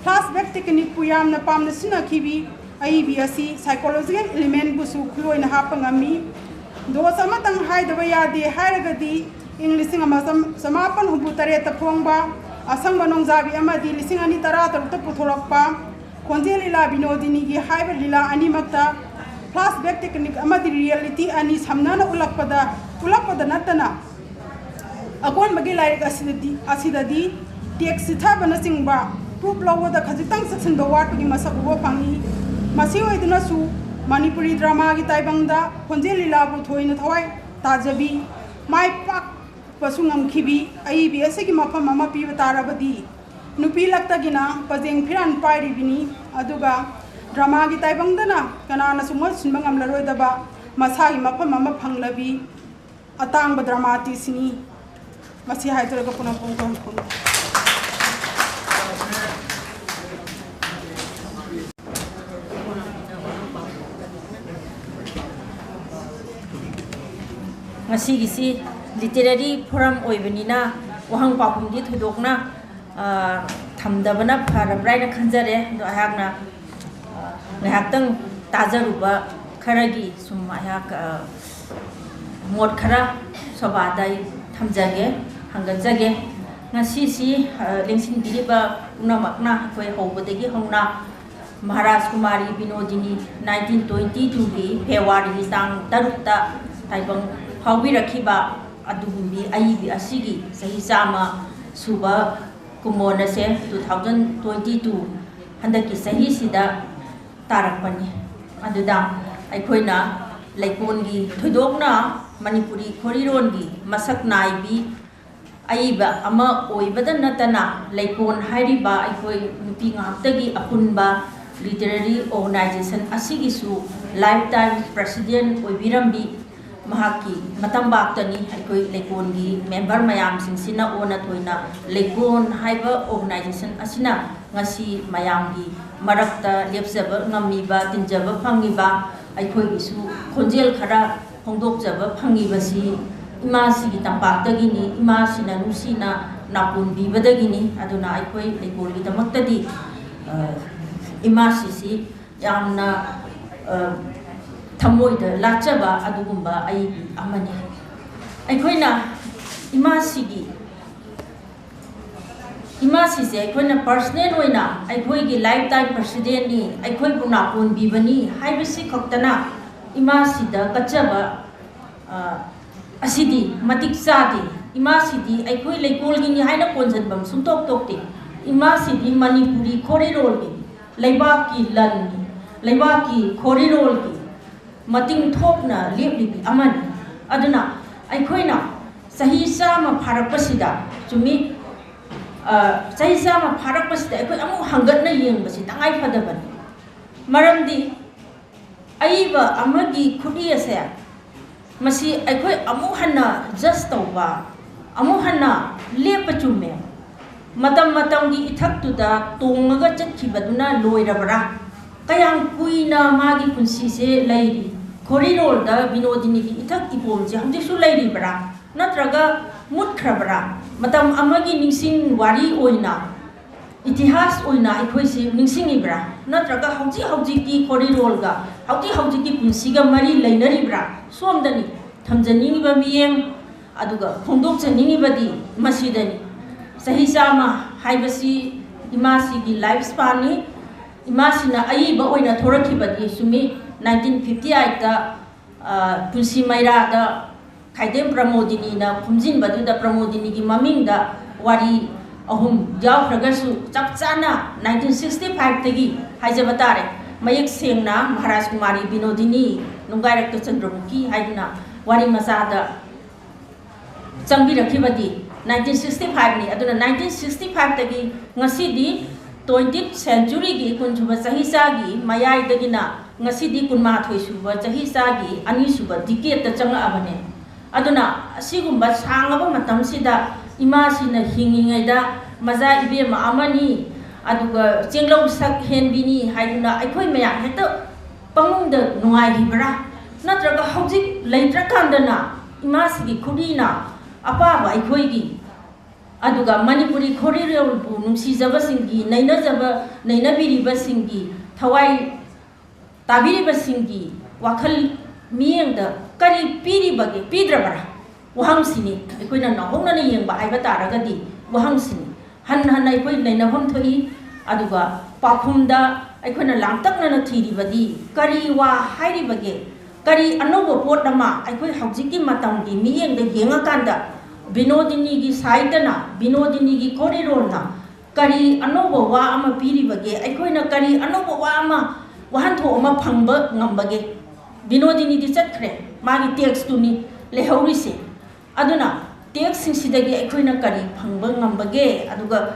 फ्लैशबैक टेक्निक पुयामना पामना सिनाखिबी अइबी असि साइकोलॉजिकल एलिमेंट बुसु खुलोइना हापंगमी दोस अमतंग हाइदबा यादे हाइरगदी इंग्लिशिंग समापन हुबु तरेत फोंगबा असंग नोंजाबी अमदी लिसिंग अनि तरा तरुत पुथोरकपा खोंजे लीला बिनोदिनी की हाइबा लीला अनिमक्ता फ्लैशबैक टेक्निक अमदी रियलिटी अनि समनाना उलकपदा नतना अकोन बगे लाइक असिददी टेक्स थाबना चिंगबा प्रूफ लौबदा खजितंग सक्सन वाटगी मसक उबा फंगी मसी ओइदनसु मणिपुरी ड्रामा की ताइबंगदा खोंजे लीलाबु थोइना थवाई ताजबी माइ पाक पसुंगमखिबी अइबी असेगी मफम अमा पीब तारबदी नुपी लक्तगिना पजेंग फिरान पाइरिबिनी अदुगा ड्रामा की ताइबंगदना कनाना सुमल सिनबा ngamlaroidaba मसागी मफम अमा फंगलबी अतांग ड्रामाटिस्टनी मसी हाइदरगा पुनः पुंगम ngasi literary forum oibnina wahang papum di thudokna thamdabana pharabraina khanjare do ahakna ngahaktang tajaruba kharagi sum ahak mod khara sabadai thamjage hanganjage ngasi si lengsin biriba unamakna koi hobodagi hongna Maharaj Kumari Binodini 1922 gi February tang tarukta taibang hawbirakhiba adugumbi aibi asigi sahi chama suba kumona se 2022 handaki sahi sida tarakpani aduda aikhoina laikongi thoidokna Manipuri khorirongi masak naibi aiba ama oibada natana laikon hairiba aikoi nupi ngaptagi apunba literary organization asigisu lifetime president oibirambi mahaki matambaktani aikoi laikongi member mayam singsina ona thoina laikon haiba organization asina ngasi mayamgi marakta lepsaba ngamiba tinjaba phangiba aikoi gisu khonjel khara hongdokjaba phangibasi imasi gi tampakdagini imasi na nusina napun bibadagini aduna aikoi lekolgi tamaktadi imasi si yamna thamoida lachaba adugumba ai amani aikoina imasi se aikoina personal oina aikoi gi lifetime president ni aikoi bu napun bibani haibasi khaktana imasi da kachaba asidi matik sadi imasidi aikoi leikol gi ni haina konjan bam sumtok tokte imasidi Manipuri corridor gi leibak ki lan ni leibak ki corridor gi mating thokna lepli amani aduna aikoina sahi sama pharakpasida chumi sahi sama pharakpasida aikoi amu hangatna yengbasi tangai phadaban maramdi aiba amagi khudi ase masi aikoi amu hanna just tauba amu hanna lepa chume matam gi ithak tu da tongaga chatkibaduna loirabara kayang kuina magi punsi se lairi corridor da Binodini gi ithak ipom je hamje su lairi bara natraga mutkrabara matam amagi ningsing wari oina itihas oina aikoi se ningsingibra natraga hauji ki corridor ga hauji ki punsi ga mari lainaribra somdani thamjani ba miyeng aduga phongdok chani badi masidani sahi sama haibasi imasi gi life span ni imasi na ai ba oina thorakhi badi sumi 1958 da punsi maira da khaidem Pramodini na khumjin badu da Pramodini gi maming da wari ahum jaw pragasu chapchana 1965 tagi haijabatare mayek sengna Maharaj Kumari Binodini nungairak Chandramukhi haiduna wari masada changbirakibadi 1965 ni aduna 1965 tagi ngasidi 20th century gi kunchuba chahisa gi mayai dagina ngasidi kunma thoisuba chahisa gi ani suba decade ta changa abane aduna asigumba sangaba matam sida imasina hingingaida maza ibema amani aduga chenglau sak henbini haiduna aikoi maya heta pamungda nungai hibra natraga hojik leitra kandana imasi khudina apaba aikoi gi aduga Manipuri corridor bu nungsi jaba singi naina biriba singi thawai tabiriba singi wakhal miyengda kari piribage pidrabara wahangsini aikoina nahongna ne yengba haiba taragadi wahangsini han aikoi naina hom thoi aduga pakhumda aikoina langtakna na thiribadi kari wa hairibage kari anobo potama aikoi haujiki matamgi miyengda yengakanda Binodini gi saitana Binodini gi corridor na kari anobo wa ama piribage aikoina kari anobo wa ama wahantho ama phangba ngambage Binodini di chatkre magi text tu ni lehaurise aduna text singsidagi aikoina kari phangba ngambage aduga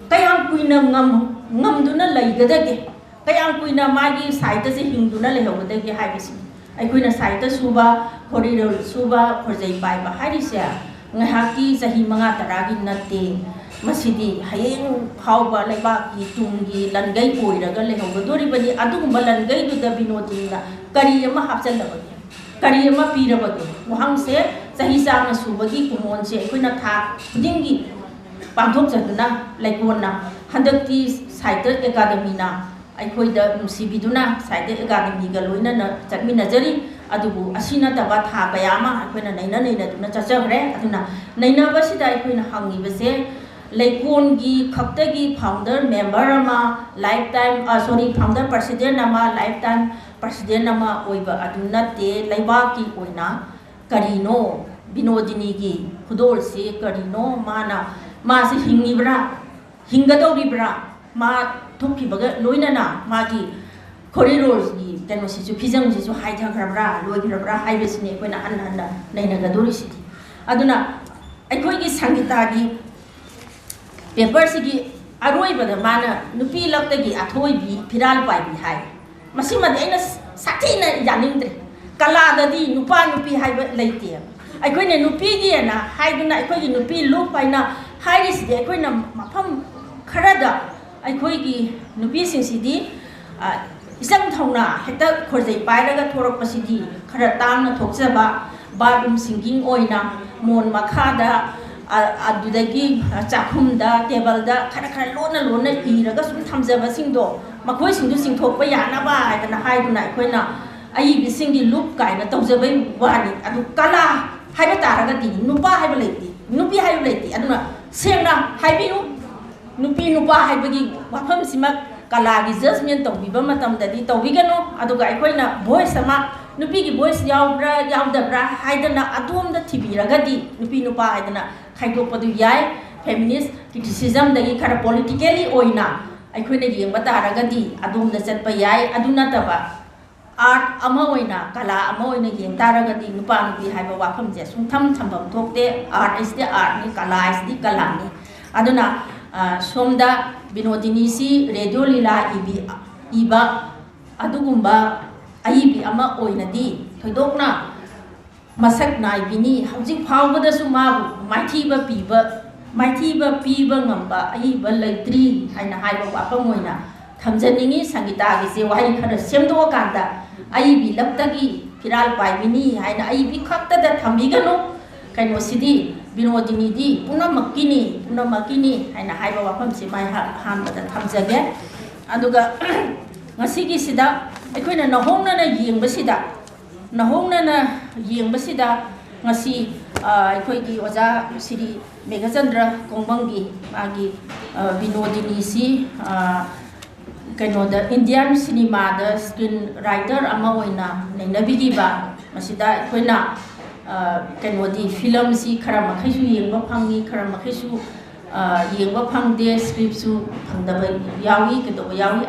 kayang kuina ngamduna laigadage kayang kuina magi saita se hingduna lehaugadage haibisi aikoina saita suba corridor suba khorjai pai ba harise ngahaki sahi manga taragi natte masidi hayeng phauba laiba ki tungi langai poiraga lehoga dori bani adugumba langai du da Binodinga kari ama hapchalabagi kari ama pirabagi wahangse sahi sang subagi kumon se koina tha dingi pangthok jaduna laikona handakti saita academy na aikhoida nusibiduna saita academy ga loina na chatminajari adubu asina taba tha kayama aikoina naina duna chachagre aduna naina basida aikoina hangi base laikon gi khaptagi founder member ama lifetime founder president ama lifetime president nama oiba adu natte laibaki oina karino Binodini gi khudol se karino mana ma se hingibra hingadoribra ma thoki baga loina na magi corridors gi keno si su phijang si su haida grabra loi grabra highways ne koina anna naina gadori si aduna aikoi gi sangita gi paper si gi aroi bada mana nupi lakta gi athoi bi phiral pai bi hai masima de ina sati na janingdre kala da di nupa nupi hai ba leite aikoi ne nupi gi na haiduna aikoi gi nupi lu pai na hairis de aikoi na mafam kharada aikoi gi nupi sing si di isang thongna hekta khorjai pairaga thorok pasidi khara tamna thokjaba bathroom sinking oina mon makhada adudagi chakhumda tableda khara lona iraga sum thamjaba singdo makhoi singdu singthokpa yana ba haidana haiduna aikoina ai bisingi loop kaina tawjabai wani adu kala haiba taraga di nupa haiba leiti nupi haiba leiti aduna sengna haibiu nupi nupa haibagi wafam simak kala gi judgment tawbiba matam dadi tawbigano aduga aikoina voice ama nupi gi voice yaubra yaudabra haidana adum da thibiraga di nupi nupa haidana khaidopadu yai feminist criticism dagi khara politically oina aikoina yengba taraga di adum da chatpa yai aduna taba art ama oina kala ama oina yeng taraga di nupa nupi haiba wafam je sungtham thambam thokte art is the art ni kala is the kala ni aduna somda Binodini si radio lila iba adugumba aibi ama oinadi thoidokna masak nai bini hauji phawbada su mabu maithiba piba ngamba aiba leitri haina haiba wapa moina thamjaningi sangita gi se wai khara semdo kanda aibi laptagi phiral pai bini haina aibi khakta da thambigano kaino sidi Binodini di punamakini haina haiba wafam si mai han bada thamjage aduga ngasigi sida aikoina nahongna na yengbasida ngasi aikoi gi oja siri Bhodhachandra Kongbangi agi Binodini si kaino da Indian cinema da screen writer ama oina nainabigi ba masida aikoina kainodi film si khara makhaisu yengba phangni khara makhaisu yengba phangde script su phangdaba yawi kedo yawi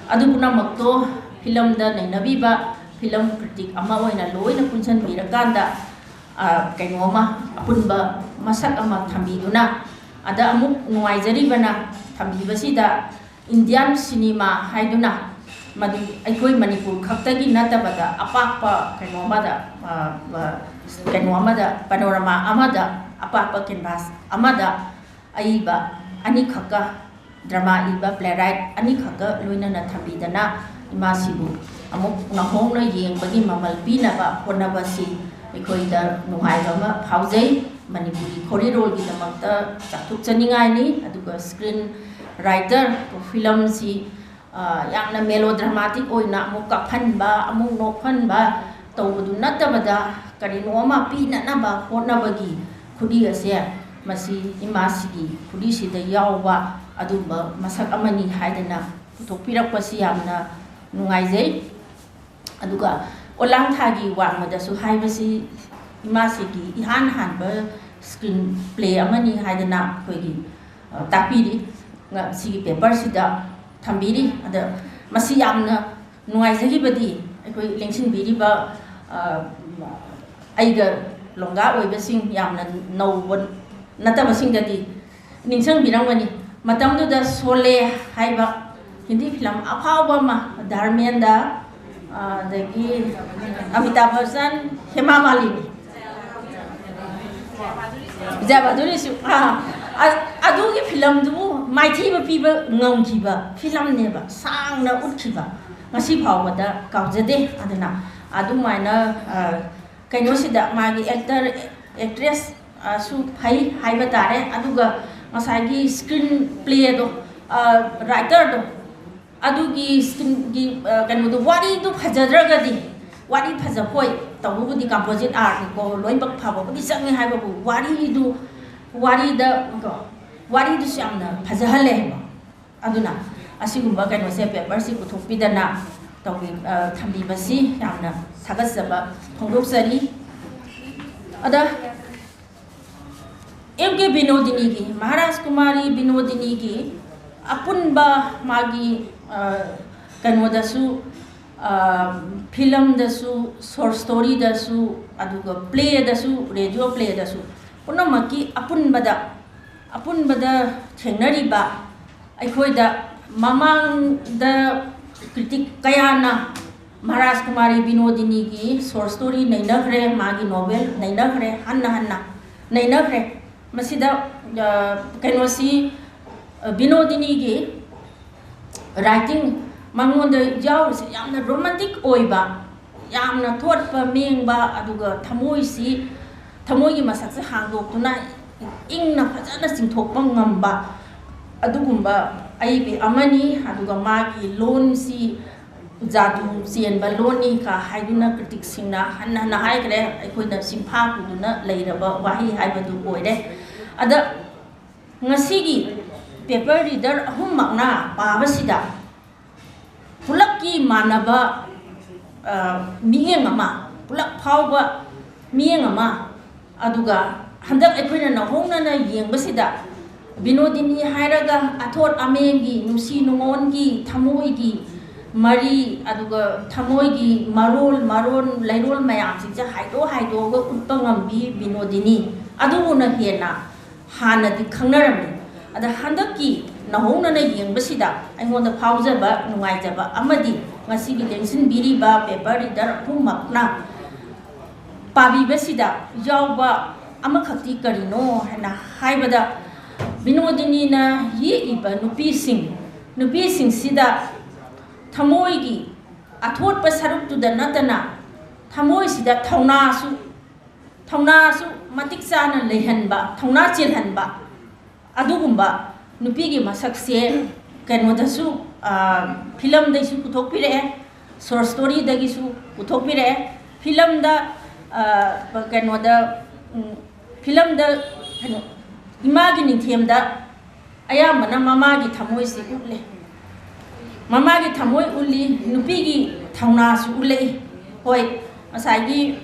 adubuna makto film da nainabiba film critic ama oina loina punsan birakanda kainoma apunba masak ama thambiduna ada amuk nuaijari bana thambibasida Indian cinema haiduna madu aikoi Manipur khaktagi natabada apakpa kainoma panorama amada apakpa canvas amada aiba ani khaka drama iba playwright ani khaka loina na thabidana imasibu amuk nahongna yengbagi mamal pinaba honabasi aikoi da nuhaiba ma phaujai Manipuri corridor gi damakta chatuk chaningai ni aduga screen writer ko film si yamna melodramatic oina amuk kaphanba amuk nokhanba tawdu natabada karino ma pina na ba honabagi khudi ase masi imasigi khudi sida yawba aduba masak amani haidana puthokpirakpasi yamna nungaijai aduga olang thagi wangmada su haibasi imasigi ihan hanba screen play amani haidana khoigi tapiri nga sigi paper sida thambiri ada masi yamna nuaijagi badi aikoi lengsin biriba aiga longa oibasing yamna nowon natabasing dadi ningsang birangwani matamdu da sole haiba hindi film aphawba ma dharmenda dagi Amitabh Bachchan Hema Malini Jabaduri su adugi film du maithiba piba ngongkiba film neba sangna utkiba ngasi phawbada kaujade aduna adumaina kainosida magi actor actress su phai haiba tare aduga ngasagi screen play do writer do adugi screen gi kanu do wari do phajadragadi wari phajapoi tawbudi composite art ko loibak phawbudi sangi haiba bu wari da samna phajahale aduna asigumba kanu se paper si puthokpidana ꯊꯝꯕꯤꯕꯁꯤ ꯌꯥꯝꯅ ꯊꯥꯒꯠꯆꯕ ꯐꯣꯡꯗꯣꯛꯆꯔꯤ ꯑꯗ MK Binodini Maharaj Kumari Binodini gi apunba magi kanodasu film dasu short story dasu aduga play dasu radio play dasu punamaki apunbada thengnariba aikhoida mamang da critic kayana Maharaj Kumari Binodini gi short story nainagre magi novel nainagre hanna nainagre masida kanosi Binodini gi writing mangonda jawse yamna romantic oiba yamna thotpa mengba aduga thamoi gi masakse hangdoktuna ingna phajana singthokpa ngamba adugumba aibi amani aduga magi loan si jadu sienba loni ka haiduna critic singna hanna haikre aikoina simpha kuduna leiraba wahi haibadu oire ada ngasigi paper reader ahum makna pabasida pulakki manaba miyeng ama pulak phauba miyeng ama aduga handak aikoina nahongna na yengbasida Binodini hairaga athot amengi nusi nungongi thamoigi mari aduga thamoigi maron lairol mayam singja haido ga utpangambi Binodini aduguna hena hanadi khangnaramni ada handaki nahongna na yengbasida aingonda phaujaba nungaijaba amadi ngasigi lengsin biriba paper reader humakna pabibasida yawba amakhakti karino hena haibada Binodini na iba nupi sing sida thamoi gi athot pa saruk tu da natana thamoi sida thauna su matik sana lehanba thauna chilhanba adugumba nupi gi masakse kano da su film da su puthokpire short story da gi su puthokpire film da kano da imagi ningthem ayamana mamagi thamoi si ulle mamagi thamoi ulli nupigi thauna su ulle hoi asagi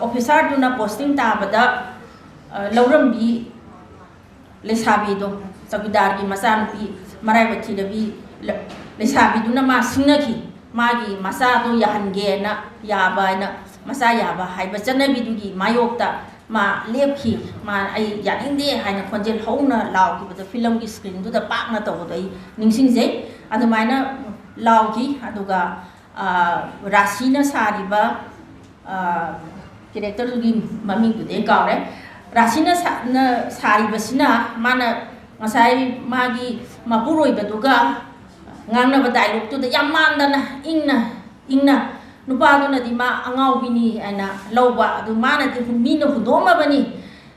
officer duna posting tabada laurambi lesabi do sabidar gi masanupi maraibathi dabi lesabi duna ma singnaki magi masa do yahange na yaba na masa yaba haiba chanabi dugi mayokta ma lepki ma ai yaninde haina khonjel hauna lawki bada film gi screen du da pak na to dai ningsing je adumaina lawki aduga rasina sariba character gi mami du de kawre rasina sariba sina mana ngasai magi mapuroi baduga ngangna ba dialogue tu da yamandana ingna nupa na di ma angau bini ana lauba adu mana di mina hudoma bani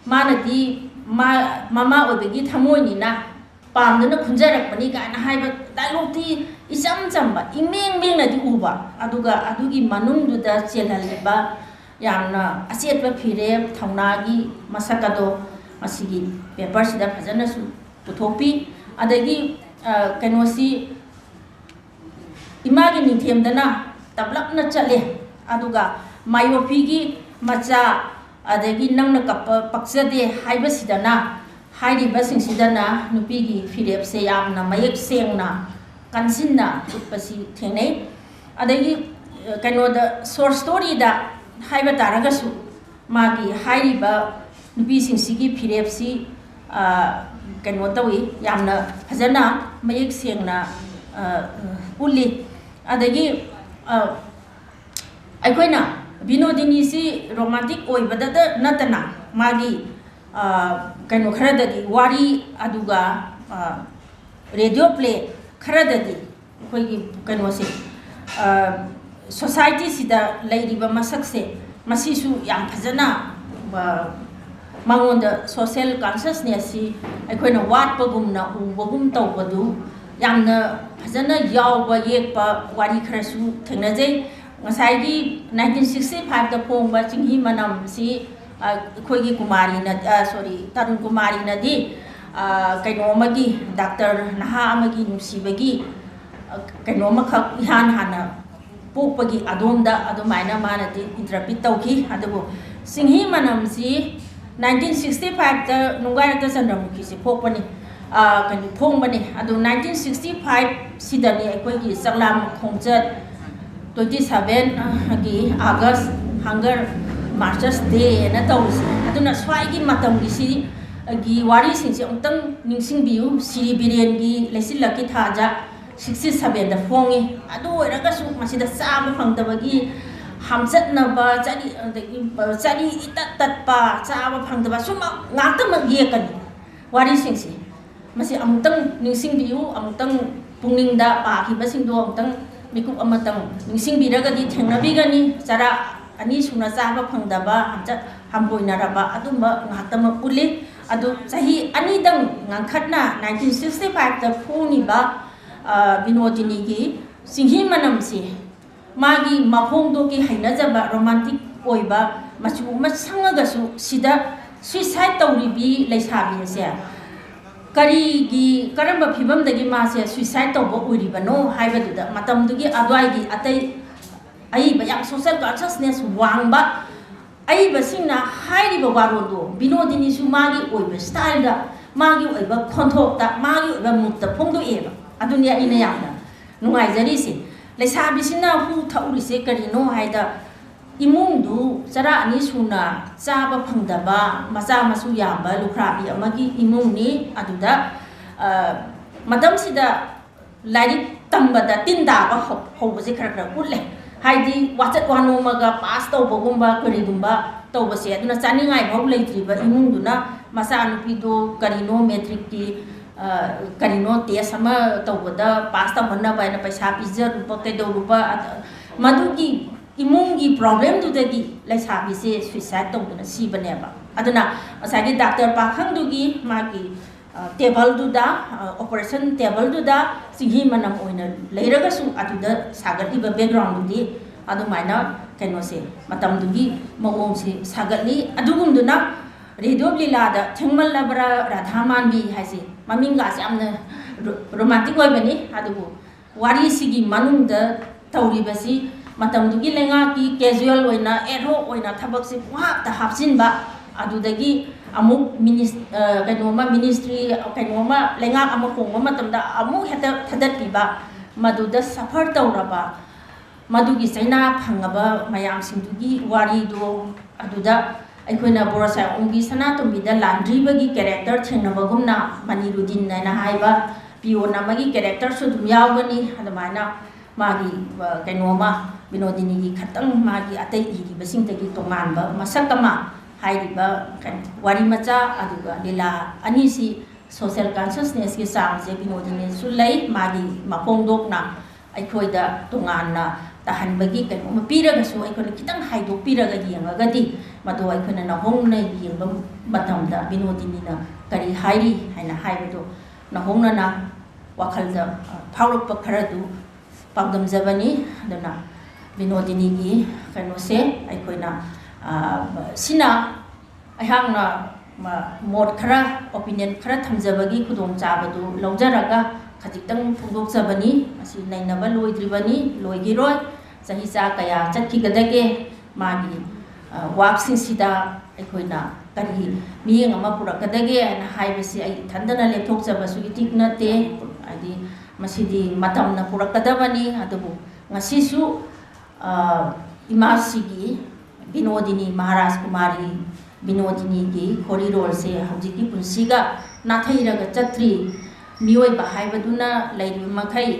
mana di mama obegi thamoi ni na pamdana khunjarak bani ka na haiba dialogue ti isam chamba imeng na di uba adugi manung du da chelhaleba yamna asetba phire thaunagi masakado asigi paper sida phajana su puthopi adagi kanosi imagi ningthem dana tablak na chale aduga mayopi gi macha adagi nangna kappa paksade haiba sidana hairi basing sidana nupi gi firep se yamna mayek sengna kansinna utpasi thenei adagi kano da short story da haiba taragasu magi hairi ba nupi sing sigi firep si kano tawi yamna phajana mayek sengna ulli adagi aikoina Binodini si romantic oibada da natana magi kano kharadadi wari aduga radio play kharadadi koigi kano si society sida lairiba masakse masisu yam phajana mangonda social consciousness si aikoina watpagumna ubagum tawbadu yamna phajana yawba yekpa wari kharasu thengnajai ngasai 1965 da pongba chinghi manam si khoigi kumari na tarun kumari na di kaino magi doctor naha amagi nusibagi ꯀꯩꯅꯣꯃꯈꯛ ꯏꯍꯥꯟ ꯍꯥꯟꯅ ꯄꯣꯛꯄꯒꯤ ꯑꯗꯣꯝꯗ ꯑꯗꯨꯃꯥꯏꯅ ꯃꯥꯅꯗꯤ interpret ꯇꯧꯈꯤ ꯑꯗꯨꯕꯨ ꯁꯤꯡꯍꯤ ꯃꯅꯝꯁꯤ 1965ꯗ ꯅꯨꯡꯒꯥꯏꯔꯛꯇ ꯆꯟꯗ꯭ꯔꯃꯨꯈꯤꯁꯤ ꯄꯣꯛꯄꯅꯤ ꯀꯩꯅꯣ ꯐꯣꯡꯕꯅꯤ ꯑꯗꯨ 1965 ꯁꯤꯗꯅꯤ ꯑꯩꯈꯣꯏꯒꯤ ꯆꯛꯂꯥꯝ ꯈꯣꯡꯆꯠ 27ꯒꯤ ꯑꯥꯒꯁ ꯍꯪꯒꯔ ꯃꯥꯔꯆꯔꯁ ꯗꯦꯅ ꯇꯧꯔꯤꯁꯤ ꯑꯗꯨꯅ ꯁ꯭ꯋꯥꯏꯒꯤ ꯃꯇꯝꯒꯤꯁꯤ ꯒꯤ ꯋꯥꯔꯤꯁꯤꯡꯁꯦ ꯑꯃꯨꯛꯇꯪ ꯅꯤꯡꯁꯤꯡꯕꯤꯌꯨ ꯁꯤꯔꯤ ꯕꯤꯔꯦꯟꯒꯤ ꯂꯩꯆꯤꯜꯂꯛꯀꯤ ꯊꯥꯖ 67ꯗ ꯐꯣꯡꯉꯤ ꯑꯗꯨ ꯑꯣꯏꯔꯒꯁꯨ ꯃꯁꯤꯗ ꯆꯥꯕ ꯐꯪꯗꯕꯒꯤ ꯍꯥꯝꯆꯠꯅꯕ ꯆꯔꯤ ꯏꯇꯠ ꯇꯠꯄ ꯆꯥꯕ ꯐꯪꯗꯕ ꯁꯨꯝ ꯉꯥꯛꯇꯃꯛ ꯌꯦꯛꯀꯅꯤ ꯋꯥꯔꯤꯁꯤꯡꯁꯤ ꯃꯁꯤ ꯑꯃꯨꯛꯇꯪ ꯅꯤꯡꯁꯤꯡꯕꯤꯌꯨ ꯑꯃꯨꯛꯇꯪ ꯄꯨꯛꯅꯤꯡꯗ ꯄꯥꯈꯤꯕꯁꯤꯡꯗꯣ ꯑꯃꯨꯛꯇꯪ ꯃꯤꯀꯨꯞ ꯑꯃꯇꯪ ꯅꯤꯡꯁꯤꯡꯕꯤꯔꯒꯗꯤ ꯊꯦꯡꯅꯕꯤꯒꯅꯤ ꯆꯔꯥ ꯑꯅꯤ ꯁꯨꯅ ꯆꯥꯕ ꯐꯪꯗꯕ ꯍꯥꯝꯆꯠ ꯍꯥꯝꯕꯣꯏꯅꯔꯕ ꯑꯗꯨꯝꯕ ꯉꯥꯛꯇꯃꯛ ꯎꯠꯂꯤ ꯑꯗꯨ ꯆꯍꯤ ꯑꯅꯤꯗꯪ ꯉꯥꯡꯈꯠꯅ 1965ꯗ ꯐꯣꯡꯉꯤꯕ ꯕꯤꯅꯣꯗꯤꯅꯤꯒꯤ ꯆꯤꯡꯍꯤ ꯃꯅꯝꯁꯤ ꯃꯥꯒꯤ ꯃꯐꯣꯡꯗꯣꯒꯤ ꯍꯩꯅꯖꯕ ꯔꯣꯃꯥꯟꯇꯤꯛ ꯑꯣꯏꯕ ꯃꯆꯨ ꯑꯃ ꯁꯪꯉꯒꯁꯨ ꯁꯤꯗ ꯁꯨꯏꯁꯥꯏꯠ ꯇꯧꯔꯤꯕꯤ ꯂꯩꯁꯥꯕꯤ ꯑꯁꯦ ꯀꯔꯝꯕ ꯐꯤꯕꯝꯗꯒꯤ ꯃꯥꯁꯦ ꯁꯨꯏꯁꯥꯏꯠ ꯇꯧꯕ ꯑꯣꯏꯔꯤꯕꯅꯣ ꯍꯥꯏꯕꯗꯨꯗ ꯃꯇꯝꯗꯨꯒꯤ ꯑꯗ꯭ꯋꯥꯏꯒꯤ ꯑꯇꯩ ꯑꯏꯕ ꯌꯥꯝ ꯁꯣꯁꯤꯌꯦꯜ ꯀꯟꯁꯤꯌꯁꯅꯦꯁ ꯋꯥꯡꯕ ꯑꯏꯕꯁꯤꯡꯅ ꯍꯥꯏꯔꯤꯕ ꯋꯥꯔꯣꯜꯗꯣ ꯕꯤꯅꯣꯗꯤꯅꯤꯁꯨ ꯃꯥꯒꯤ ꯑꯣꯏꯕ ꯁ꯭ꯇꯥꯏꯜꯗ ꯃꯥꯒꯤ ꯑꯣꯏꯕ ꯈꯣꯟꯊꯣꯛꯇ ꯃꯥꯒꯤ ꯑꯣꯏꯕ ꯃꯨꯠꯇ ꯐꯣꯡꯗꯣꯛꯑꯦꯕ ꯑꯗꯨꯅꯤ ꯑꯩꯅ ꯌꯥꯝꯅ ꯅꯨꯡꯉꯥꯏꯖꯔꯤꯁꯦ ꯂꯩꯁꯥꯕꯤꯁꯤꯅ ꯍꯨ ꯊꯛꯎꯔꯤꯁꯦ ꯀꯔꯤꯅೋ ꯍꯥꯏꯗ ꯏꯃꯨꯡꯗꯨ ꯆꯔꯥ ꯑꯅꯤ ꯁꯨꯅ ꯆꯥꯕ ꯐꯪꯗꯕ ꯃꯆꯥ ꯃꯁꯨ ꯌꯥꯝꯕ ꯂꯨꯈ꯭ꯔꯥꯕꯤ ꯑꯃꯒꯤ ꯏꯃꯨꯡꯅꯤ ꯑꯗꯨꯗ ꯃꯇꯝꯁꯤꯗ ꯂꯥꯏꯔꯤꯛ ꯇꯝꯕꯗ ꯇꯤꯟ ꯇꯥꯕ ꯍꯧꯕꯁꯦ ꯈꯔ ꯎꯠꯂꯦ ꯍꯥꯏꯗꯤ ꯋꯥꯆꯠ ꯋꯥꯅꯣꯝꯃꯒ ꯄꯥꯁ ꯇꯧꯕꯒꯨꯝꯕ ꯀꯔꯤꯒꯨꯝꯕ ꯇꯧꯕꯁꯦ ꯑꯗꯨꯅ ꯆꯥꯅꯤꯡꯉꯥꯏ ꯐꯥꯎ ꯂꯩꯇ꯭ꯔꯤꯕ ꯏꯃꯨꯡꯗꯨꯅ ꯃꯆꯥꯅꯨꯄꯤꯗꯣ ꯀꯔꯤꯅꯣ ꯃꯦꯇ꯭ꯔꯤꯛꯀꯤ ꯀꯔꯤꯅꯣ ꯇꯦꯁ ꯑꯃ ꯇꯧꯕꯗ ꯄꯥꯁ ꯇꯧꯍꯟꯅꯕ ꯍꯥꯏꯅ ꯄꯩꯁꯥ ꯄꯤꯖꯔꯨꯕ ꯀꯩꯗꯧꯔꯨꯕ ꯃꯗꯨꯒꯤ ꯏꯃꯨꯡꯒꯤ ꯄ꯭ꯔꯣꯕ꯭ꯂꯦꯝꯗꯨꯗꯒꯤ ꯂꯩꯁꯥꯕꯤꯁꯦ ꯁꯨꯏꯁꯥꯏꯠ ꯇꯧꯗꯨꯅ ꯁꯤꯕꯅꯦꯕ ꯑꯗꯨꯅ ꯉꯁꯥꯏꯒꯤ ꯗꯥꯛꯇꯔ ꯄꯥꯈꯪꯗꯨꯒꯤ ꯃꯥꯒꯤ ꯇꯦꯕꯜꯗꯨꯗ ꯑꯣꯄꯔꯦꯁꯟ ꯇꯦꯕꯜꯗꯨꯗ ꯆꯤꯡꯍꯤ ꯃꯅꯝ ꯑꯣꯏꯅ ꯂꯩꯔꯒꯁꯨ ꯑꯗꯨꯗ ꯁꯥꯒꯠꯂꯤꯕ ꯕꯦꯛꯒ꯭ꯔꯥꯎꯟꯗꯨꯗꯤ ꯑꯗꯨꯃꯥꯏꯅ ꯀꯩꯅꯣꯁꯦ ꯃꯇꯝꯗꯨꯒꯤ ꯃꯑꯣꯡꯁꯦ ꯁꯥꯒꯠꯂꯤ ꯑꯗꯨꯒꯨꯝꯗꯨꯅ ꯔꯦꯗꯤꯑꯣ ꯂꯤꯂꯥꯗ ꯊꯦꯡꯃꯜꯂꯕ꯭ꯔꯥ ꯔꯥꯙꯥ ꯃꯥꯟꯕꯤ ꯍꯥꯏꯁꯦ ꯃꯃꯤꯡꯒꯥꯁꯦ ꯌꯥꯝꯅ ꯔꯣꯃꯥꯟꯇꯤꯛ ꯑꯣꯏꯕꯅꯤ ꯑꯗꯨꯕꯨ ꯋꯥꯔꯤꯁꯤꯒꯤ ꯃꯅꯨꯡꯗ ꯇꯧꯔꯤꯕꯁꯤ ꯃꯇꯝꯗꯨꯒꯤ ꯂꯩꯉꯥꯛꯀꯤ ꯀꯦꯖꯨꯋꯦꯜ ꯑꯣꯏꯅ ꯑꯦꯗꯍꯣꯛ ꯑꯣꯏna ꯊꯕꯛꯁꯦ ꯄꯨꯡꯍꯥꯞꯇ ꯍꯥꯞꯆꯤꯟꯕ ꯑꯗꯨꯗꯒꯤ ꯑꯃꯨꯛ ꯀꯩꯅꯣꯝꯃ ꯃꯤꯅꯤꯁꯇ꯭ꯔꯤ ꯀꯩꯅꯣꯝꯃ ꯂꯩꯉꯥꯛ ꯑꯃ ꯍꯣꯡꯕ ꯃꯇꯝꯗ ꯑꯃꯨꯛ ꯍꯦꯛꯇ ꯊꯥꯗꯠꯄꯤꯕ ꯃꯗꯨꯗ ꯁꯐꯔ ꯇꯧꯔꯕ ꯃꯗꯨꯒꯤ ꯆꯩꯅꯥ ꯐꯪꯉꯕ ꯃꯌꯥꯝꯁꯤꯡꯗꯨꯒꯤ ꯋꯥꯔꯤꯗꯣ ꯑꯗꯨꯗ ꯑꯩꯈꯣꯏꯅ ꯕꯣꯔꯁꯥꯏꯑꯣꯡꯒꯤ ꯁꯅꯥꯇꯣꯝꯕꯤꯗ ꯂꯥꯟꯗ꯭ꯔꯤꯕꯒꯤ ꯀꯦꯔꯦꯛꯇꯔ ꯊꯦꯡꯅꯕꯒꯨꯝꯅ ꯃꯅꯤꯔꯨꯗꯤꯟ ꯍꯥꯏꯅ ꯍꯥꯏꯕ ꯄꯤꯌꯣꯟ ꯑꯃꯒꯤ ꯀꯦꯔꯦꯛꯇꯔꯁꯨ ꯑꯗꯨꯝ ꯌꯥꯎꯒꯅꯤ ꯑꯗꯨꯃꯥꯏꯅ ꯃꯥꯒꯤ ꯀꯩꯅꯣꯃ ꯕꯤꯅꯣꯗꯤꯅꯤꯒꯤ ꯈꯛꯇꯪ ꯃꯥꯒꯤ ꯑꯇꯩ ꯏꯔꯤꯕꯁꯤꯡꯗꯒꯤ ꯇꯣꯉꯥꯟꯕ ꯃꯁꯛ ꯑꯃ ꯍꯥꯏꯔꯤꯕ ꯋꯥꯔꯤ ꯃꯆꯥ ꯑꯗꯨꯒ ꯂꯤꯂꯥ ꯑꯅꯤꯁꯤ ꯁꯣꯁꯤꯌꯦꯜ ꯀꯟꯁꯤꯌꯁꯅꯦꯁꯀꯤ ꯆꯥꯡꯁꯦ ꯕꯤꯅꯣꯗꯤꯅꯤꯁꯨ ꯂꯩ ꯃꯥꯒꯤ ꯃꯐꯣꯡꯗꯣꯛꯅ ꯑꯩꯈꯣꯏꯗ ꯇꯣꯉꯥꯟꯅ ꯇꯥꯍꯟꯕꯒꯤ ꯀꯩꯅꯣꯝꯃ ꯄꯤꯔꯒꯁꯨ ꯑꯩꯈꯣꯏꯅ ꯈꯤꯇꯪ ꯍꯥꯏꯗꯣꯛꯄꯤꯔꯒ ꯌꯦꯡꯉꯒꯗꯤ ꯃꯗꯨ ꯑꯩꯈꯣꯏꯅ ꯅꯧꯍꯧꯅ ꯌꯦꯡꯕ ꯃꯇꯝꯗ ꯕꯤꯅꯣꯗꯤꯅꯤꯅ ꯀꯔꯤ ꯍꯥꯏꯔꯤ ꯍꯥꯏꯅ ꯍꯥꯏꯕꯗꯣ ꯅꯧꯍꯧꯅꯅ ꯋꯥꯈꯜꯗ ꯐꯥꯎꯔꯛꯄ ꯈꯔꯗꯨ ꯄꯥꯎꯗꯝꯖꯕꯅꯤ ꯑꯗꯨꯅ ꯕꯤꯅꯣꯗꯤꯅꯤꯒꯤ ꯀꯩꯅꯣꯁꯦ ꯑꯩꯈꯣꯏꯅ ꯁꯤꯅ ꯑꯩꯍꯥꯛꯅ ꯃꯣꯠ ꯈꯔ ꯑꯣꯄꯤꯅꯤꯌꯟ ꯈꯔ ꯊꯝꯖꯕꯒꯤ ꯈꯨꯗꯣꯡꯆꯥꯕꯗꯨ ꯂꯧꯖꯔꯒ ꯈꯖꯤꯛꯇꯪ ꯐꯣꯡꯗꯣꯛꯆꯕꯅꯤ ꯃꯁꯤ ꯅꯩꯅꯕ ꯂꯣꯏꯗ꯭ꯔꯤꯕꯅꯤ ꯂꯣꯏꯈꯤꯔꯣꯏ ꯆꯍꯤ ꯆꯥ ꯀꯌꯥ ꯆꯠꯈꯤꯒꯗꯒꯦ ꯃꯥꯒꯤ ꯋꯥꯛꯁꯤꯡꯁꯤꯗ ꯑꯩꯈꯣꯏꯅ ꯀꯔꯤ ꯃꯤꯠꯌꯦꯡ ꯑꯃ ꯄꯨꯔꯛꯀꯗꯒꯦ ꯍꯥꯏꯅ ꯍꯥꯏꯕꯁꯤ ꯑꯩ ꯏꯊꯟꯗꯅ ꯂꯦꯞꯊꯣꯛꯆꯕꯁꯨ ꯏꯇꯤꯛ ꯅꯠꯇꯦ ꯍꯥꯏꯗꯤ ꯃꯁꯤꯗꯤ ꯃꯇꯝꯅ ꯄꯨꯔꯛꯀꯗꯕꯅꯤ ꯑꯗꯨꯕꯨ ꯉꯁꯤꯁꯨ ꯏꯃꯥꯁꯤꯒꯤ ꯕꯤꯅꯣꯗꯤꯅꯤ ꯃꯍꯥꯔꯥꯖ ꯀꯨꯃꯥꯔꯤ ꯕꯤꯅꯣꯗꯤꯅꯤꯒꯤ ꯈꯣꯔꯤꯔꯣꯜꯁꯦ ꯍꯧꯖꯤꯛꯀꯤ ꯄꯨꯟꯁꯤꯒ ꯅꯥꯊꯩꯔꯒ ꯆꯠꯇ꯭ꯔꯤ ꯃꯤꯑꯣꯏꯕ ꯍꯥꯏꯕꯗꯨꯅ ꯂꯩꯔꯤꯕ ꯃꯈꯩ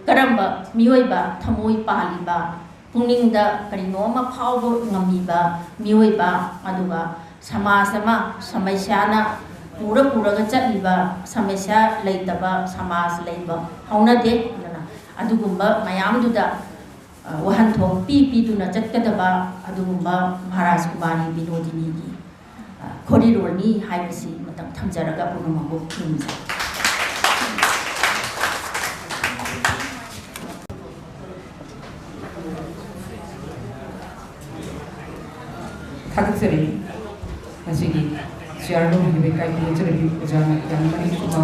ꯀꯔꯝꯕ ꯃꯤꯑꯣꯏꯕ ꯊꯃꯣꯏ ꯄꯥꯜꯂꯤꯕ ꯄꯨꯛꯅꯤꯡꯗ ꯀꯔꯤꯅꯣꯃ ꯐꯥꯎꯕ ꯉꯝꯃꯤꯕ ꯃꯤꯑꯣꯏꯕ ꯑꯗꯨꯒ ꯁꯃꯥꯖ ꯑꯃ ꯁꯃꯁ꯭ꯌꯥꯅ ꯄꯨꯔꯒ ꯆꯠꯂꯤꯕ ꯁꯃꯁ꯭ꯌꯥ ꯂꯩꯇꯕ ꯁꯃꯥꯖ ꯂꯩꯕ ꯍꯧꯅꯗꯦ ꯑꯗꯨꯅ ꯑꯗꯨꯒꯨꯝꯕ ꯃꯌꯥꯝꯗꯨꯗ ꯋꯥꯍꯟꯊꯣꯛ ꯄꯤꯗꯨꯅ ꯆꯠꯀꯗꯕ ꯑꯗꯨꯒꯨꯝꯕ ꯃꯍꯥꯔꯥꯖ ꯀꯨꯃꯥꯔꯤ ꯕꯤꯅꯣꯗꯤꯅꯤꯒꯤ ꯈꯣꯔꯤꯔꯣꯜꯅꯤ ꯍꯥꯏꯕꯁꯤ ꯃꯇꯝ ꯊꯝꯖꯔꯒ ꯄꯨꯝꯅꯃꯛꯄꯨ ꯈꯨꯔꯨꯝꯖꯩ ꯊꯥꯒꯠꯆꯔꯤ ꯉꯁꯤꯒꯤ ꯆꯤꯌꯥꯔꯗꯣ ꯂꯩꯀꯥꯏ ꯄꯤꯖꯔꯕꯤ ꯑꯣꯖꯥꯅ ꯌꯥꯝꯅ ꯃꯔꯤꯛ ꯆꯨꯝꯕ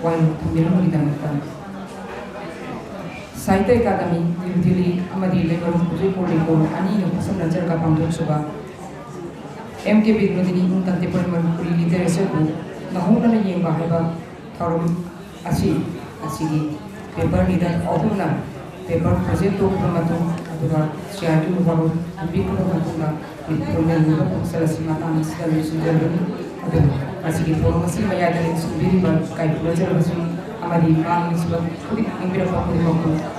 ꯋꯥꯌꯦꯜ ꯊꯝꯕꯤꯔꯝꯕꯒꯤꯗꯃꯛꯇ Sahitya Academy, New Delhi, Amadi Labor Project Protocol, Ani Kusam Najar Kapamdok Suba, MK Binodini in Contemporary Manipuri Literature Book, Nahuna Yang Bahaba, Thorum Asidi, paper leader Otuna, paper project Promatu, Adura, Shiatu Varu, Big Promatuna, with Promen, Salasima, Installation Germany, Asidi Formasi, Mayadan, Subiriba, Kai Project. Amadi Mang is what Impira Faku,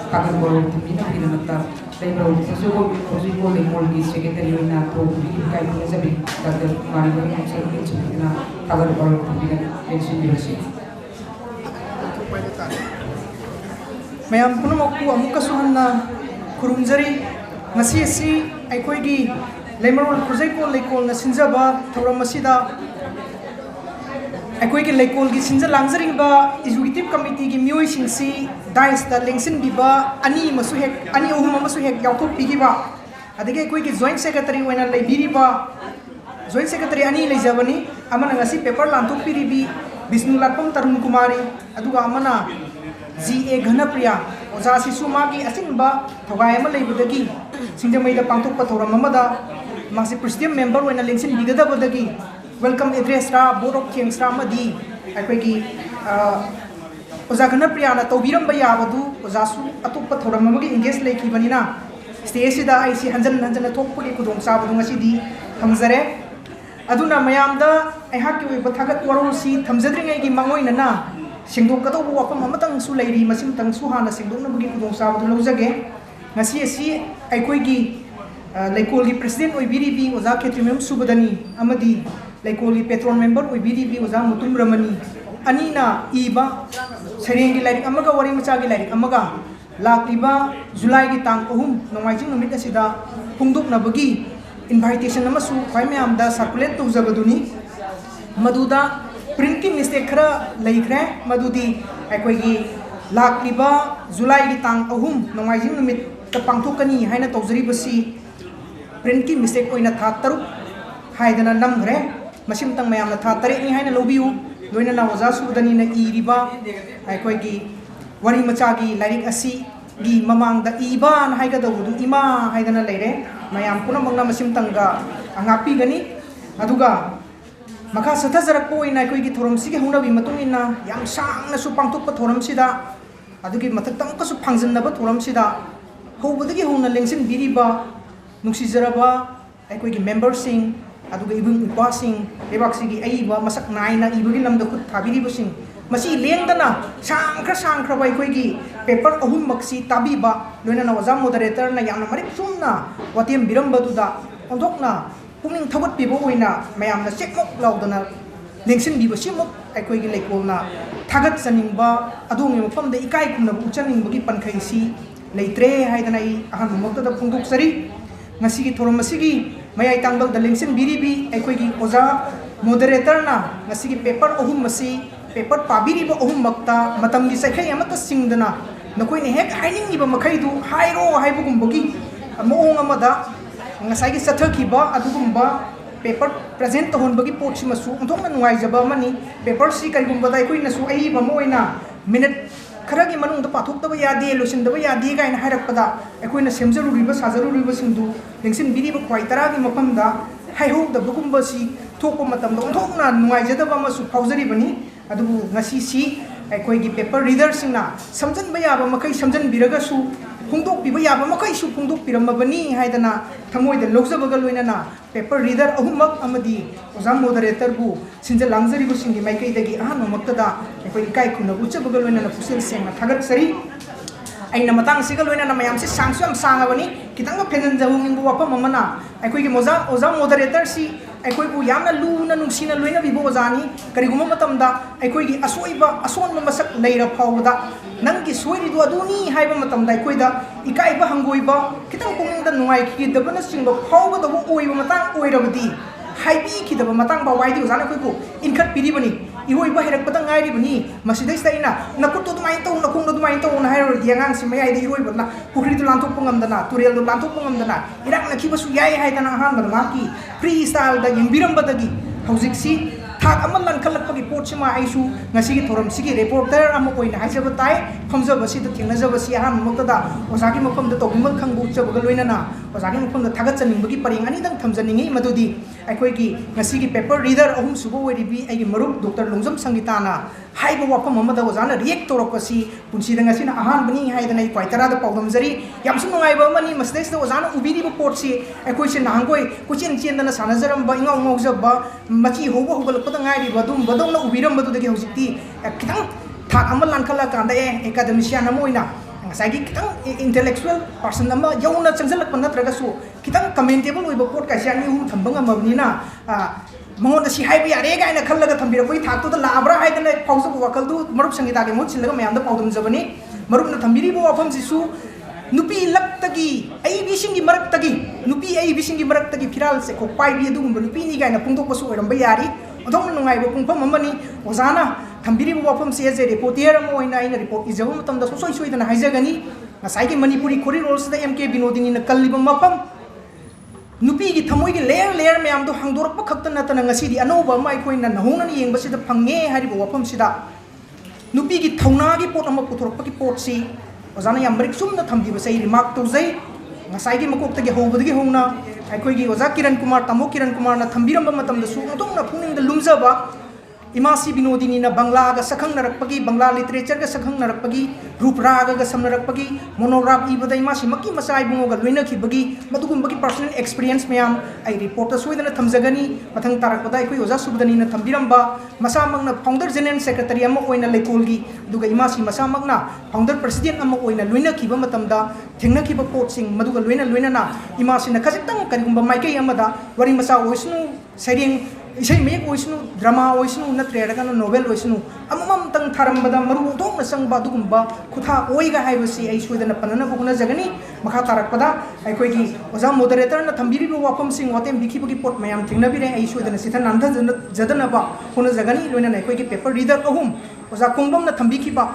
Kakaboro, Tina Pinamata, Labor, Sogo, Cosigo, the Mortgage Secretary, Nato, Kai Presabi, Dr. Mario, and China, Cover or Pension. Mayam Punamoku, Amukasuana, Kurumzari, Masiasi, Aikoigi, Lemor, Proseko, Leko, Nasinzaba, Toramasida. अकोई लेकोल की सिंजा लांगजरिंग बा executive committee की म्यूई सिंसी dice दा लेंगसिन बिबा अनि मसु हेक अनि ओहुम मसु हेक याउथोक पिगिबा अदगे अकोई की joint secretary वना लेबिरिबा joint secretary अनि लेजबनी अमना ngasi paper लांथोक पिरिबी विष्णुलाटम तरुण कुमारी अदुगा अमना जीए घनप्रिया ओजा सिसुमा की असिनबा थगाय अमा लेबदगी सिंजमैदा पांथोक पथोरम अमदा मासे प्रेसिडेंट मेंबर वना लेंगसिन बिगदबदगी Welcome address ra board of kings ra madi aikoigi oza gana priyana tobiram ba yabadu oza su atoppa thoram amagi engage leki banina stage sida ai si hanjan thokpuri kudong sabadu ngasi di thamjare aduna mayamda ai hakki oi bathagat warol si thamjadringai gi mangoina na singdok ka to wapam amatang su leiri masim tang su hana singdok na bagi kudong sabadu lojage ngasi si aikoigi leikol gi president oi biribi oza ketrimem subadani amadi Laikoli patron member we BDB Uza Mutum Ramani Anina Iba Serengi like Amaga Wari Machagi like Amaga Lakiba July Gitang Ohum Nomajing Numita Sida Pungduk Nabagi invitation Namasu Kaime Amda circulate to Zabaduni Maduda printing mistake Laikre Madudi Akwegi Lakiba July Gitang Ohum Nomajing Numit Tapangtukani Haina Tozri Basi printing mistake Oina Tataru Haidana Namre Masim tang mayam na tatari ni haina lobiu loina na oza sudani na iriba aikoi gi wari machagi lairik asi gi mamang da iba na haiga da wudu ima haidana leire mayam puna mangna masim tangga angapi gani aduga maka satha jarak po ina aikoi gi thorom si gi huna bi matung ina yam sang na su pangtuk pa thorom sida adugi mathak tang ka su phangjan na ba thorom sida hobudagi huna lengsin biriba nungsi jaraba aikoi gi member sing aduga ibung ipasing lebaksigi aiba masak naina ibagi lamda khut thabiri busing masi lengdana sangkra bai khoigi paper ahum maksi tabiba loina na wajam moderator na yamna marik sumna watem biramba duda ondokna pungning thabat pibo oina mayamna chekmok laudana lengsin biba simok aikhoigi leikolna thagat saningba adungi mafamda ikai kumna uchaning bagi pankhaisi leitre haidana I ahan mokta da pungduk sari ngasigi thorom masigi Mayai tangbal da lengsin biribi aikoigi oza moderator na ngasigi paper ohum masi paper pabiri ba ohum makta matamgi sakhai amata singdana nakoi ne hek haining iba makhai du hairo haibugum bogi moong amada ngasai gi sathaki ba adugum ba paper present hon bagi potsi masu onthong na nuai jaba mani paper si kai gum badai koi na su ai ba moina minute खरगी मनुंग द पाथोक दब यादे लोसिन दब यादे again हाइरकपदा एकोइना सेमजरुरिबा साजरुरिबा सिंदु लेंसिन बिरिबा क्वाइतरागी मफमदा हाइहोक the बुकुमबसी थोको मतम द ओंथोकना नुवाइजदबा मसु फाउजरिबनी अदुबु ngasi si एकोइगी पेपर रीडर सिंगना समजन बयाबा मखै समजन बिरगसु फुंदोक पिबा याबा मखै सु फुंदोक पिरमबनी हाइदना थमोइद लोगजबगा लोइनाना पेपर रीडर अहुमक अमदी ओजा मोडरेटर बु सिंजे लांगजरिबु सिंगी माइकैदगी अहान मक्तदा एकोइ इकाइ खुना उचबगा लोइनाना पुसेल सेंगना थागत सरी aina matang siga loina na mayam si sangsu am sangabani kitanga phenan jawung ingu wapa mamana aikoi ki moza oza moderator si aikoi bu yamna luna nungsina loina bibo ozani kariguma matamda aikoi gi asoiba ason masak leira phawda nangi soiri du aduni haiba matamda aikoi da ikaiba hangoiba kitang punging da nuai ki dabana singba phawba da bu oiba matang oirabadi haibi ki da matang ba waidi ozana koi ko inkhat piribani iroi ba herak patang ngai ribani masidai staina nakutu du main to nakung du main to na hairo diangang si mayai de iroi batna pukri du lanthok pungam dana turel du lanthok pungam dana irak na kibasu yai hai dana han ba ma ki freestyle da yimbiram badagi hojik si thak amal lan khalak pagi pot पोटसिमा आइसु ngasi gi thoram sigi reporter am koina haijaba tai famjaba si da thingnajaba si aham moktada ozagi mafam da togimba khangbu chabaga loina na ozagi mafam da thagat chaning bagi paring ani dang thamjaningi madudi aikoi gi ngasi gi paper reader ahum subo weribi ai gi marup dr longjam sangitana haiba wafam amada ozana react toropasi punsi da ngasi na ahan bani haidana i kwaitara da pawdam jari yamsu ngai ba mani masdex da ozana ubiri ba port si aikoi se nangoi kuchen chen da na sanajaram ba ingau ngojaba machi hoba hoba pada ngai ri badum badum na ubiram badu da gi hojikti kitang thak amal lankhala kanda academician amoina ngasagi kitang intellectual person ama yauna changjalak panatraga su kitang commentable oiba port ka siani hum thambanga mabnina mangon da si haiba yare ga ina khallaga thambira koi thak to da labra haidana pausa wakal du marup sangita ge mot silaga mayam da paudum jabani marup na thambiri bo afam sisu nupi laktagi ai bisingi maraktagi nupi ai bisingi maraktagi firal se ko pai bi du nupi ni ga ina pungtok pasu oiram ba yari odong nungai bo pungpam amani ozana thambiri bo wafam se je reporter mo ina ina report ijabu matam da soi soi dana haijagani ngasai gi manipuri khori roles da mk binodini na kalliba mafam nupi gi thamoi gi layer layer mayam do hangdorak pa khakta na tana ngasi di anoba mai koina nahona ni yeng basi da phange hari bo wafam sida nupi gi thauna gi pot ama puthorok pa gi pot si ozana yam barik sum na thambi ba sai remark to zai ngasai gi makok ta gi hobad gi hongna aikoi gi oza kiran kumar tamo kiran kumar na thambiram ba matam da su odong na phungning da lumjaba imasi binodini na bangla ga sakhang narakpagi bangla literature ga sakhang narakpagi rup raga ga samnarakpagi monorab ibada imasi makki masai bungo ga loina khibagi madugum bagi personal experience mayam ai reporter soidana thamjagani mathang tarakpada ai koi oza subdani na thambiram ba masa mangna founder general secretary ama oina lekolgi duga imasi masa magna founder president ama oina loina khiba matamda thengna khiba pot sing maduga loina na imasi na khajitang karigumba maikai amada wari masa oisnu sering isai mek oisnu drama oisnu na trera novel oisnu amam tang tharambada maru dong na sangba dugumba khutha oiga haibasi ai soidana panana buguna jagani makha tarakpada ai koi gi oza moderator na thambiri bo wafam sing watem bikhi bagi pot mayam thingna bire ai soidana sitha nandha jadana ba hona jagani loina na koi gi paper reader ahum oza kongbam na thambiki ba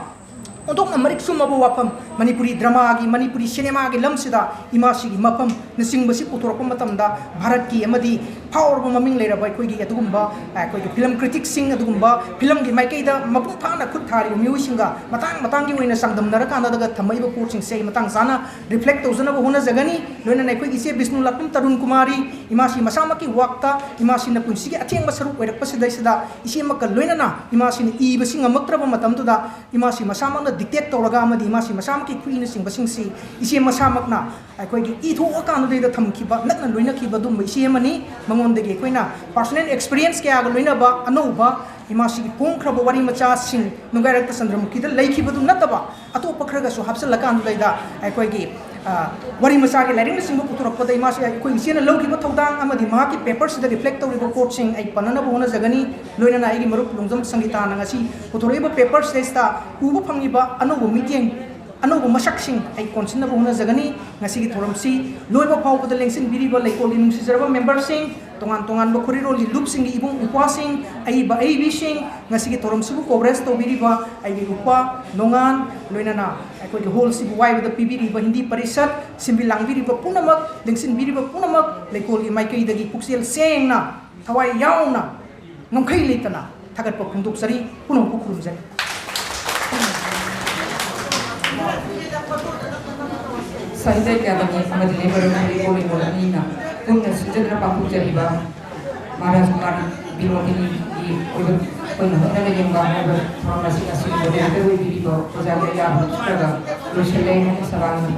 odong na marik sumabo wafam manipuri drama gi manipuri cinema gi lamsida imasi gi mapam na singbasi putorapam matamda bharat ki amadi power bo maming leira bai koi gi adugumba koi gi film critics sing adugumba film gi maikai da mapung phana khut thari miu singa matang gi oina sangdam naraka daga thamai bo coaching sei matang sana reflect tozana bo hona jagani loina nai koi gi se Vishnu Lakshmi Tarun Kumari imasi masama ki wakta imasi na punsi gi atheng masaru oirak pasida sida isi makka loina na imasi ni i basing amaktra bo matam tu da imasi masama na dictate toraga amadi imasi masama ki queen sing basing si isi masama na ai koi gi i tho akan de da thamkiba nakna loina kiba dum isi mani mangon de gi koina personal experience ke aga loina ba anova imasi ki pung khra wari macha sing nungairak ta Chandramukhi da leikhi badu nataba ato pakhraga so hapsal lakan du da ai koi gi wari macha ke lering sing bu puturak pada imasi ai koi isi na logi ba thodang amadi ma ki papers da reflect to ri court sing ai panana bo na jagani loina na ai gi marup longjam sangita na ngasi puthore ba papers desta ubu phangi ba anobo meeting anobo masak sing ai konsin bo na jagani ngasi gi thoram si loiba phau ba lengsin biri ba leikol ni nungsi jarba member sing tongan ba khori roli loop sing ibung upa sing ai ba ai bi sing ngasi gi thoram sibu progress to biri ba ai gi upa nongan loina na ai ko gi whole sibu wai with the pbri ba hindi parisat simbi lang biri ba punamak lengsin biri ba punamak leikol gi maikai dagi puksel seng na thawai yaw na ngomkhai leitana thagat pa phungduk sari punom ku khurum jai Sahitya Academy amadi labor recording modalina punna sujatra papu jariba Maharaj Kumar Binodini di oiba punna hona yemba oiba pharmacy asli model de oibi ba ojaga ya hostaga loshele ne sarang